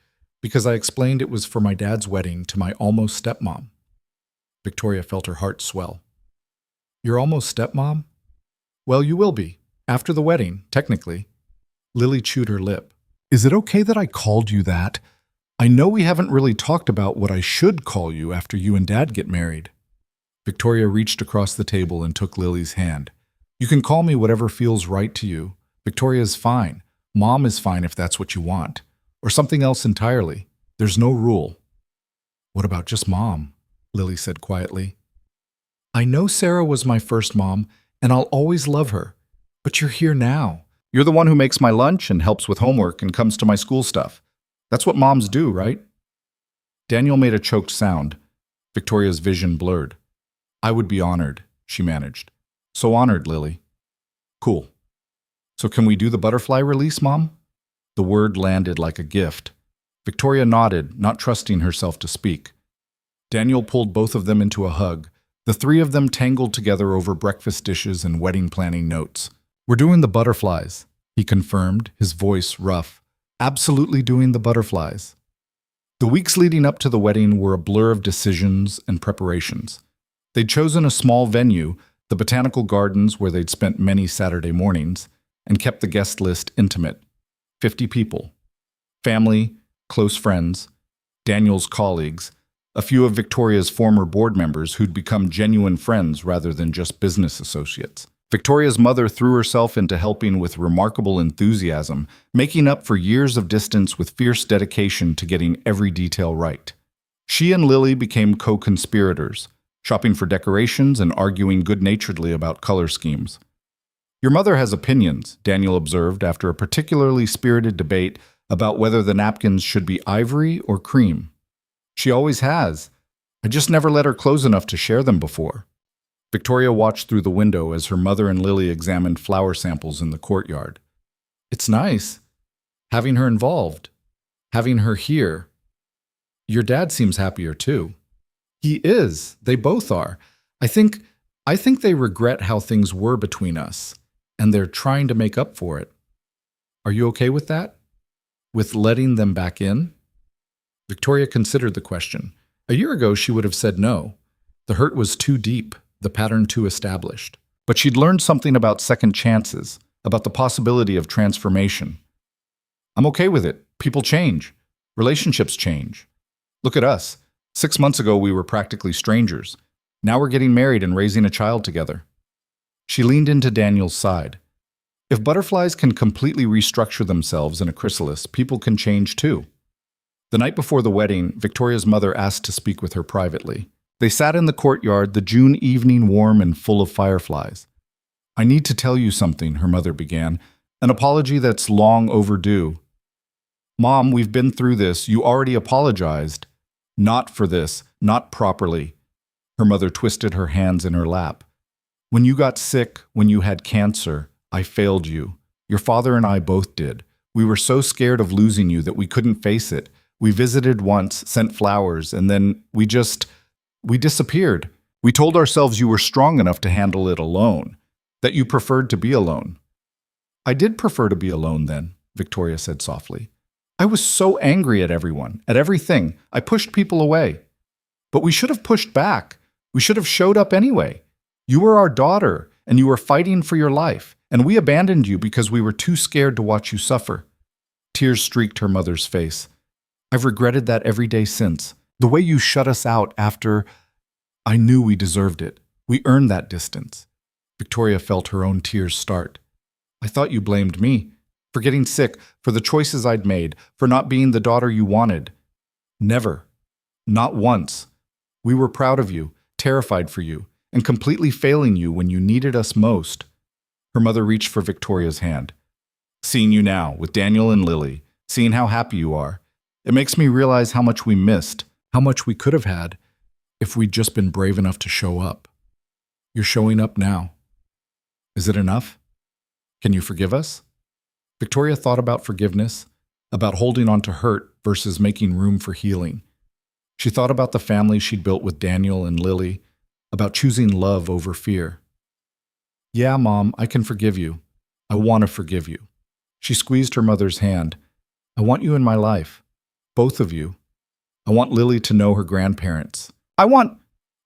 Speaker 1: because I explained it was for my dad's wedding to my almost stepmom. Victoria felt her heart swell. Your almost stepmom? Well, you will be. After the wedding, technically. Lily chewed her lip. Is it okay that I called you that? I know we haven't really talked about what I should call you after you and Dad get married. Victoria reached across the table and took Lily's hand. You can call me whatever feels right to you. Victoria's fine. Mom is fine if that's what you want. Or something else entirely. There's no rule. What about just Mom? Lily said quietly. I know Sarah was my first mom, and I'll always love her. But you're here now. You're the one who makes my lunch and helps with homework and comes to my school stuff. That's what moms do, right? Daniel made a choked sound. Victoria's vision blurred. I would be honored, she managed. So honored, Lily. Cool. So can we do the butterfly release, Mom? The word landed like a gift. Victoria nodded, not trusting herself to speak. Daniel pulled both of them into a hug. The three of them tangled together over breakfast dishes and wedding planning notes. We're doing the butterflies, he confirmed, his voice rough. Absolutely doing the butterflies. The weeks leading up to the wedding were a blur of decisions and preparations. They'd chosen a small venue, the Botanical Gardens where they'd spent many Saturday mornings, and kept the guest list intimate. 50 people. Family, close friends, Daniel's colleagues, a few of Victoria's former board members who'd become genuine friends rather than just business associates. Victoria's mother threw herself into helping with remarkable enthusiasm, making up for years of distance with fierce dedication to getting every detail right. She and Lily became co-conspirators, shopping for decorations and arguing good-naturedly about color schemes. Your mother has opinions, Daniel observed after a particularly spirited debate about whether the napkins should be ivory or cream. She always has. I just never let her close enough to share them before. Victoria watched through the window as her mother and Lily examined flower samples in the courtyard. It's nice. Having her involved. Having her here. Your dad seems happier too. He is. They both are. I think they regret how things were between us, and they're trying to make up for it. Are you okay with that? With letting them back in? Victoria considered the question. A year ago, she would have said no. The hurt was too deep, the pattern too established. But she'd learned something about second chances, about the possibility of transformation. I'm okay with it. People change. Relationships change. Look at us. 6 months ago, we were practically strangers. Now we're getting married and raising a child together. She leaned into Daniel's side. If butterflies can completely restructure themselves in a chrysalis, people can change too. The night before the wedding, Victoria's mother asked to speak with her privately. They sat in the courtyard, the June evening warm and full of fireflies. I need to tell you something, her mother began. An apology that's long overdue. Mom, we've been through this. You already apologized. Not for this, not properly. Her mother twisted her hands in her lap. When you got sick, when you had cancer, I failed you. Your father and I both did. We were so scared of losing you that we couldn't face it. We visited once, sent flowers, and then we disappeared. We told ourselves you were strong enough to handle it alone, that you preferred to be alone. I did prefer to be alone then, Victoria said softly. I was so angry at everyone, at everything. I pushed people away. But we should have pushed back. We should have showed up anyway. You were our daughter, and you were fighting for your life, and we abandoned you because we were too scared to watch you suffer. Tears streaked her mother's face. I've regretted that every day since. The way you shut us out after... I knew we deserved it. We earned that distance. Victoria felt her own tears start. I thought you blamed me. For getting sick, for the choices I'd made, for not being the daughter you wanted. Never. Not once. We were proud of you, terrified for you, and completely failing you when you needed us most. Her mother reached for Victoria's hand. Seeing you now, with Daniel and Lily, seeing how happy you are, it makes me realize how much we missed, how much we could have had, if we'd just been brave enough to show up. You're showing up now. Is it enough? Can you forgive us? Victoria thought about forgiveness, about holding on to hurt versus making room for healing. She thought about the family she'd built with Daniel and Lily, about choosing love over fear. Yeah, Mom, I can forgive you. I want to forgive you. She squeezed her mother's hand. I want you in my life. Both of you. I want Lily to know her grandparents. I want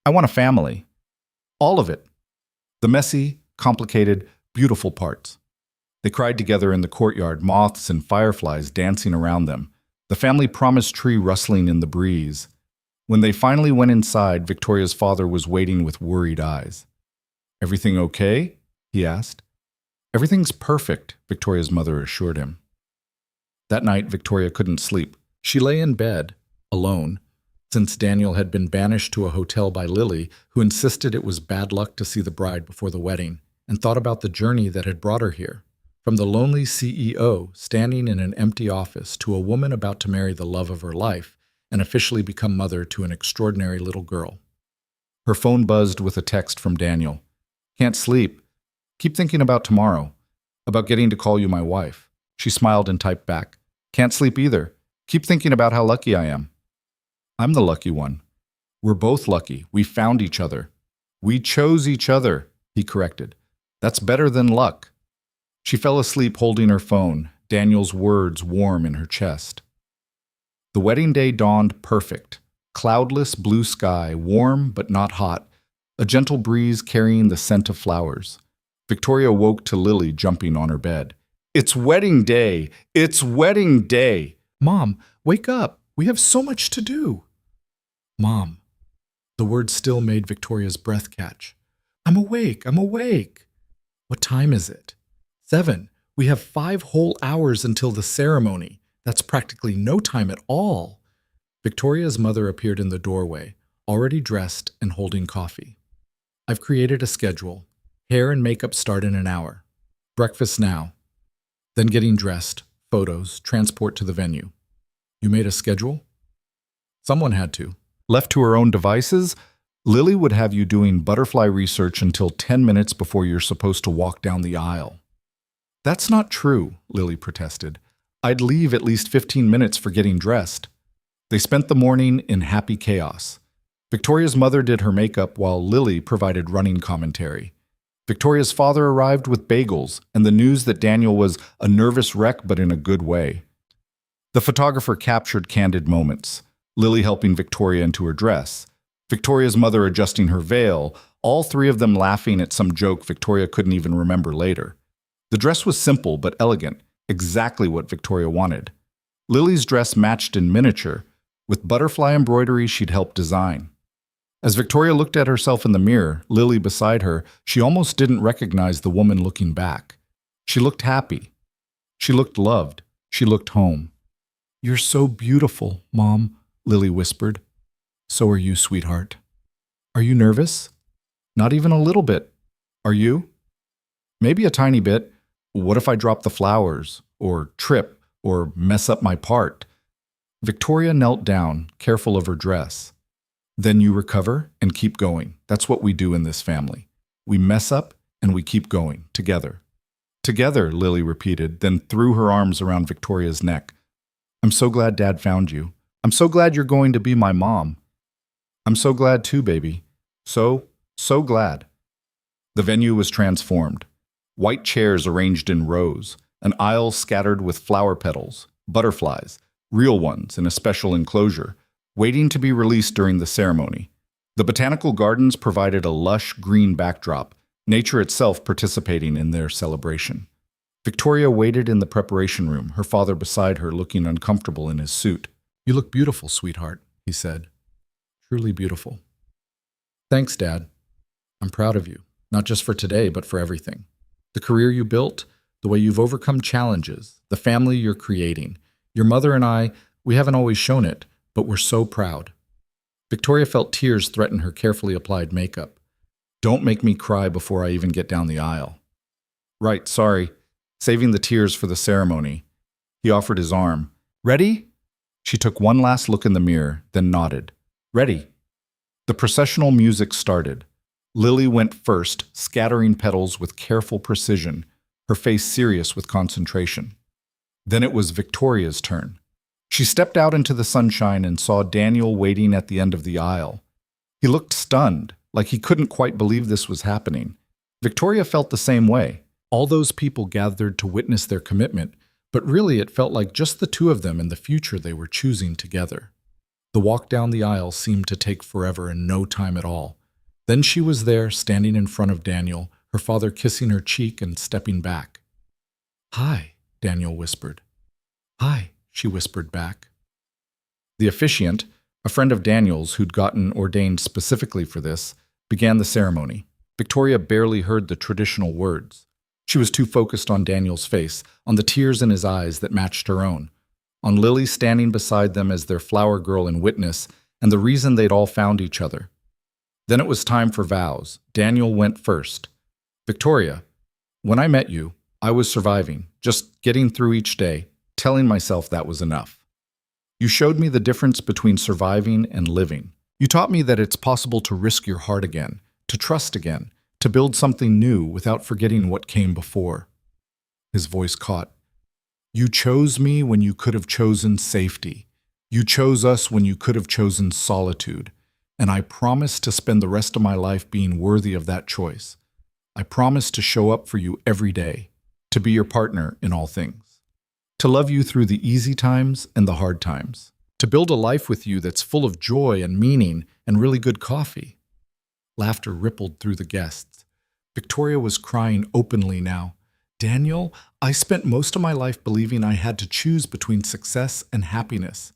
Speaker 1: a family. All of it. The messy, complicated, beautiful parts. They cried together in the courtyard, moths and fireflies dancing around them, the family promise tree rustling in the breeze. When they finally went inside, Victoria's father was waiting with worried eyes. Everything okay? He asked. Everything's perfect, Victoria's mother assured him. That night, Victoria couldn't sleep. She lay in bed, alone, since Daniel had been banished to a hotel by Lily, who insisted it was bad luck to see the bride before the wedding, and thought about the journey that had brought her here. From the lonely CEO standing in an empty office to a woman about to marry the love of her life and officially become mother to an extraordinary little girl. Her phone buzzed with a text from Daniel. Can't sleep. Keep thinking about tomorrow. About getting to call you my wife. She smiled and typed back. Can't sleep either. Keep thinking about how lucky I am. I'm the lucky one. We're both lucky. We found each other. We chose each other, he corrected. That's better than luck. She fell asleep holding her phone, Daniel's words warm in her chest. The wedding day dawned perfect. Cloudless blue sky, warm but not hot, a gentle breeze carrying the scent of flowers. Victoria woke to Lily jumping on her bed. It's wedding day! It's wedding day! Mom, wake up! We have so much to do! Mom. The word still made Victoria's breath catch. I'm awake! I'm awake! What time is it? 7. We have 5 whole hours until the ceremony. That's practically no time at all. Victoria's mother appeared in the doorway, already dressed and holding coffee. I've created a schedule. Hair and makeup start in an hour. Breakfast now. Then getting dressed, photos, transport to the venue. You made a schedule? Someone had to. Left to her own devices, Lily would have you doing butterfly research until 10 minutes before you're supposed to walk down the aisle. That's not true, Lily protested. I'd leave at least 15 minutes for getting dressed. They spent the morning in happy chaos. Victoria's mother did her makeup while Lily provided running commentary. Victoria's father arrived with bagels and the news that Daniel was a nervous wreck but in a good way. The photographer captured candid moments, Lily helping Victoria into her dress, Victoria's mother adjusting her veil, all 3 of them laughing at some joke Victoria couldn't even remember later. The dress was simple but elegant, exactly what Victoria wanted. Lily's dress matched in miniature, with butterfly embroidery she'd helped design. As Victoria looked at herself in the mirror, Lily beside her, she almost didn't recognize the woman looking back. She looked happy. She looked loved. She looked home. You're so beautiful, Mom, Lily whispered. So are you, sweetheart. Are you nervous? Not even a little bit. Are you? Maybe a tiny bit. What if I drop the flowers, or trip, or mess up my part? Victoria knelt down, careful of her dress. Then you recover and keep going. That's what we do in this family. We mess up and we keep going, together. Together, Lily repeated, then threw her arms around Victoria's neck. I'm so glad Dad found you. I'm so glad you're going to be my mom. I'm so glad too, baby. So glad. The venue was transformed. White chairs arranged in rows, an aisle scattered with flower petals, butterflies, real ones in a special enclosure, waiting to be released during the ceremony. The botanical gardens provided a lush green backdrop, nature itself participating in their celebration. Victoria waited in the preparation room, her father beside her looking uncomfortable in his suit. You look beautiful, sweetheart, he said. Truly beautiful. Thanks, Dad. I'm proud of you, not just for today, but for everything. The career you built, the way you've overcome challenges, the family you're creating. Your mother and I, we haven't always shown it, but we're so proud. Victoria felt tears threaten her carefully applied makeup. Don't make me cry before I even get down the aisle. Right, sorry. Saving the tears for the ceremony. He offered his arm. Ready? She took one last look in the mirror, then nodded. Ready. The processional music started. Lily went first, scattering petals with careful precision, her face serious with concentration. Then it was Victoria's turn. She stepped out into the sunshine and saw Daniel waiting at the end of the aisle. He looked stunned, like he couldn't quite believe this was happening. Victoria felt the same way. All those people gathered to witness their commitment, but really it felt like just the 2 of them and the future they were choosing together. The walk down the aisle seemed to take forever and no time at all. Then she was there, standing in front of Daniel, her father kissing her cheek and stepping back. Hi, Daniel whispered. Hi, she whispered back. The officiant, a friend of Daniel's who'd gotten ordained specifically for this, began the ceremony. Victoria barely heard the traditional words. She was too focused on Daniel's face, on the tears in his eyes that matched her own, on Lily standing beside them as their flower girl and witness, and the reason they'd all found each other. Then it was time for vows. Daniel went first. Victoria, when I met you, I was surviving, just getting through each day, telling myself that was enough. You showed me the difference between surviving and living. You taught me that it's possible to risk your heart again, to trust again, to build something new without forgetting what came before. His voice caught. You chose me when you could have chosen safety. You chose us when you could have chosen solitude. And I promise to spend the rest of my life being worthy of that choice. I promise to show up for you every day, to be your partner in all things, to love you through the easy times and the hard times, to build a life with you that's full of joy and meaning and really good coffee. Laughter rippled through the guests. Victoria was crying openly now. Daniel, I spent most of my life believing I had to choose between success and happiness,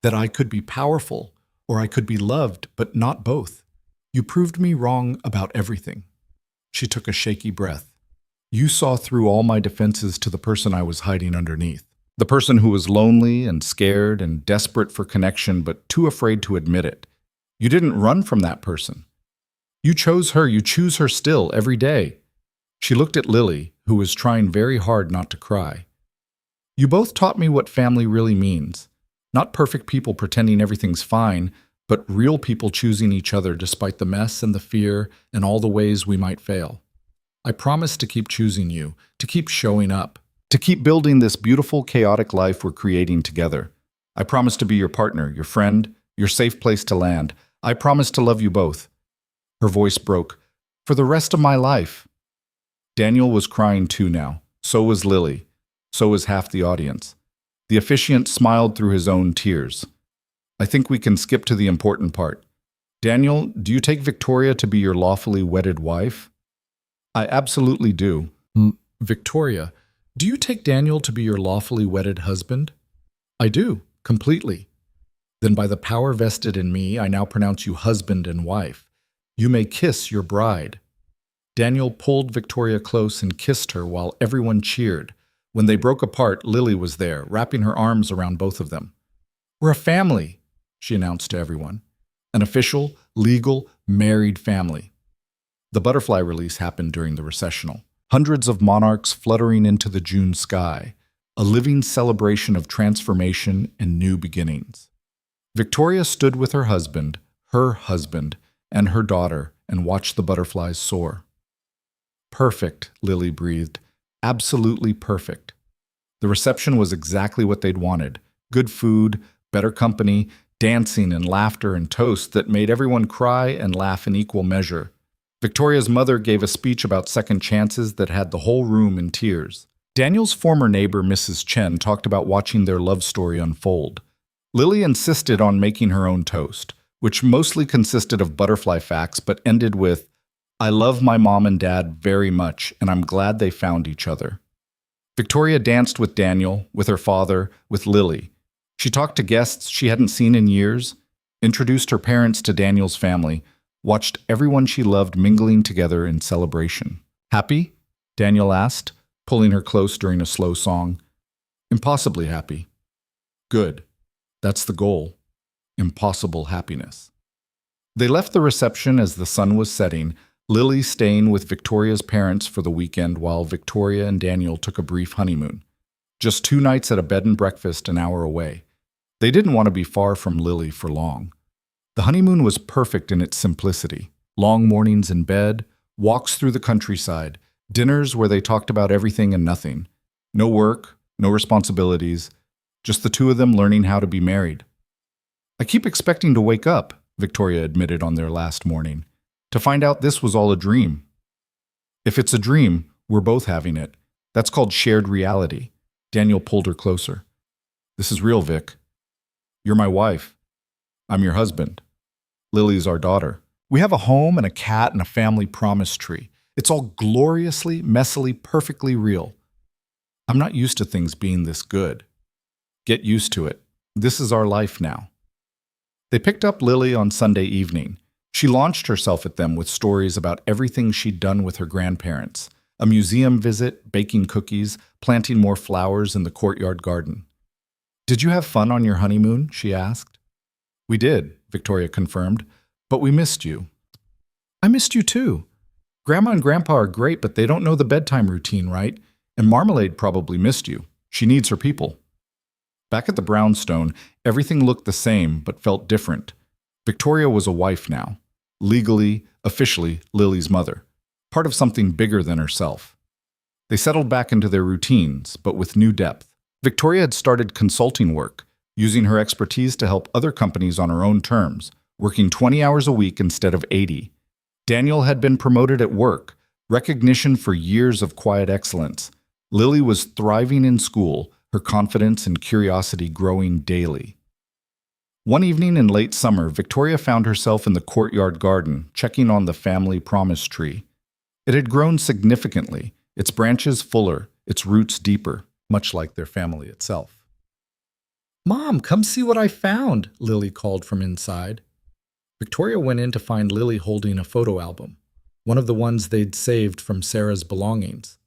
Speaker 1: that I could be powerful or I could be loved, but not both. You proved me wrong about everything. She took a shaky breath. You saw through all my defenses to the person I was hiding underneath. The person who was lonely and scared and desperate for connection, but too afraid to admit it. You didn't run from that person. You chose her, you choose her still, every day. She looked at Lily, who was trying very hard not to cry. You both taught me what family really means. Not perfect people pretending everything's fine, but real people choosing each other despite the mess and the fear and all the ways we might fail. I promise to keep choosing you, to keep showing up, to keep building this beautiful, chaotic life we're creating together. I promise to be your partner, your friend, your safe place to land. I promise to love you both. Her voice broke. For the rest of my life. Daniel was crying too now. So was Lily. So was half the audience. The officiant smiled through his own tears. I think we can skip to the important part. Daniel, do you take Victoria to be your lawfully wedded wife? I absolutely do. Victoria, do you take Daniel to be your lawfully wedded husband? I do, completely. Then by the power vested in me, I now pronounce you husband and wife. You may kiss your bride. Daniel pulled Victoria close and kissed her while everyone cheered. When they broke apart, Lily was there, wrapping her arms around both of them. We're a family, she announced to everyone. An official, legal, married family. The butterfly release happened during the recessional. Hundreds of monarchs fluttering into the June sky, a living celebration of transformation and new beginnings. Victoria stood with her husband, and her daughter and watched the butterflies soar. Perfect, Lily breathed. Absolutely perfect. The reception was exactly what they'd wanted. Good food, better company, dancing and laughter and toast that made everyone cry and laugh in equal measure. Victoria's mother gave a speech about second chances that had the whole room in tears. Daniel's former neighbor, Mrs. Chen, talked about watching their love story unfold. Lily insisted on making her own toast, which mostly consisted of butterfly facts but ended with, I love my mom and dad very much, and I'm glad they found each other. Victoria danced with Daniel, with her father, with Lily. She talked to guests she hadn't seen in years, introduced her parents to Daniel's family, watched everyone she loved mingling together in celebration. Happy? Daniel asked, pulling her close during a slow song. Impossibly happy. Good. That's the goal. Impossible happiness. They left the reception as the sun was setting, Lily staying with Victoria's parents for the weekend while Victoria and Daniel took a brief honeymoon. Just 2 nights at a bed and breakfast an hour away. They didn't want to be far from Lily for long. The honeymoon was perfect in its simplicity. Long mornings in bed, walks through the countryside, dinners where they talked about everything and nothing. No work, no responsibilities, just the two of them learning how to be married. I keep expecting to wake up, Victoria admitted on their last morning, to find out this was all a dream. If it's a dream, we're both having it. That's called shared reality. Daniel pulled her closer. This is real, Vic. You're my wife. I'm your husband. Lily's our daughter. We have a home and a cat and a family promise tree. It's all gloriously, messily, perfectly real. I'm not used to things being this good. Get used to it. This is our life now. They picked up Lily on Sunday evening. She launched herself at them with stories about everything she'd done with her grandparents. A museum visit, baking cookies, planting more flowers in the courtyard garden. Did you have fun on your honeymoon? She asked. We did, Victoria confirmed, but we missed you. I missed you too. Grandma and Grandpa are great, but they don't know the bedtime routine, right? And Marmalade probably missed you. She needs her people. Back at the brownstone, everything looked the same but felt different. Victoria was a wife now, legally, officially Lily's mother, part of something bigger than herself. They settled back into their routines, but with new depth. Victoria had started consulting work, using her expertise to help other companies on her own terms, working 20 hours a week instead of 80. Daniel had been promoted at work, recognition for years of quiet excellence. Lily was thriving in school, her confidence and curiosity growing daily. One evening in late summer, Victoria found herself in the courtyard garden, checking on the family promise tree. It had grown significantly, its branches fuller, its roots deeper, much like their family itself. "Mom, come see what I found," Lily called from inside. Victoria went in to find Lily holding a photo album, one of the ones they'd saved from Sarah's belongings.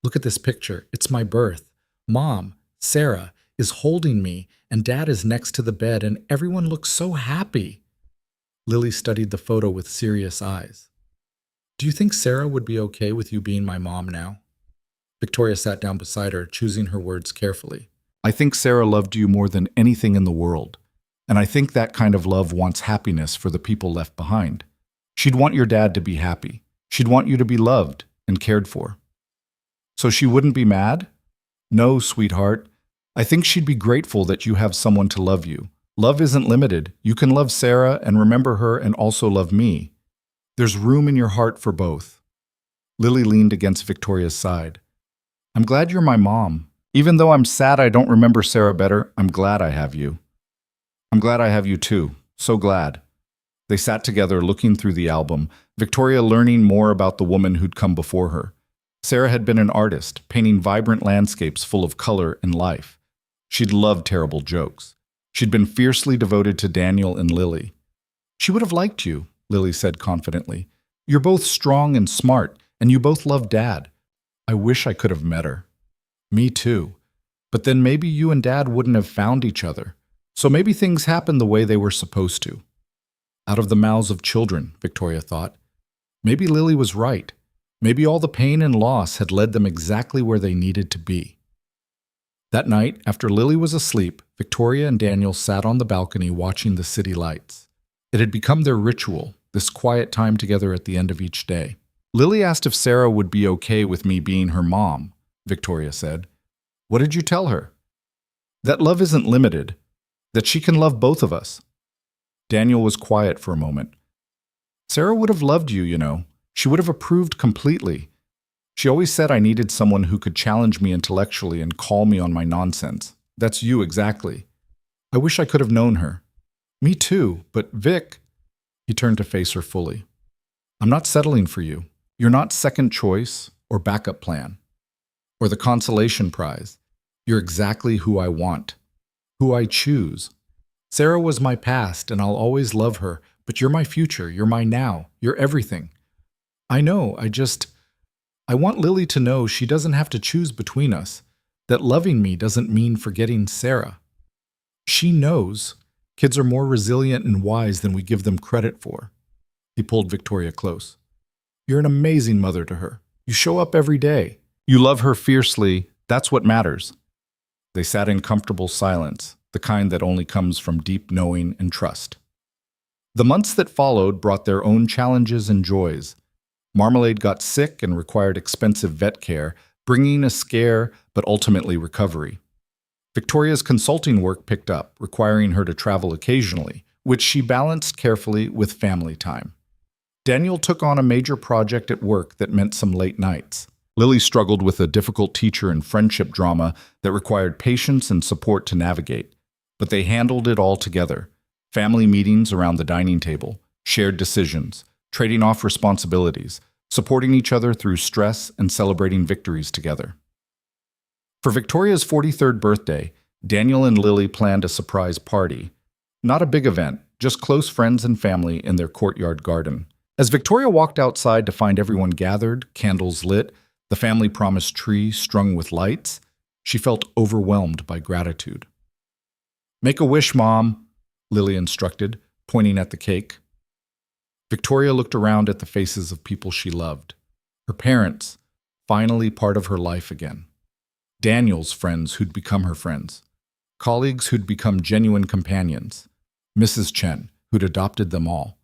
Speaker 1: "Look at this picture. It's my birth. Mom, Sarah, is holding me, and Dad is next to the bed, and everyone looks so happy." Lily studied the photo with serious eyes. "Do you think Sarah would be okay with you being my mom now?" Victoria sat down beside her, choosing her words carefully. "I think Sarah loved you more than anything in the world, and I think that kind of love wants happiness for the people left behind. She'd want your dad to be happy. She'd want you to be loved and cared for." "So she wouldn't be mad?" "No, sweetheart. I think she'd be grateful that you have someone to love you. Love isn't limited. You can love Sarah and remember her and also love me. There's room in your heart for both." Lily leaned against Victoria's side. "I'm glad you're my mom. Even though I'm sad I don't remember Sarah better, I'm glad I have you." "I'm glad I have you too. So glad." They sat together looking through the album, Victoria learning more about the woman who'd come before her. Sarah had been an artist, painting vibrant landscapes full of color and life. She'd loved terrible jokes. She'd been fiercely devoted to Daniel and Lily. "She would have liked you," Lily said confidently. "You're both strong and smart, and you both love Dad. I wish I could have met her." "Me too. But then maybe you and Dad wouldn't have found each other. So maybe things happened the way they were supposed to." Out of the mouths of children, Victoria thought. Maybe Lily was right. Maybe all the pain and loss had led them exactly where they needed to be. That night, after Lily was asleep, Victoria and Daniel sat on the balcony watching the city lights. It had become their ritual, this quiet time together at the end of each day. "Lily asked if Sarah would be okay with me being her mom," Victoria said. "What did you tell her?" "That love isn't limited, that she can love both of us." Daniel was quiet for a moment. "Sarah would have loved you, you know. She would have approved completely. She always said I needed someone who could challenge me intellectually and call me on my nonsense. That's you exactly. I wish I could have known her." "Me too, but Vic..." He turned to face her fully. "I'm not settling for you. You're not second choice or backup plan or the consolation prize. You're exactly who I want, who I choose. Sarah was my past and I'll always love her, but you're my future, you're my now, you're everything. I know, I want Lily to know she doesn't have to choose between us, that loving me doesn't mean forgetting Sarah. She knows kids are more resilient and wise than we give them credit for." He pulled Victoria close. "You're an amazing mother to her. You show up every day. You love her fiercely. That's what matters." They sat in comfortable silence, the kind that only comes from deep knowing and trust. The months that followed brought their own challenges and joys. Marmalade got sick and required expensive vet care, bringing a scare but ultimately recovery. Victoria's consulting work picked up, requiring her to travel occasionally, which she balanced carefully with family time. Daniel took on a major project at work that meant some late nights. Lily struggled with a difficult teacher and friendship drama that required patience and support to navigate. But they handled it all together. Family meetings around the dining table, shared decisions, trading off responsibilities, supporting each other through stress and celebrating victories together. For Victoria's 43rd birthday, Daniel and Lily planned a surprise party. Not a big event, just close friends and family in their courtyard garden. As Victoria walked outside to find everyone gathered, candles lit, the family promise tree strung with lights, she felt overwhelmed by gratitude. "Make a wish, Mom," Lily instructed, pointing at the cake. Victoria looked around at the faces of people she loved. Her parents, finally part of her life again. Daniel's friends who'd become her friends. Colleagues who'd become genuine companions. Mrs. Chen, who'd adopted them all.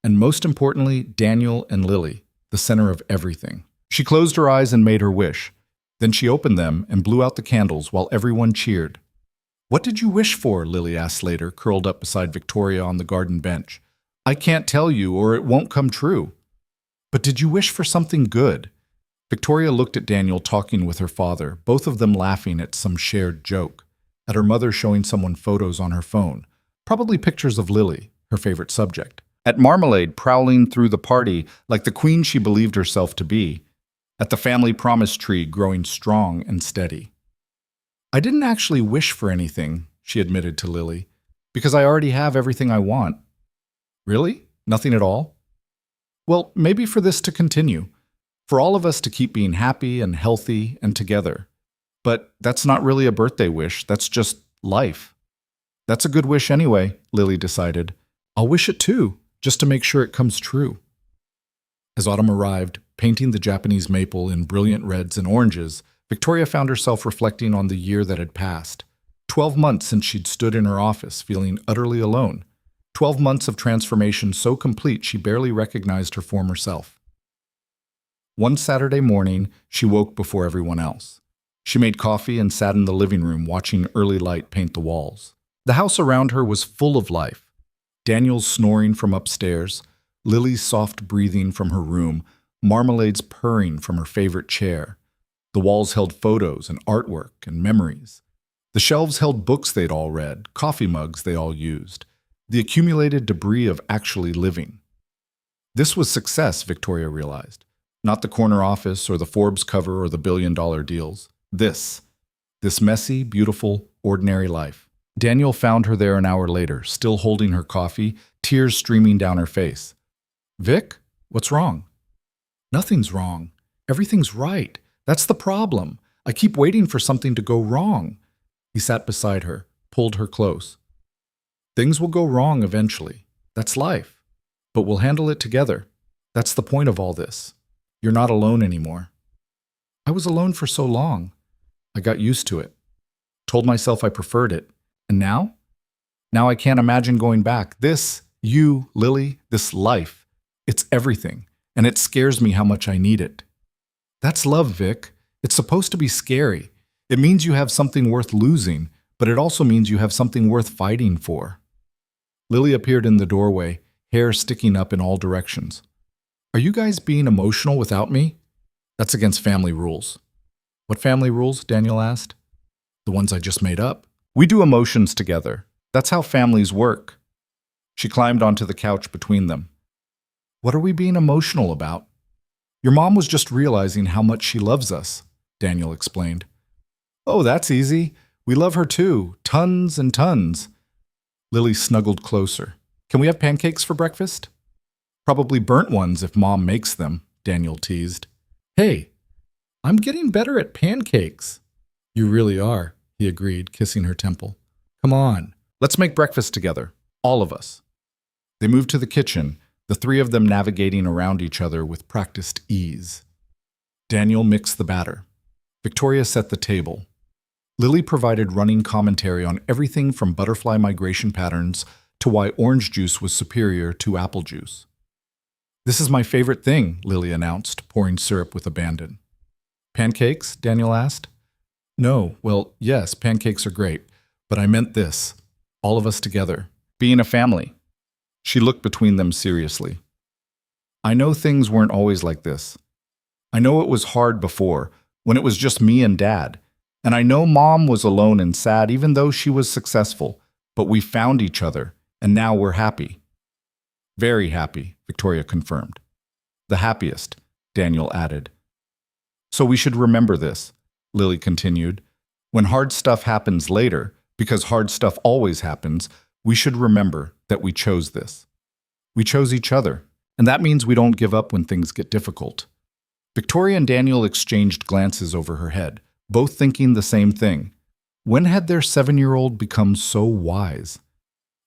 Speaker 1: And most importantly, Daniel and Lily, the center of everything. She closed her eyes and made her wish. Then she opened them and blew out the candles while everyone cheered. "What did you wish for?" Lily asked later, curled up beside Victoria on the garden bench. "I can't tell you, or it won't come true." "But did you wish for something good?" Victoria looked at Daniel talking with her father, both of them laughing at some shared joke, at her mother showing someone photos on her phone, probably pictures of Lily, her favorite subject, at Marmalade prowling through the party like the queen she believed herself to be, at the family promise tree growing strong and steady. "I didn't actually wish for anything," she admitted to Lily, "because I already have everything I want." "Really? Nothing at all?" "Well, maybe for this to continue. For all of us to keep being happy and healthy and together. But that's not really a birthday wish, that's just life." "That's a good wish anyway," Lily decided. "I'll wish it too, just to make sure it comes true." As autumn arrived, painting the Japanese maple in brilliant reds and oranges, Victoria found herself reflecting on the year that had passed. 12 months since she'd stood in her office feeling utterly alone. 12 months of transformation so complete she barely recognized her former self. One Saturday morning, she woke before everyone else. She made coffee and sat in the living room watching early light paint the walls. The house around her was full of life. Daniel's snoring from upstairs, Lily's soft breathing from her room, Marmalade's purring from her favorite chair. The walls held photos and artwork and memories. The shelves held books they'd all read, coffee mugs they all used, the accumulated debris of actually living. This was success, Victoria realized. Not the corner office or the Forbes cover or the billion-dollar deals. This messy, beautiful, ordinary life. Daniel found her there an hour later, still holding her coffee, tears streaming down her face. "Vic, what's wrong?" "Nothing's wrong. Everything's right. That's the problem. I keep waiting for something to go wrong." He sat beside her, pulled her close. "Things will go wrong eventually. That's life. But we'll handle it together. That's the point of all this. You're not alone anymore." "I was alone for so long. I got used to it. Told myself I preferred it. And now? Now I can't imagine going back. This, you, Lily, this life, it's everything. And it scares me how much I need it." "That's love, Vic. It's supposed to be scary. It means you have something worth losing, but it also means you have something worth fighting for." Lily appeared in the doorway, hair sticking up in all directions. "Are you guys being emotional without me?" "That's against family rules." "What family rules?" Daniel asked. "The ones I just made up. We do emotions together. That's how families work." She climbed onto the couch between them. "What are we being emotional about?" "Your mom was just realizing how much she loves us," Daniel explained. "Oh, that's easy. We love her too. Tons and tons." Lily snuggled closer. "Can we have pancakes for breakfast?" "Probably burnt ones if Mom makes them," Daniel teased. "Hey, I'm getting better at pancakes." "You really are," he agreed, kissing her temple. "Come on, let's make breakfast together, all of us." They moved to the kitchen, the three of them navigating around each other with practiced ease. Daniel mixed the batter. Victoria set the table. Lily provided running commentary on everything from butterfly migration patterns to why orange juice was superior to apple juice. "This is my favorite thing," Lily announced, pouring syrup with abandon. "Pancakes?" Daniel asked. "No, well, yes, pancakes are great, but I meant this. All of us together. Being a family." She looked between them seriously. "I know things weren't always like this. I know it was hard before, when it was just me and Dad. And I know Mom was alone and sad even though she was successful, but we found each other, and now we're happy." "Very happy," Victoria confirmed. "The happiest," Daniel added. "So we should remember this," Lily continued. "When hard stuff happens later, because hard stuff always happens, we should remember that we chose this. We chose each other, and that means we don't give up when things get difficult." Victoria and Daniel exchanged glances over her head, both thinking the same thing. When had their 7-year-old become so wise?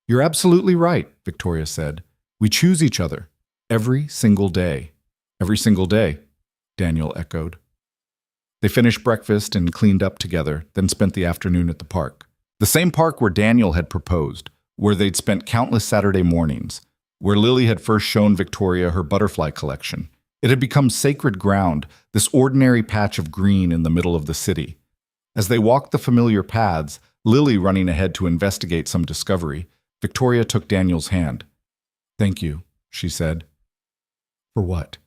Speaker 1: "You're absolutely right," Victoria said. "We choose each other. Every single day." "Every single day," Daniel echoed. They finished breakfast and cleaned up together, then spent the afternoon at the park. The same park where Daniel had proposed, where they'd spent countless Saturday mornings, where Lily had first shown Victoria her butterfly collection. It had become sacred ground, this ordinary patch of green in the middle of the city. As they walked the familiar paths, Lily running ahead to investigate some discovery, Victoria took Daniel's hand. "Thank you," she said. "For what?"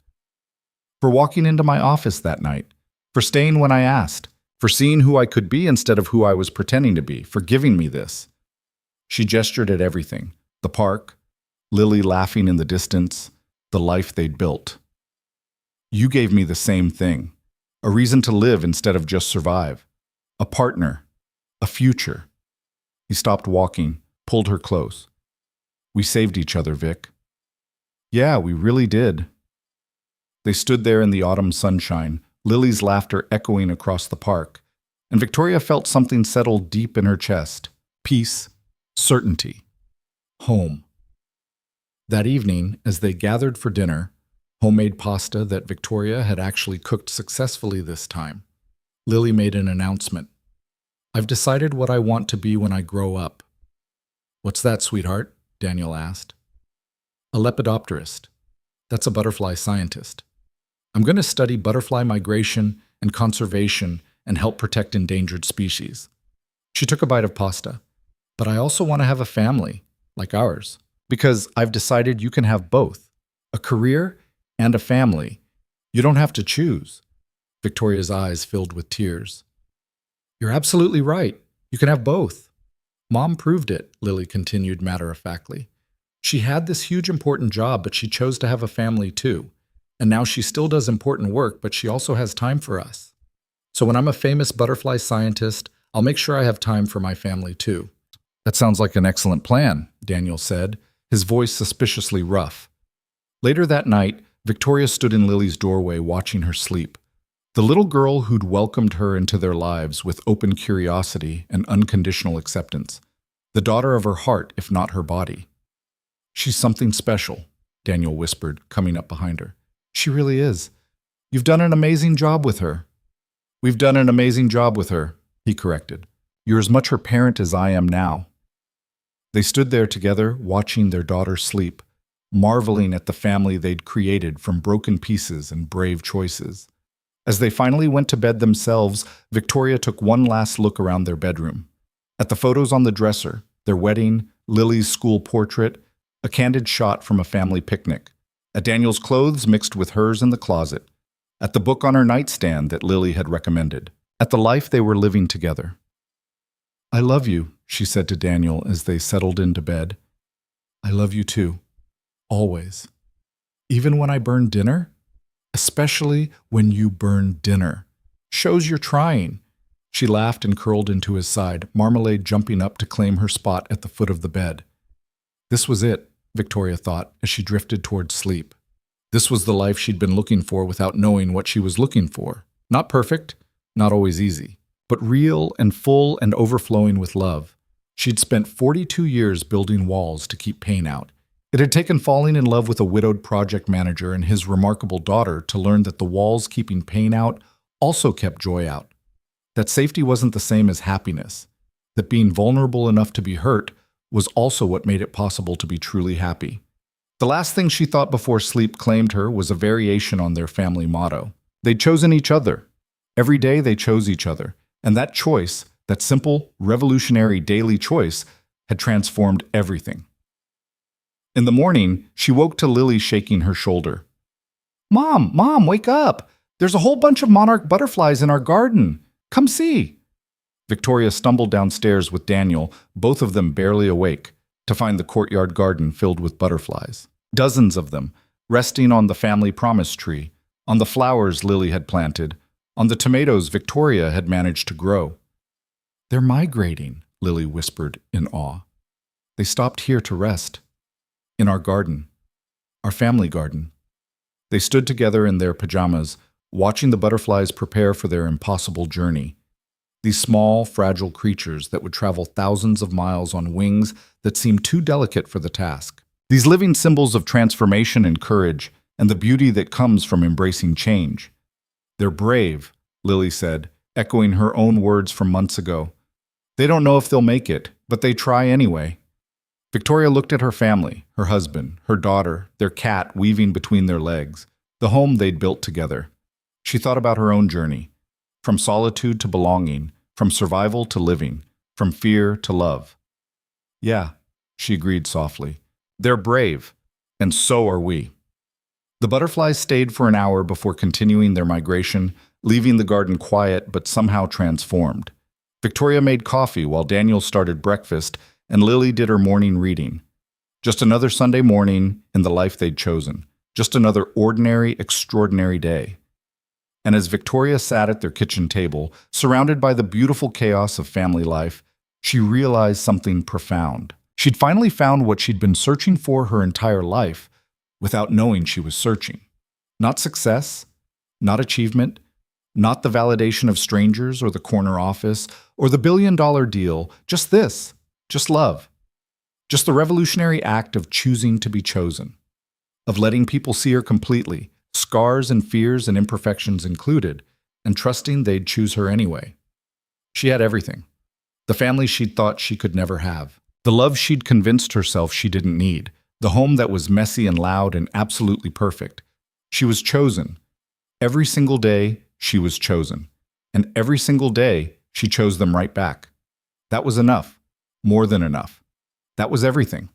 Speaker 1: "For walking into my office that night, for staying when I asked, for seeing who I could be instead of who I was pretending to be, for giving me this." She gestured at everything, the park, Lily laughing in the distance, the life they'd built. "You gave me the same thing, a reason to live instead of just survive, a partner, a future." He stopped walking, pulled her close. "We saved each other, Vic." "Yeah, we really did." They stood there in the autumn sunshine, Lily's laughter echoing across the park, and Victoria felt something settle deep in her chest. Peace, certainty, home. That evening, as they gathered for dinner, homemade pasta that Victoria had actually cooked successfully this time, Lily made an announcement. "I've decided what I want to be when I grow up." "What's that, sweetheart?" Daniel asked. "A lepidopterist. That's a butterfly scientist. I'm going to study butterfly migration and conservation and help protect endangered species." She took a bite of pasta. "But I also want to have a family, like ours. Because I've decided you can have both, a career and a family. You don't have to choose." Victoria's eyes filled with tears. "You're absolutely right. You can have both. Mom proved it," Lily continued matter-of-factly. "She had this huge important job, but she chose to have a family too. And now she still does important work, but she also has time for us. So when I'm a famous butterfly scientist, I'll make sure I have time for my family too." "That sounds like an excellent plan," Daniel said, his voice suspiciously rough. Later that night, Victoria stood in Lily's doorway watching her sleep. The little girl who'd welcomed her into their lives with open curiosity and unconditional acceptance. The daughter of her heart, if not her body. "She's something special," Daniel whispered, coming up behind her. "She really is. You've done an amazing job with her." "We've done an amazing job with her," he corrected. "You're as much her parent as I am now." They stood there together, watching their daughter sleep, marveling at the family they'd created from broken pieces and brave choices. As they finally went to bed themselves, Victoria took one last look around their bedroom. At the photos on the dresser, their wedding, Lily's school portrait, a candid shot from a family picnic. At Daniel's clothes mixed with hers in the closet. At the book on her nightstand that Lily had recommended. At the life they were living together. "I love you," she said to Daniel as they settled into bed. "I love you too. Always. Even when I burn dinner? Especially when you burn dinner. Shows you're trying." She laughed and curled into his side, Marmalade jumping up to claim her spot at the foot of the bed. This was it, Victoria thought, as she drifted towards sleep. This was the life she'd been looking for without knowing what she was looking for. Not perfect, not always easy, but real and full and overflowing with love. She'd spent 42 years building walls to keep pain out. It had taken falling in love with a widowed project manager and his remarkable daughter to learn that the walls keeping pain out also kept joy out. That safety wasn't the same as happiness. That being vulnerable enough to be hurt was also what made it possible to be truly happy. The last thing she thought before sleep claimed her was a variation on their family motto. They'd chosen each other. Every day they chose each other. And that choice, that simple, revolutionary daily choice, had transformed everything. In the morning, she woke to Lily shaking her shoulder. Mom, wake up! There's a whole bunch of monarch butterflies in our garden. Come see." Victoria stumbled downstairs with Daniel, both of them barely awake, to find the courtyard garden filled with butterflies. Dozens of them, resting on the family promise tree, on the flowers Lily had planted, on the tomatoes Victoria had managed to grow. "They're migrating," Lily whispered in awe. "They stopped here to rest. In our garden. Our family garden." They stood together in their pajamas, watching the butterflies prepare for their impossible journey. These small, fragile creatures that would travel thousands of miles on wings that seemed too delicate for the task. These living symbols of transformation and courage, and the beauty that comes from embracing change. They're brave, Lily said, echoing her own words from months ago. They don't know if they'll make it, but they try anyway. Victoria looked at her family, her husband, her daughter, their cat weaving between their legs, the home they'd built together. She thought about her own journey, from solitude to belonging, from survival to living, from fear to love. Yeah, she agreed softly. They're brave, and so are we. The butterflies stayed for an hour before continuing their migration, leaving the garden quiet but somehow transformed. Victoria made coffee while Daniel started breakfast, and Lily did her morning reading. Just another Sunday morning in the life they'd chosen. Just another ordinary, extraordinary day. And as Victoria sat at their kitchen table, surrounded by the beautiful chaos of family life, she realized something profound. She'd finally found what she'd been searching for her entire life, without knowing she was searching. Not success, not achievement, not the validation of strangers or the corner office or the billion-dollar deal, just this, just love. Just the revolutionary act of choosing to be chosen, of letting people see her completely, scars and fears and imperfections included, and trusting they'd choose her anyway. She had everything. The family she'd thought she could never have. The love she'd convinced herself she didn't need. The home that was messy and loud and absolutely perfect. She was chosen. Every single day, she was chosen. And every single day, she chose them right back. That was enough. More than enough. That was everything.